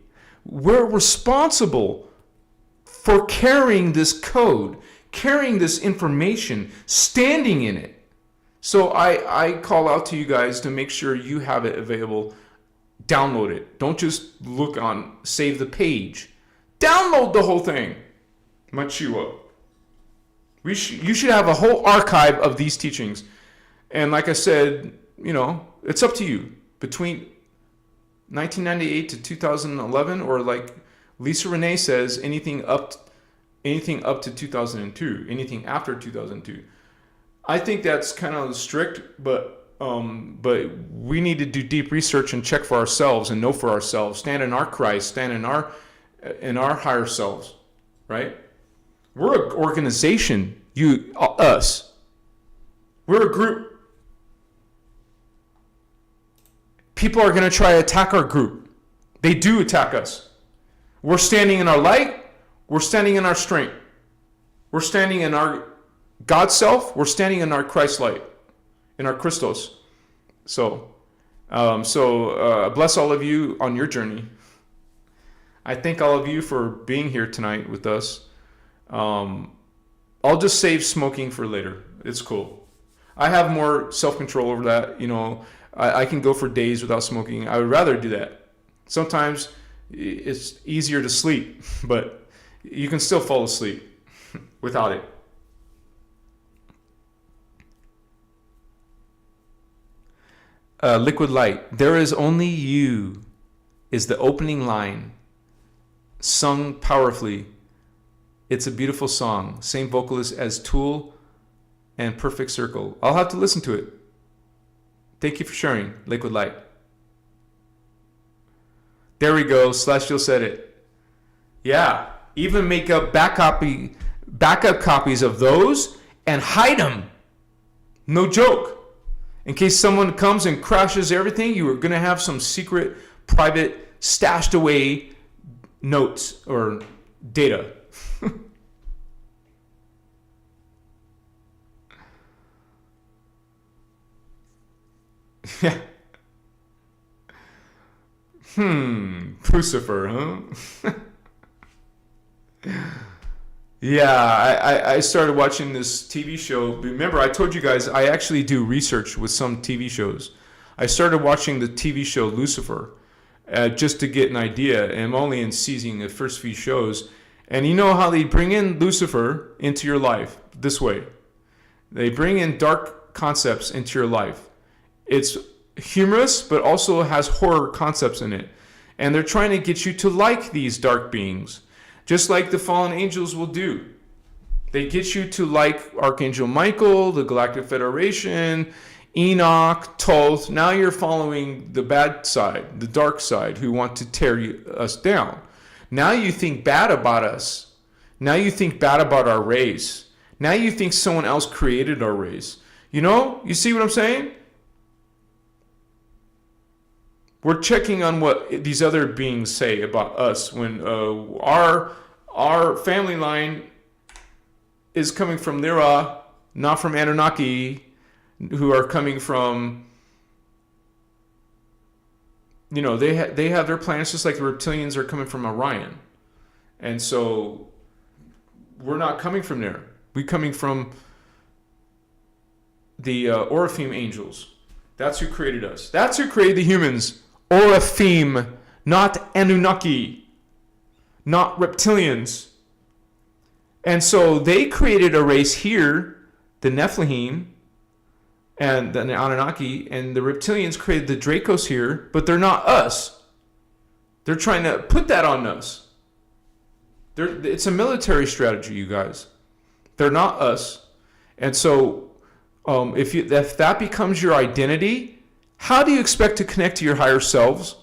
We're responsible for carrying this code, carrying this information, standing in it. So I call out to you guys to make sure you have it available. Download it. Don't just look on, save the page. Download the whole thing. Machiwa. You should have a whole archive of these teachings. And like I said, it's up to you. Between 1998 to 2011, or like Lisa Renee says, anything up to 2002, anything after 2002. I think that's kind of strict, but we need to do deep research and check for ourselves and know for ourselves. Stand in our Christ, stand in our higher selves, right? We're an organization, us. We're a group. People are going to try to attack our group. They do attack us. We're standing in our light. We're standing in our strength. We're standing in our God self. We're standing in our Christ light, in our Christos. So bless all of you on your journey. I thank all of you for being here tonight with us. I'll just save smoking for later. It's cool. I have more self-control over that. I can go for days without smoking. I would rather do that. Sometimes it's easier to sleep, but you can still fall asleep without it. Liquid Light. There is only you is the opening line, sung powerfully. It's a beautiful song. Same vocalist as Tool and Perfect Circle. I'll have to listen to it. Thank you for sharing, Liquid Light. There we go. Celestial said it. Yeah. Even make up backup copies of those and hide them. No joke. In case someone comes and crashes everything, you are going to have some secret, private, stashed away notes or data. Yeah. Pucifer, huh? Yeah, I started watching this TV show. Remember, I told you guys I actually do research with some TV shows. I started watching the TV show Lucifer just to get an idea, and I'm only in season the first few shows. And you know how they bring in Lucifer into your life this way. They bring in dark concepts into your life. It's humorous, but also has horror concepts in it. And they're trying to get you to like these dark beings, just like the fallen angels will do. They get you to like Archangel Michael, the Galactic Federation, Enoch, Thoth. Now you're following the bad side, the dark side, who want to tear us down. Now you think bad about us. Now you think bad about our race. Now you think someone else created our race. You know, you see what I'm saying? We're checking on what these other beings say about us when our family line is coming from Nira, not from Anunnaki, who are coming from, you know, they have their planets just like the reptilians are coming from Orion. And so we're not coming from there. We're coming from the Oraphim angels. That's who created us. That's who created the humans. Oraphim, not Anunnaki, not reptilians. And so they created a race here, the Nephilim and the Anunnaki, and the reptilians created the Dracos here, but they're not us. They're trying to put that on us. It's a military strategy, you guys. They're not us. And so if that becomes your identity, how do you expect to connect to your higher selves?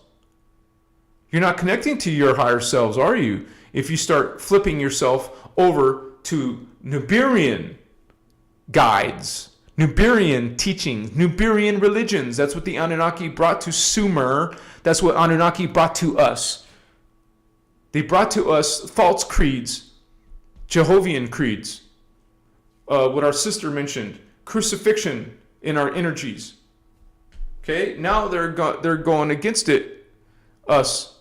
You're not connecting to your higher selves, are you? If you start flipping yourself over to Nuberian guides, Nuberian teachings, Nuberian religions. That's what the Anunnaki brought to Sumer. That's what Anunnaki brought to us. They brought to us false creeds, Jehovian creeds. What our sister mentioned, crucifixion in our energies. Okay, now they're going against it, us.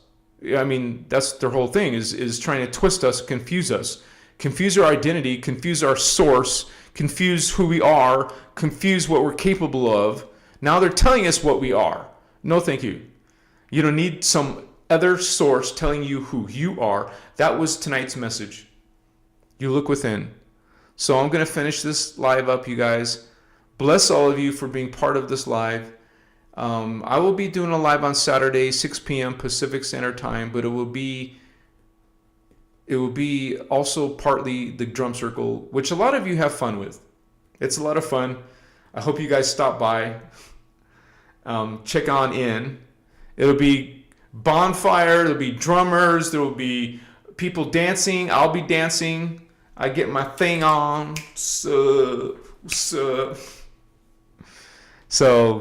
I mean, that's their whole thing, is trying to twist us, confuse our identity, confuse our source, confuse who we are, confuse what we're capable of. Now they're telling us what we are. No, thank you. You don't need some other source telling you who you are. That was tonight's message. You look within. So I'm going to finish this live up, you guys. Bless all of you for being part of this live. I will be doing a live on Saturday, 6 p.m. Pacific Standard Time, but it will be also partly the drum circle, which a lot of you have fun with. It's a lot of fun. I hope you guys stop by. Check on in. It'll be bonfire. There'll be drummers. There will be people dancing. I'll be dancing. I get my thing on. So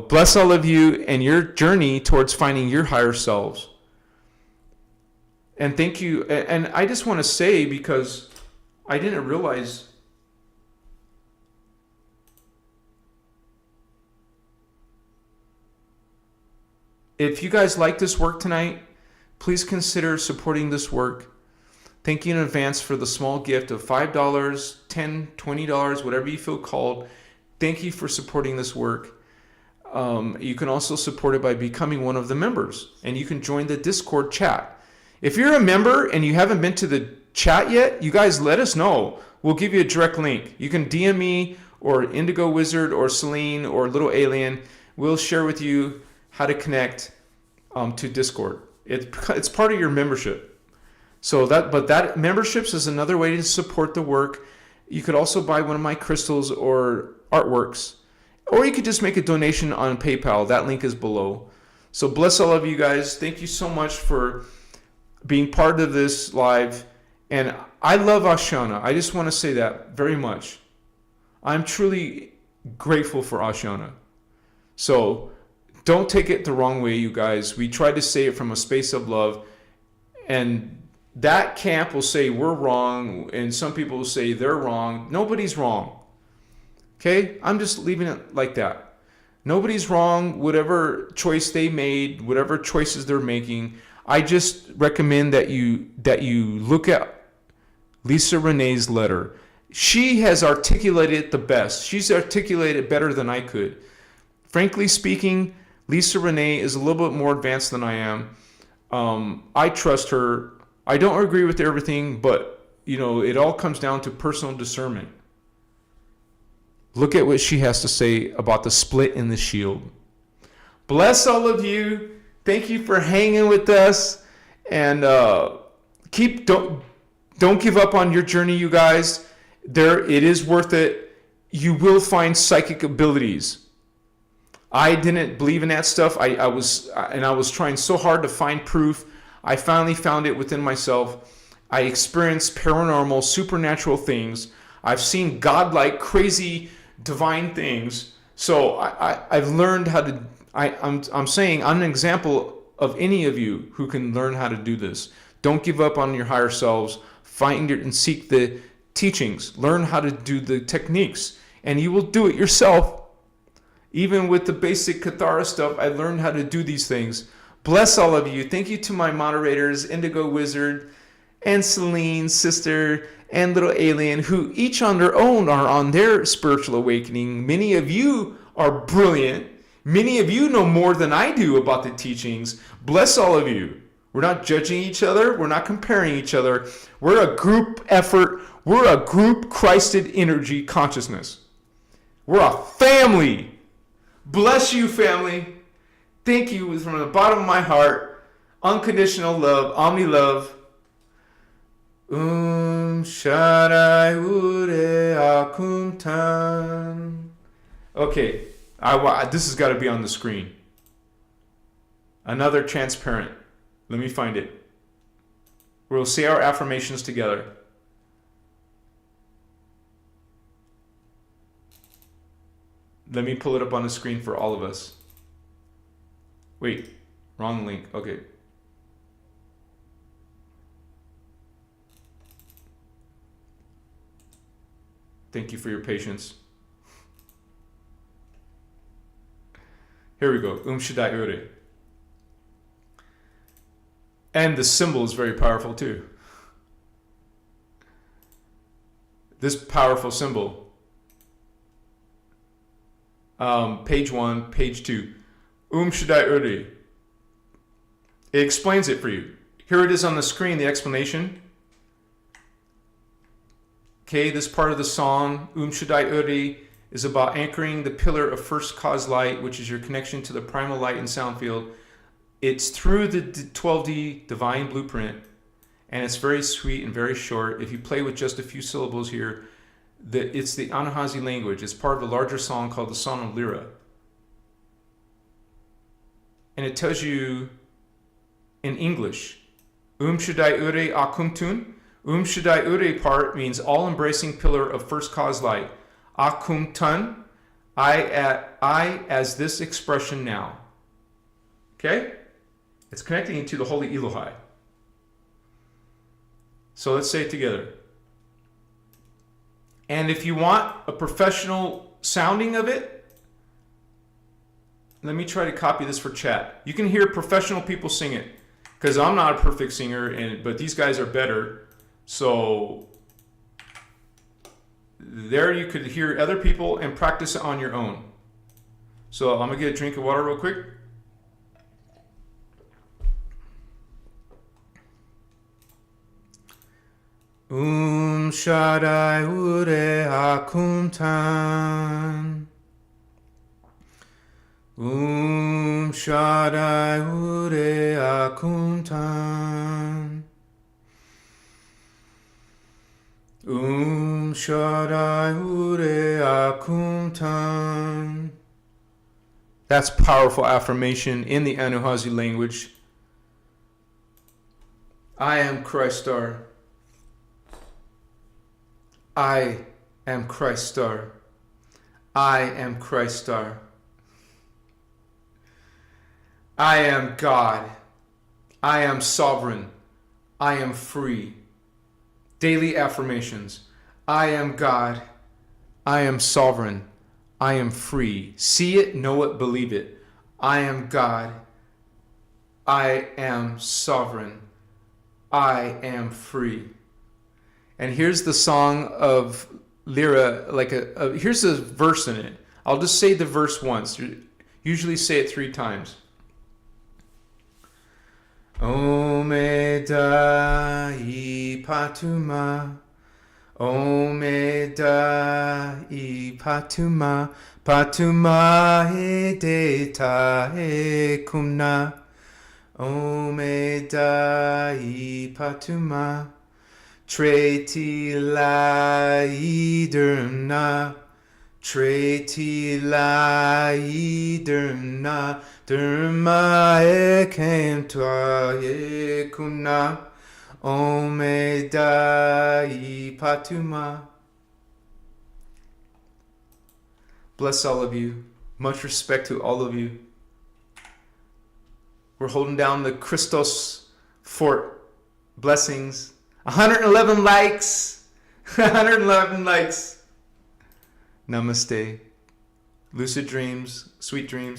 bless all of you and your journey towards finding your higher selves. And thank you. And I just want to say, because I didn't realize, if you guys like this work tonight, please consider supporting this work. Thank you in advance for the small gift of $5, $10, $20, whatever you feel called. Thank you for supporting this work. You can also support it by becoming one of the members, and you can join the Discord chat. If you're a member and you haven't been to the chat yet, you guys let us know. We'll give you a direct link. You can DM me or Indigo Wizard or Celine or Little Alien. We'll share with you how to connect to Discord. It's part of your membership. But that memberships is another way to support the work. You could also buy one of my crystals or artworks, or you could just make a donation on PayPal. That link is below. So bless all of you guys. Thank you so much for being part of this live. And I love Ashana. I just want to say that very much. I'm truly grateful for Ashana. So don't take it the wrong way, you guys. We try to say it from a space of love. And that camp will say we're wrong, and some people will say they're wrong. Nobody's wrong. Okay? I'm just leaving it like that. Nobody's wrong, whatever choice they made, whatever choices they're making. I just recommend that you look at Lisa Renee's letter. She has articulated it the best. She's articulated it better than I could. Frankly speaking, Lisa Renee is a little bit more advanced than I am. I trust her. I don't agree with everything, but it all comes down to personal discernment. Look at what she has to say about the split in the shield. Bless all of you. Thank you for hanging with us, and don't give up on your journey, you guys. It is worth it. You will find psychic abilities. I didn't believe in that stuff. I was trying so hard to find proof. I finally found it within myself. I experienced paranormal, supernatural things. I've seen godlike, crazy, divine things. So I've learned how to. I'm saying I'm an example of any of you who can learn how to do this. Don't give up on your higher selves. Find it and seek the teachings. Learn how to do the techniques, and you will do it yourself. Even with the basic Kathara stuff, I learned how to do these things. Bless all of you. Thank you to my moderators, Indigo Wizard, and Celine, Sister, and Little Alien, who each on their own are on their spiritual awakening. Many of you are brilliant. Many of you know more than I do about the teachings. Bless all of you. We're not judging each other. We're not comparing each other. We're a group effort. We're a group Christed energy consciousness. We're a family. Bless you, family. Thank you from the bottom of my heart. Unconditional love, omni love. Shaddai Ure Akuntan. Okay, this has got to be on the screen. Another transparent. Let me find it. We'll say our affirmations together. Let me pull it up on the screen for all of us. Wait, wrong link. Okay. Thank you for your patience. Here we go. Shaddai Ure. And the symbol is very powerful too. This powerful symbol. Page 1, page 2. Shaddai Ure. It explains it for you. Here it is on the screen, the explanation. Okay, this part of the song, Shaddai Ure, is about anchoring the pillar of first cause light, which is your connection to the primal light and sound field. It's through the 12D divine blueprint, and it's very sweet and very short. If you play with just a few syllables here, it's the anuhazi language. It's part of a larger song called the Song of Lyra. And it tells you in English, Shaddai Ure Akumtun. Shaddai Ure part means all-embracing pillar of first cause light. Akumtun, I as this expression now. Okay? It's connecting you to the Holy Elohai. So let's say it together. And if you want a professional sounding of it, let me try to copy this for chat. You can hear professional people sing it, because I'm not a perfect singer, but these guys are better. So there you could hear other people and practice it on your own. So I'm going to get a drink of water real quick. Shaddai Ure Akumtan. Shaddai Ure Akumtan. Shaddai Ure Akumtan. That's powerful affirmation in the Anuhazi language. I am Christos. I am Christos. I am Christos. I am God. I am sovereign. I am free. Daily affirmations. I am God. I am sovereign. I am free. See it, know it, believe it. I am God. I am sovereign. I am free. And here's the song of Lyra, like here's a verse in it. I'll just say the verse once. Usually say it 3 times. Omeda ipatuma, Omeda ipatuma, patuma edeta ekumna, Omeda ipatuma, treti laiderna, treti laiderna, derma ekem tua ekumna, Omeda ipatuma. Bless all of you. Much respect to all of you. We're holding down the Christos fort. Blessings. 111 likes. 111 likes. Namaste. Lucid dreams. Sweet dreams.